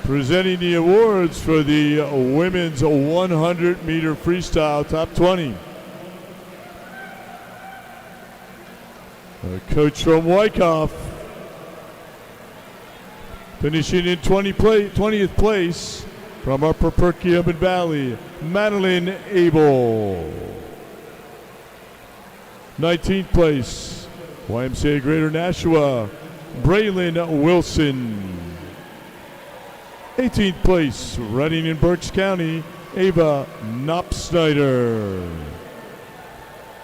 Presenting the awards for the women's 100-meter freestyle top 20. A coach from Wyckoff. Finishing in 20th place from Upper Perkiomen Valley, Madeline Abel. 19th place, YMCA Greater Nashua, Braylon Wilson. 18th place, running in Berks County, Ava Knopsnyder.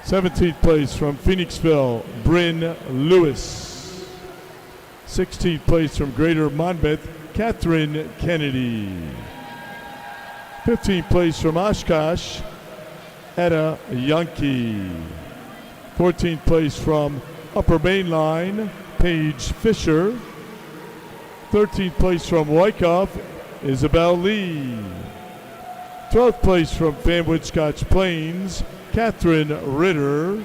17th place from Phoenixville, Bryn Lewis. 16th place from Greater Monmouth, Catherine Kennedy. 15th place from Oshkosh, Etta Yankee. 14th place from Upper Mainline, Paige Fisher. 13th place from Wyckoff, Isabel Lee. 12th place from Fanwood Scotch Plains, Catherine Ritter.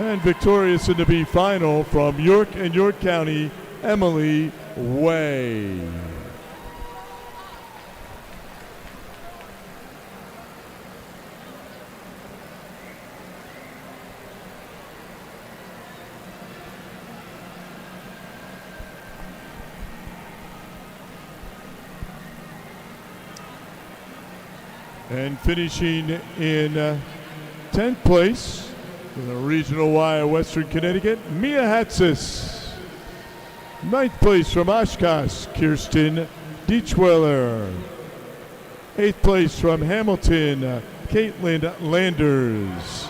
And victorious in the B final from York and York County, Emily Way. And finishing in 10th place in the Regional Y of Western Connecticut, Mia Hatsis. 9th place from Oshkosh, Kirsten Diechweller. 8th place from Hamilton, Caitlin Landers.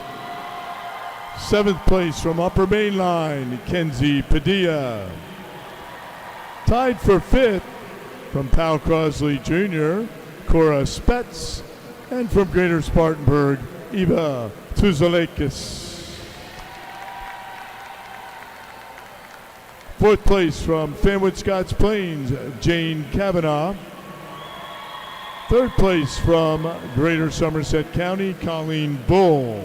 7th place from Upper Mainline, Kenzie Padilla. Tied for 5th from Powell Crosley Jr., Cora Spetz. And from Greater Spartanburg, Eva Tuzalakis. 4th place from Fanwood Scotch Plains, Jane Kavanaugh. 3rd place from Greater Somerset County, Colleen Bull.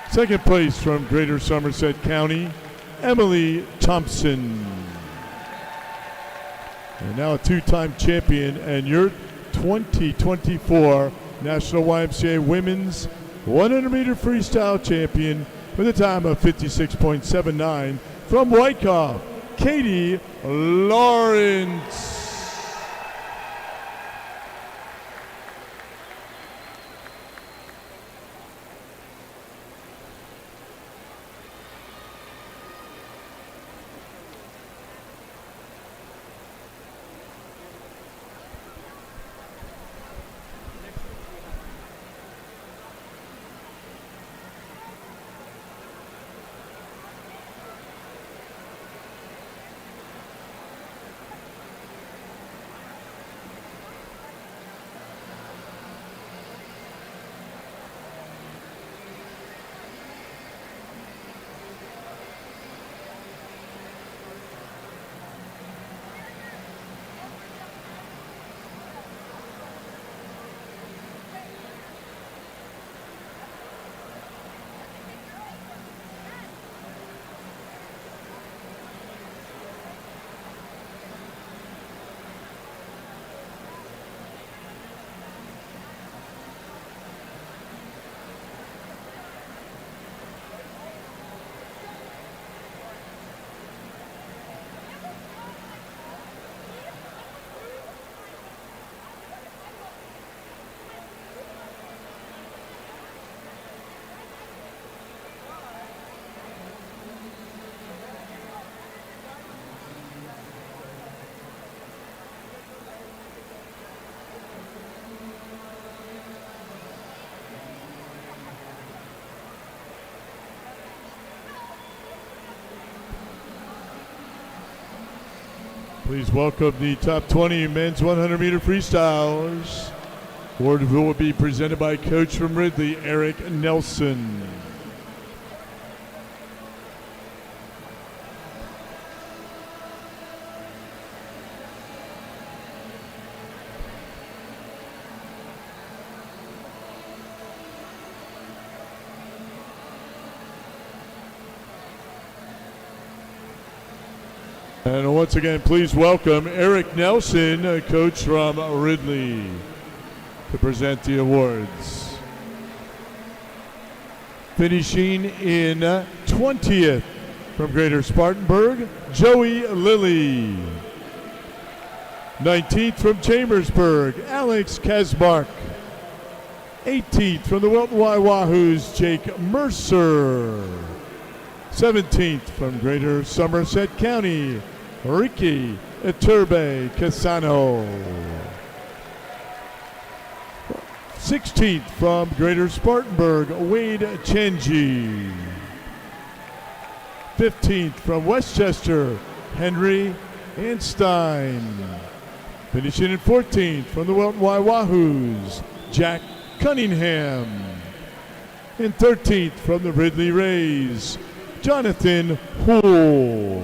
2nd place from Greater Somerset County, Emily Thompson. And now a two-time champion and your 2024 National YMCA Women's 100-meter freestyle champion with a time of 56.79 from Wyckoff, Katie Lawrence. Please welcome the top 20 men's 100-meter freestylers. Award will be presented by coach from Ridley, Eric Nelson. And once again, please welcome Eric Nelson, a coach from Ridley, to present the awards. Finishing in 20th from Greater Spartanburg, Joey Lilly. 19th from Chambersburg, Alex Kesmark. 18th from the Wilton Waiwahoos, Jake Mercer. 17th from Greater Somerset County, Ricky Iturbe Casano. 16th from Greater Spartanburg, Wade Chenji. 15th from Westchester, Henry Anstein. Finishing in 14th from the Wilton Waiwahoos, Jack Cunningham. And 13th from the Ridley Rays, Jonathan Houle.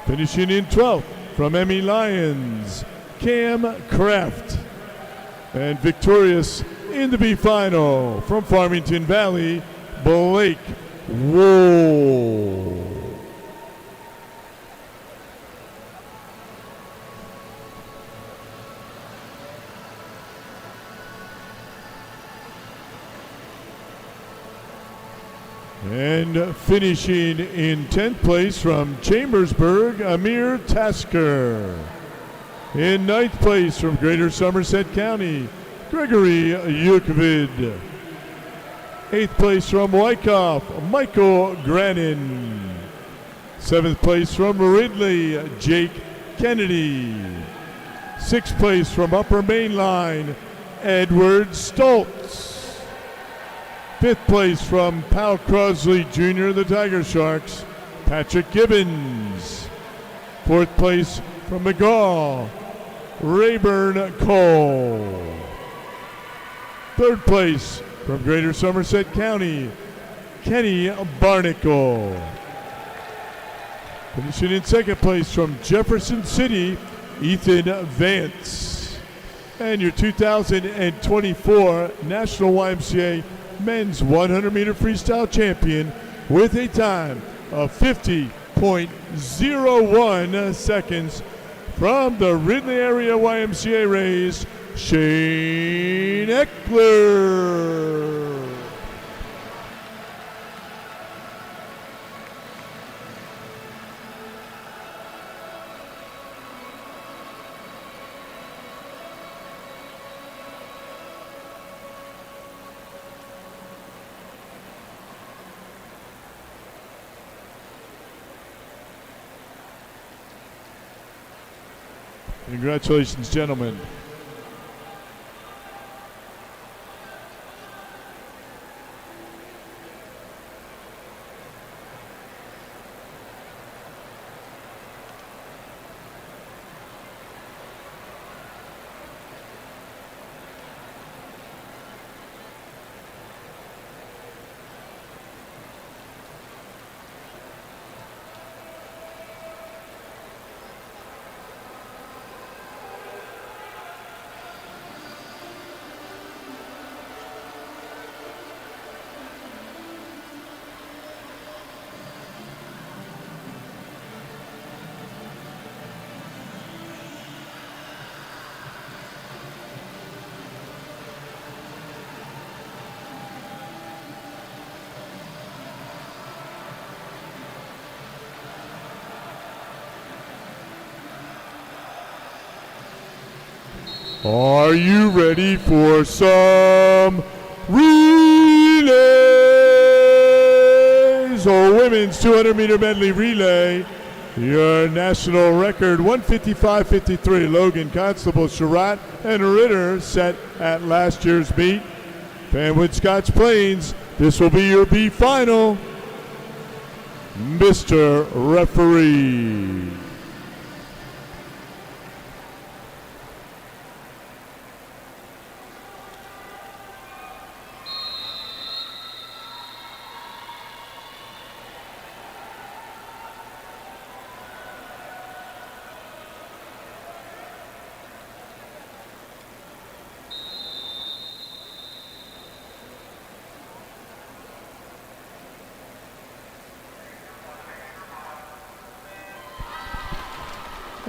Finishing in 12th from Emmy Lions, Cam Kraft. And victorious in the B final from Farmington Valley, Blake Wool. And finishing in 10th place from Chambersburg, Amir Tasker. In 9th place from Greater Somerset County, Gregory Yukvid. 8th place from Wyckoff, Michael Grannon. 7th place from Ridley, Jake Kennedy. 6th place from Upper Mainline, Edward Stoltz. 5th place from Powell Crosley Jr., the Tiger Sharks, Patrick Gibbons. 4th place from McGaw, Rayburn Cole. 3rd place from Greater Somerset County, Kenny Barnacle. Finishing in 2nd place from Jefferson City, Ethan Vance. And your 2024 National YMCA Men's 100-meter freestyle champion with a time of 50.01 seconds from the Ridley area YMCA Rays, Shane Eckler. Congratulations, gentlemen. Are you ready for some relays? Or women's 200-meter medley relay. Your national record, 155.53. Logan, Constable, Sherratt, and Ritter set at last year's meet. Fanwood Scotch Plains, this will be your B final. Mr. Referee.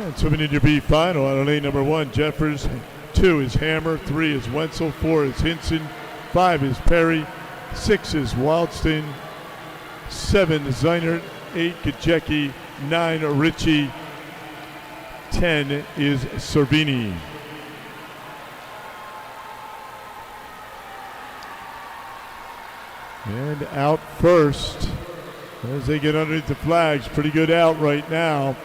And swimming in your B final out of lane number 1, Jeffers. 2 is Hammer. 3 is Wenzel. 4 is Hinson. 5 is Perry. 6 is Wildston. 7 is Zeinert. 8 Kajecki. 9 Ritchie. 10 is Servini. And out first as they get underneath the flags. Pretty good out right now.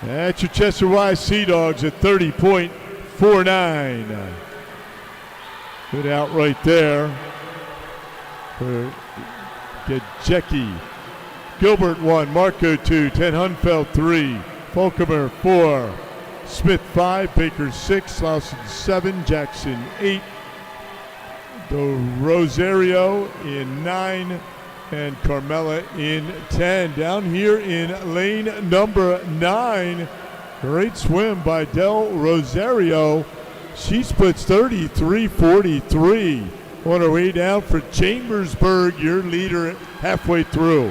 That's your Chester Y Sea Dogs at 30.49. Good out right there for Gajecki. Gilbert 1, Marco 2, Ten Hunfeld 3, Fulcomer 4, Smith 5, Baker 6, Lawson 7, Jackson 8, Do Rosario in 9, and Carmela in 10. Down here in lane number 9, great swim by Del Rosario. She splits 33.43 on her way down for Chambersburg, your leader halfway through.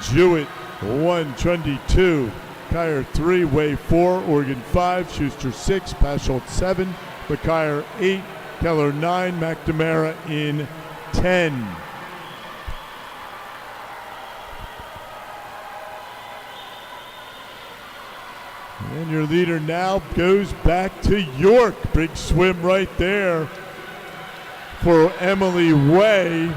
Jewett 1, Trundy 2, Kyer 3, Way 4, Oregon 5, Schuster 6, Pascholt 7, McKyer 8, Keller 9, McNamara in 10. And your leader now goes back to York. Big swim right there for Emily Way,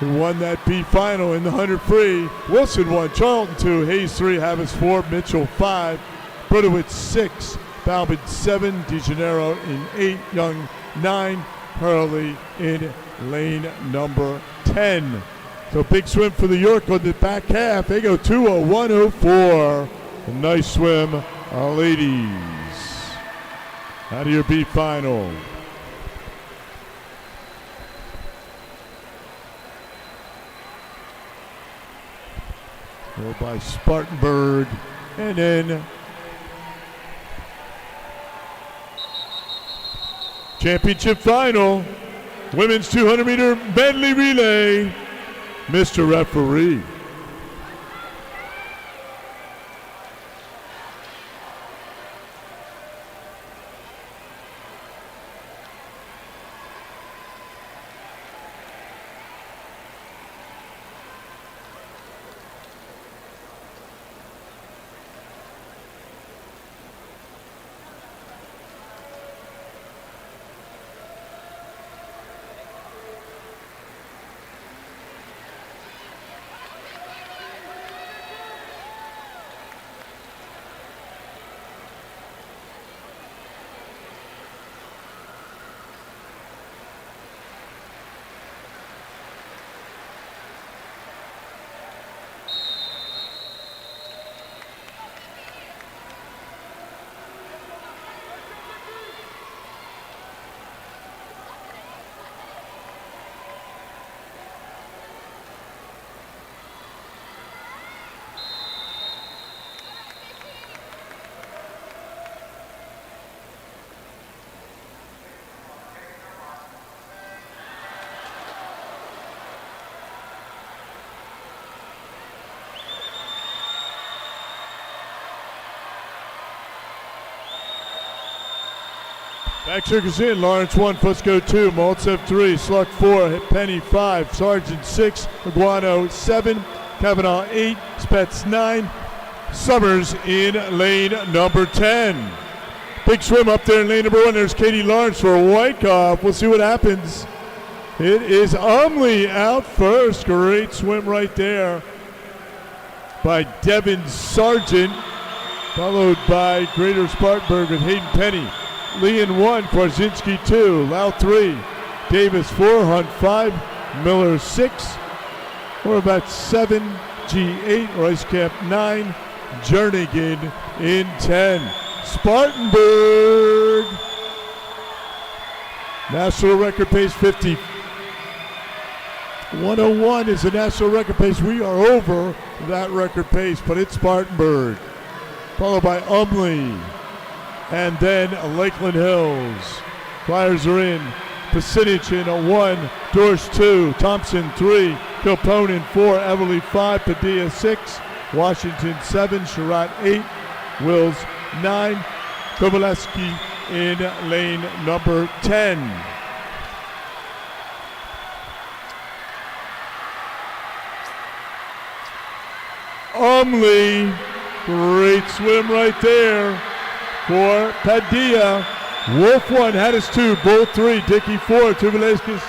who won that B final in the 100 free. Wilson 1, Charlton 2, Hayes 3, Havas 4, Mitchell 5, Brudowitz 6, Balbin 7, DeGenero in 8, Young 9, Hurley in lane number 10. So big swim for the York on the back half. They go 2:01:04. A nice swim, ladies. Out of your B final. Go by Spartanburg, and then championship final, women's 200-meter medley relay. Mr. Referee. Back circus in, Lawrence 1, Fusco 2, Maltsev 3, Sluck 4, Penny 5, Sargent 6, Iguano 7, Kavanaugh 8, Spets 9, Summers in lane number 10. Big swim up there in lane number 1. There's Katie Lawrence for Wyckoff. We'll see what happens. It is Umley out first. Great swim right there by Devin Sargent, followed by Greater Spartanburg and Hayden Penny. Leon 1, Kwarzinski 2, Lau 3, Davis 4, Hunt 5, Miller 6, Horvat 7, G8, Roycecamp 9, Jernigan in 10. Spartanburg, national record pace 50. 101 is the national record pace. We are over that record pace, but it's Spartanburg, followed by Umley. And then Lakeland Hills. Flyers are in. Pasinich in 1, Dorsch 2, Thompson 3, Kilponen 4, Everly 5, Padilla 6, Washington 7, Sherratt 8, Wills 9, Kovalevsky in lane number 10. Umley, great swim right there for Padilla. Wolf 1, Hattis 2, Bull 3, Dickey 4, Tuvaleskis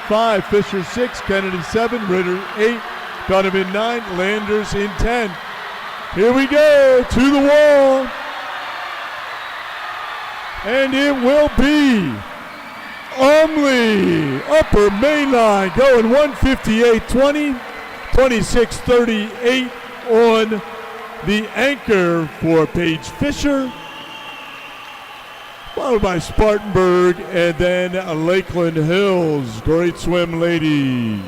5, Fisher 6, Kennedy 7, Ritter 8, Donovan 9, Landers in 10. Here we go, to the wall. And it will be Umley, upper main line, going 158.20, 26.38 on the anchor for Paige Fisher, followed by Spartanburg and then Lakeland Hills. Great swim, ladies.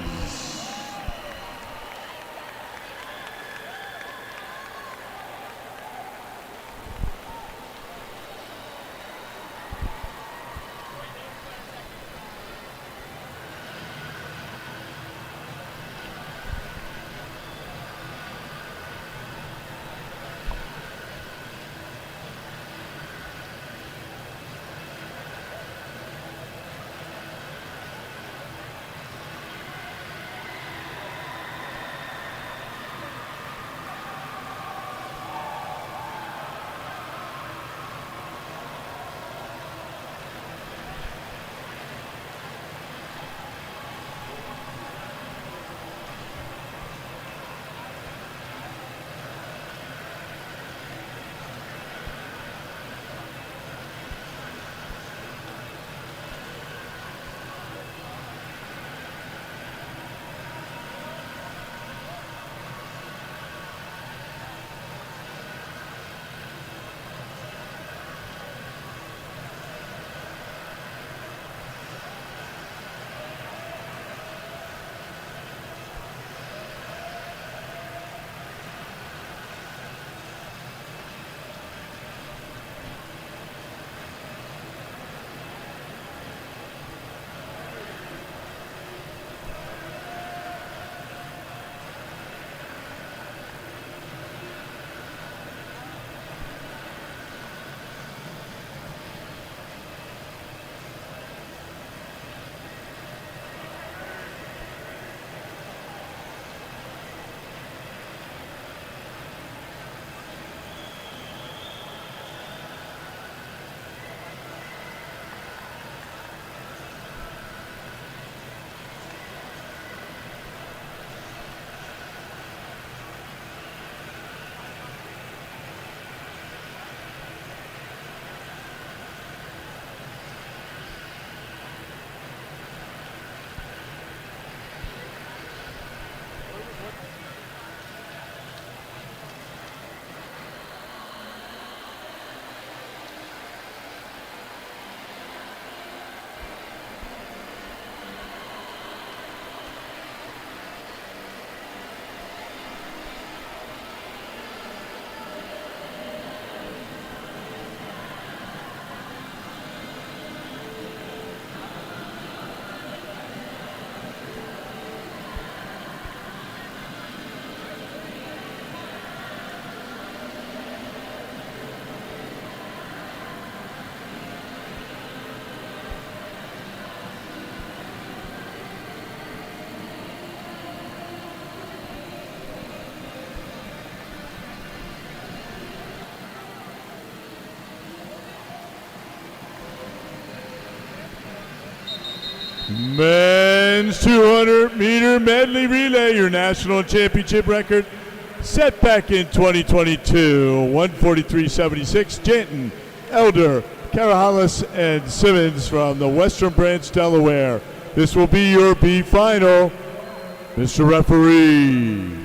Men's 200-meter medley relay, your national championship record set back in 2022. 143.76. Janton, Elder, Carahalis, and Simmons from the Western Branch, Delaware. This will be your B final. Mr. Referee.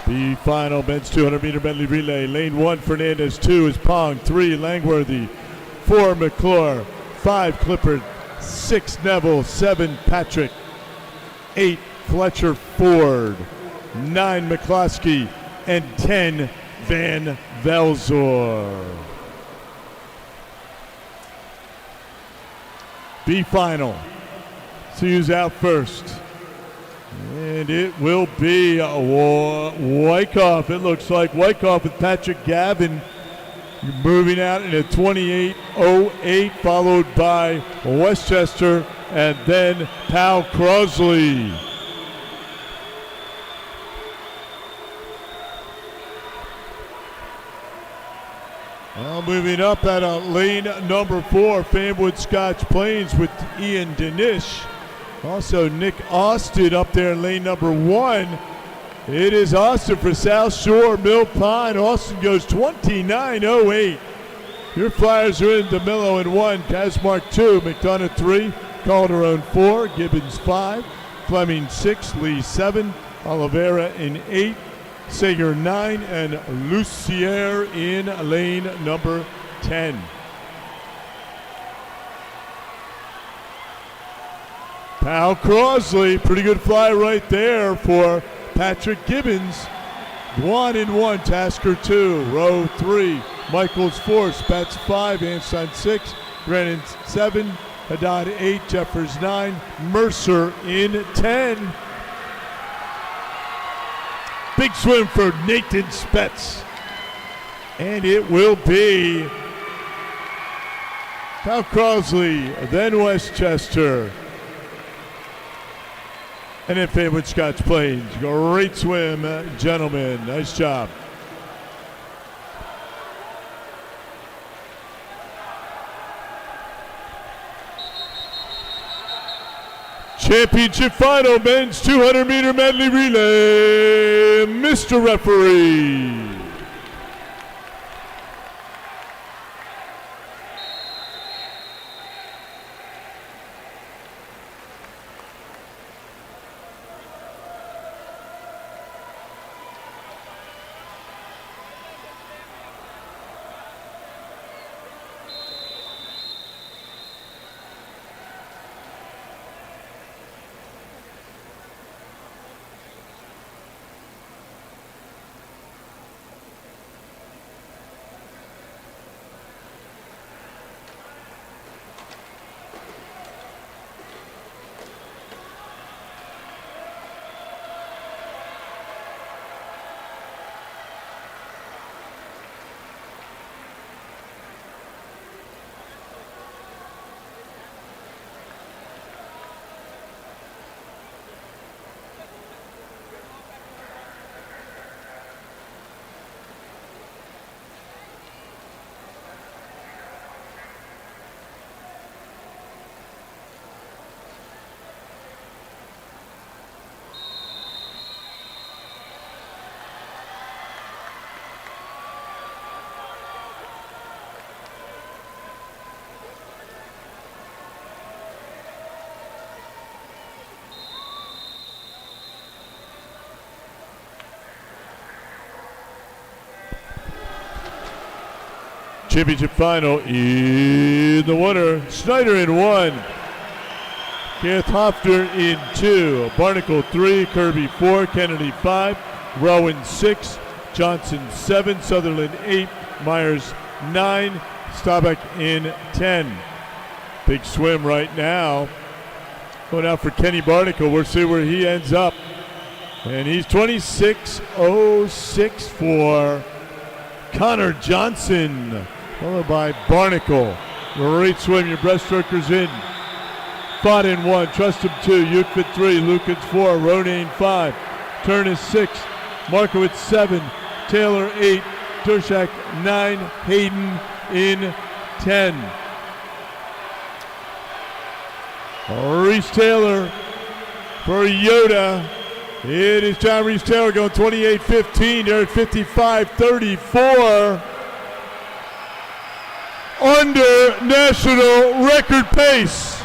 The final men's 200-meter medley relay. Lane 1, Fernandez. 2 is Pong. 3, Langworthy. 4, McClure. 5, Clippard. 6, Neville. 7, Patrick. 8, Fletcher Ford. 9, McCloskey. And 10, Van Velzor. B final. See who's out first. And it will be Wyckoff. It looks like Wyckoff with Patrick Gavin moving out in a 28:08, followed by Westchester and then Pal Crosley. Now moving up at lane number 4, Fanwood Scotch Plains with Ian Danish. Also Nick Austin up there in lane number 1. It is Austin for South Shore Mill Pond. Austin goes 29:08. Your Flyers are in DeMillo in 1, Kazmark 2, McDonough 3, Calderon 4, Gibbons 5, Fleming 6, Lee 7, Oliveira in 8, Sager 9, and Lucier in lane number 10. Pal Crosley, pretty good fly right there for Patrick Gibbons. 1 in 1, Tasker 2, Rowe 3, Michaels 4, Spats 5, Anstein 6, Brennan 7, Haddad 8, Jeffers 9, Mercer in 10. Big swim for Nathan Spets. And it will be Pal Crosley, then Westchester. And then Fanwood Scotch Plains. Great swim, gentlemen. Nice job. Championship final, men's 200-meter medley relay. Mr. Referee. Championship final in the winner, Snyder in 1, Keith Hofter in 2, Barnacle 3, Kirby 4, Kennedy 5, Rowan 6, Johnson 7, Sutherland 8, Myers 9, Staubach in 10. Big swim right now. Going out for Kenny Barnacle. We'll see where he ends up. And he's 26:06 for Connor Johnson, followed by Barnacle. Great swim, your breaststrokers in. Fought in 1, Trustum 2, Yukvit 3, Lukens 4, Ronane 5, Turnus 6, Markowitz 7, Taylor 8, Turshak 9, Hayden in 10. Reese Taylor for Yoda. It is John Reese Taylor going 28:15. They're at 55:34. Under national record pace.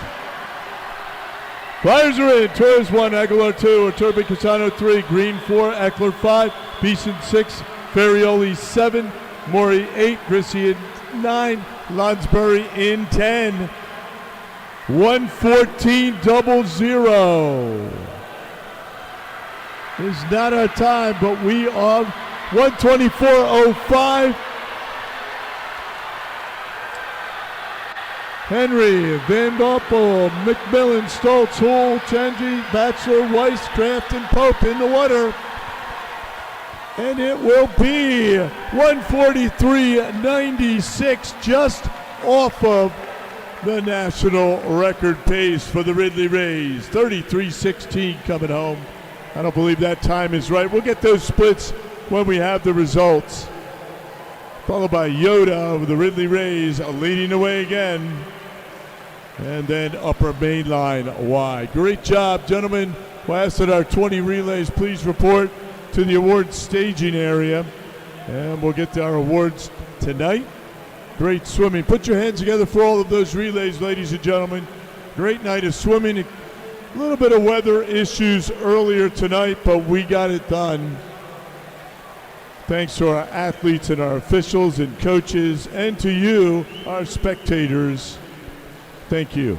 Flyers are in. Torres 1, Aguilar 2, Turpin Casano 3, Green 4, Eckler 5, Beeson 6, Ferrioli 7, Maury 8, Grissy 9, Lonsbury in 10. 114.00 is not our time, but we are 124.05. Henry, Van Doppel, McMillan, Stoltz, Hull, Chenji, Batchelor, Weiss, Kraft, and Pope in the water. And it will be 143.96, just off of the national record pace for the Ridley Rays. 33.16 coming home. I don't believe that time is right. We'll get those splits when we have the results. Followed by Yoda of the Ridley Rays leading the way again. And then upper main line Y. Great job, gentlemen. We'll ask that our 20 relays please report to the awards staging area. And we'll get to our awards tonight. Great swimming. Put your hands together for all of those relays, ladies and gentlemen. Great night of swimming. A little bit of weather issues earlier tonight, but we got it done. Thanks to our athletes and our officials and coaches, and to you, our spectators. Thank you.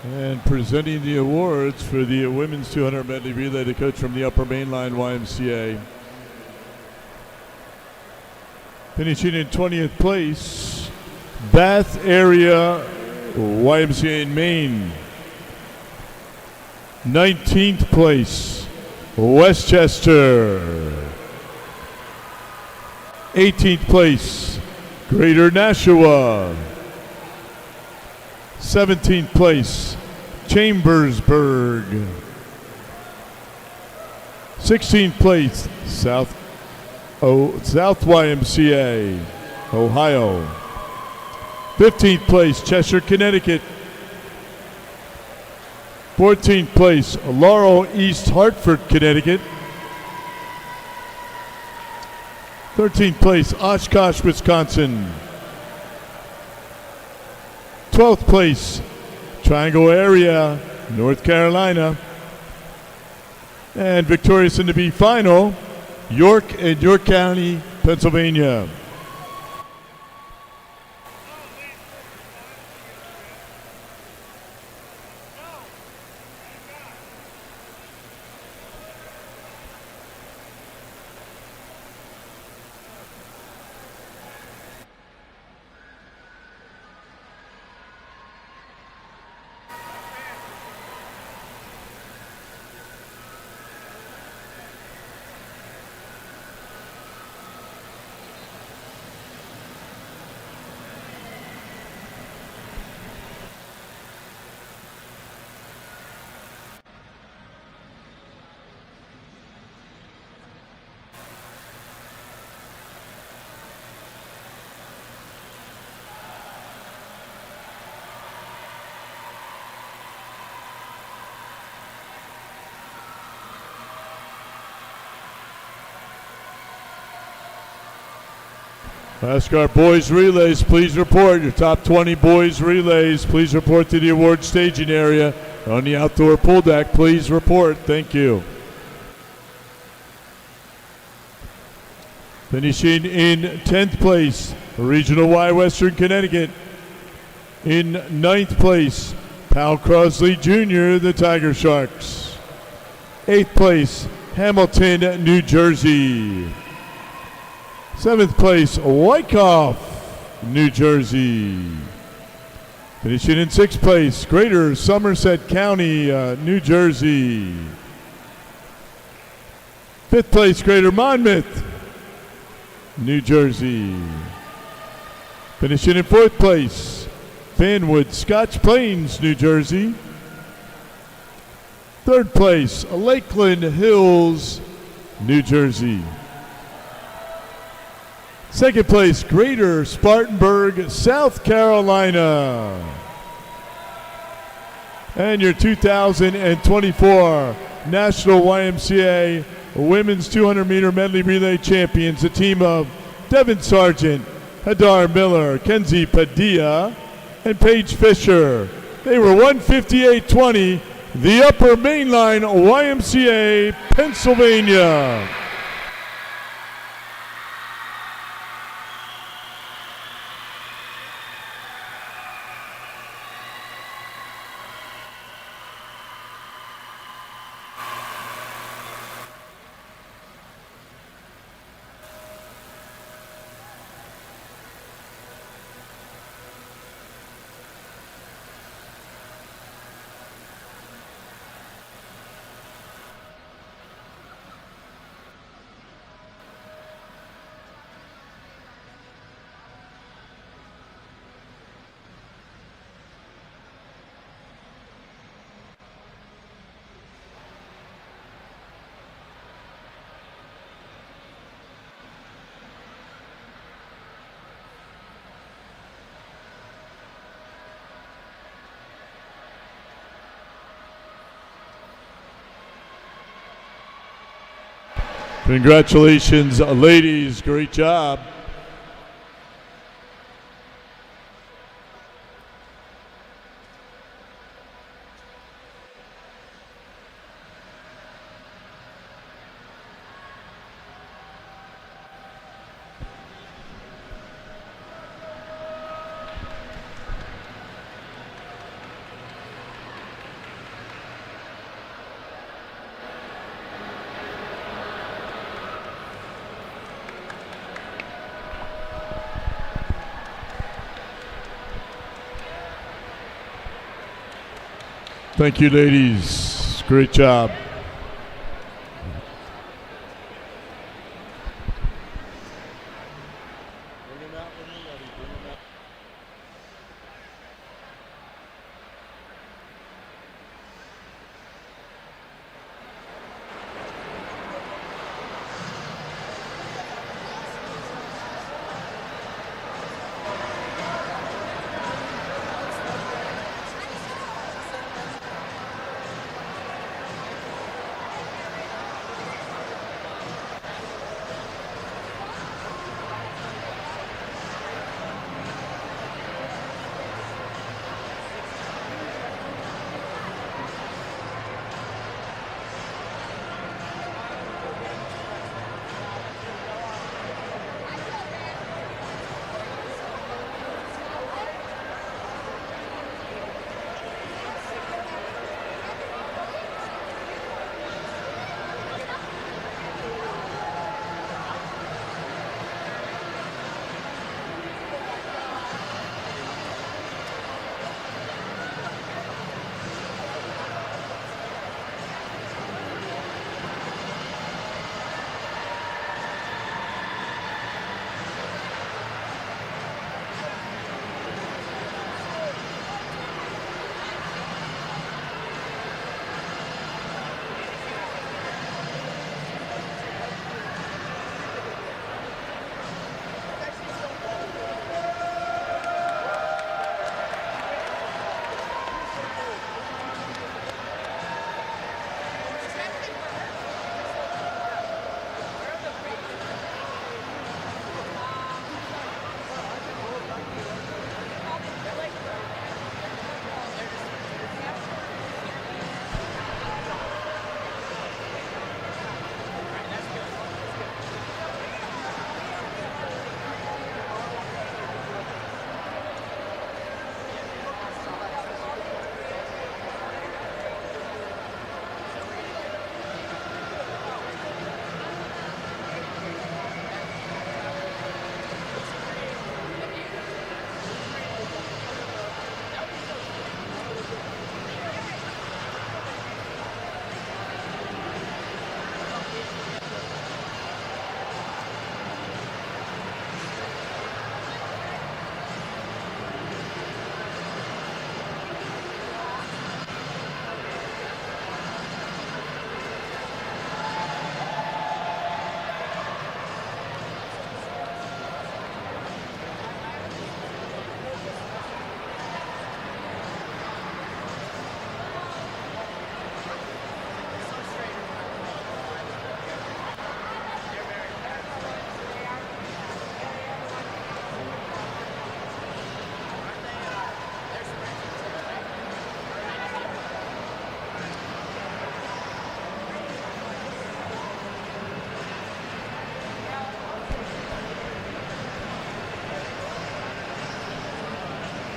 And presenting the awards for the women's 200 medley relay, the coach from the Upper Mainline YMCA. Finishing in 20th place, Bath Area YMCA in Maine. 19th place, Westchester. 18th place, Greater Nashua. 17th place, Chambersburg. 16th place, South YMCA, Ohio. 15th place, Cheshire, Connecticut. 14th place, Laurel, East Hartford, Connecticut. 13th place, Oshkosh, Wisconsin. 12th place, Triangle Area, North Carolina. And victorious in the B final, York and York County, Pennsylvania. Ask our boys relays, please report. Your top 20 boys relays, please report to the award staging area. On the outdoor pool deck, please report. Thank you. Finishing in 10th place, Regional Y Western Connecticut. In 9th place, Pal Crosley Jr., the Tiger Sharks. 8th place, Hamilton, New Jersey. 7th place, Wyckoff, New Jersey. Finishing in 6th place, Greater Somerset County, New Jersey. 5th place, Greater Monmouth, New Jersey. Finishing in 4th place, Fanwood, Scotch Plains, New Jersey. 3rd place, Lakeland Hills, New Jersey. 2nd place, Greater Spartanburg, South Carolina. And your 2024 National YMCA Women's 200-meter medley relay champions, a team of Devin Sargent, Hadar Miller, Kenzie Padilla, and Paige Fisher. They were 158.20, the Upper Mainline YMCA, Pennsylvania. Congratulations, ladies. Great job. Thank you, ladies. Great job. Bring him out when you're ready. Bring him out.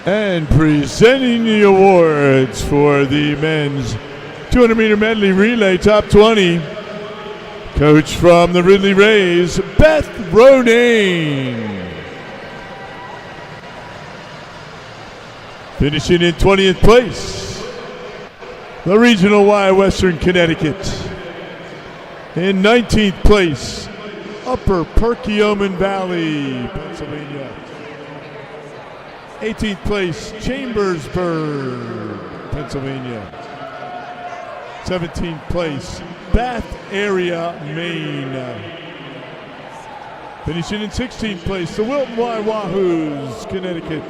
And presenting the awards for the men's 200-meter medley relay top 20, coach from the Ridley Rays, Beth Ronayne. Finishing in 20th place, the Regional Y Western Connecticut. In 19th place, Upper Perkiomen Valley, Pennsylvania. 18th place, Chambersburg, Pennsylvania. 17th place, Bath Area, Maine. Finishing in 16th place, the Wilton Y Wahoos, Connecticut.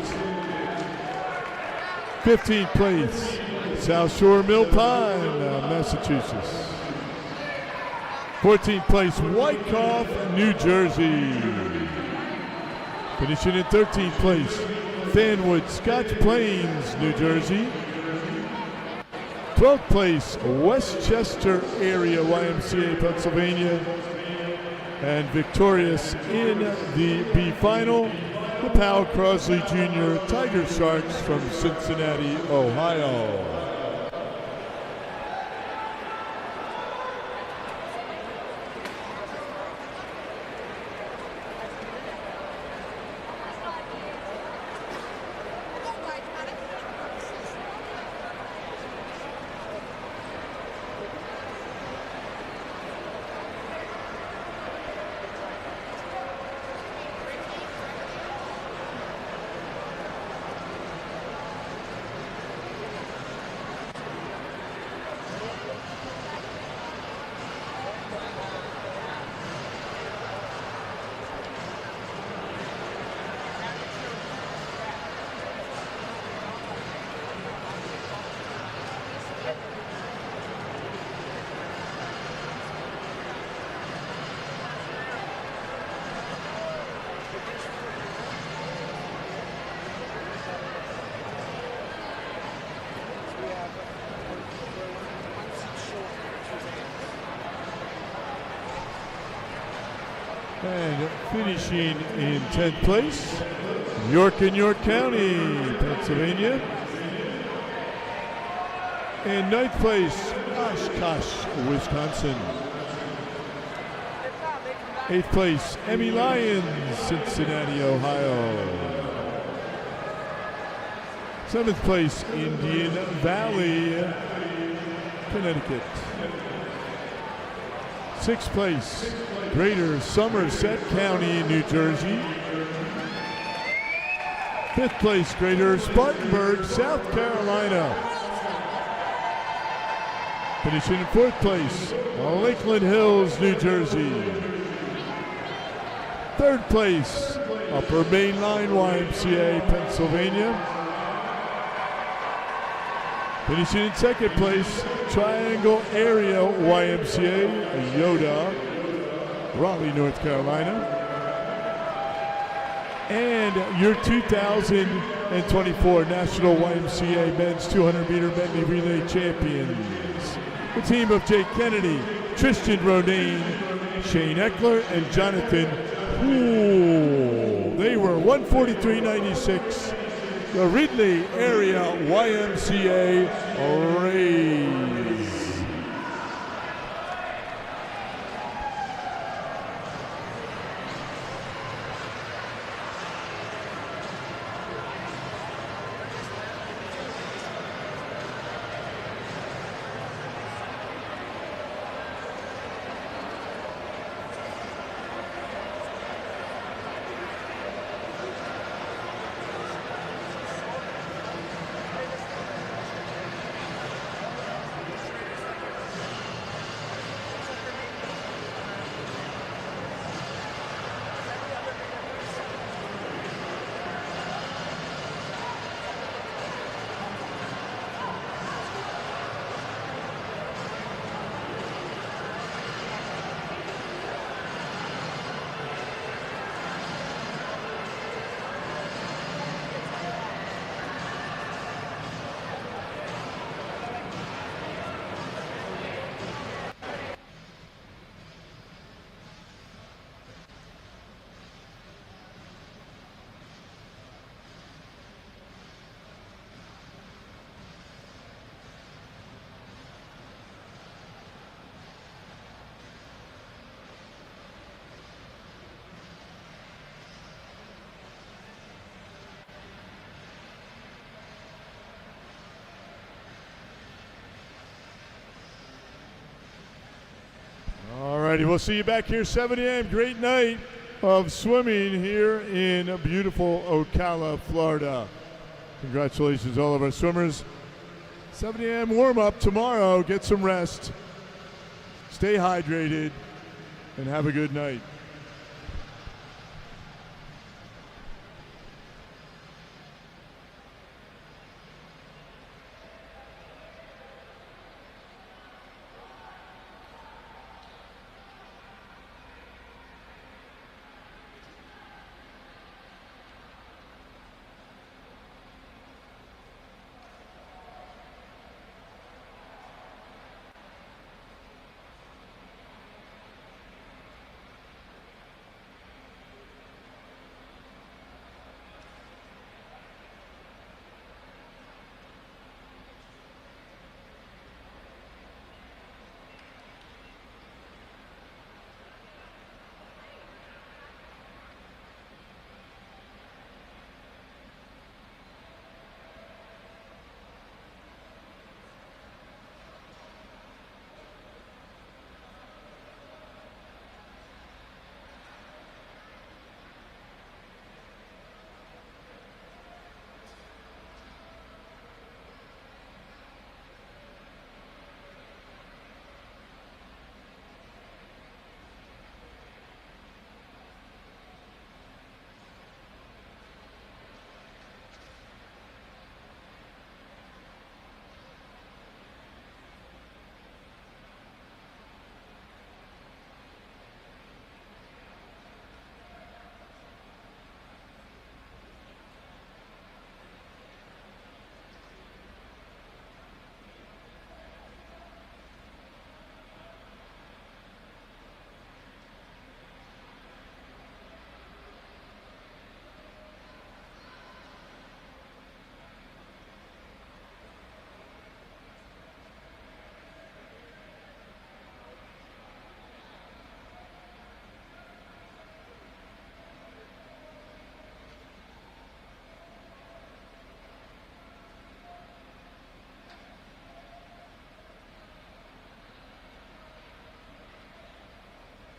15th place, South Shore Mill Pine, Massachusetts. 14th place, Wyckoff, New Jersey. Finishing in 13th place, Fanwood, Scotch Plains, New Jersey. 12th place, Westchester area, YMCA, Pennsylvania. And victorious in the B final, the Powell Crosley Jr. Tiger Sharks from Cincinnati, Ohio. And finishing in 10th place, York in York County, Pennsylvania. In 9th place, Oshkosh, Wisconsin. 8th place, Emmy Lyons, Cincinnati, Ohio. 7th place, Indian Valley, Connecticut. 6th place, Greater Somerset County, New Jersey. 5th place, Greater Spartanburg, South Carolina. Finishing in 4th place, Lakeland Hills, New Jersey. 3rd place, Upper Main Line YMCA, Pennsylvania. Finishing in 2nd place, Triangle Area YMCA, Yoda, Raleigh, North Carolina. And your 2024 National YMCA Men's 200-meter Medley Relay Champions. The team of Jake Kennedy, Tristan Ronayne, Shane Eckler, and Jonathan Poole. They were 143.96. The Ridley Area YMCA Rays. Alrighty, we'll see you back here 7 a.m. Great night of swimming here in beautiful Ocala, Florida. Congratulations all of our swimmers. 7 a.m. warm-up tomorrow. Get some rest. Stay hydrated and have a good night.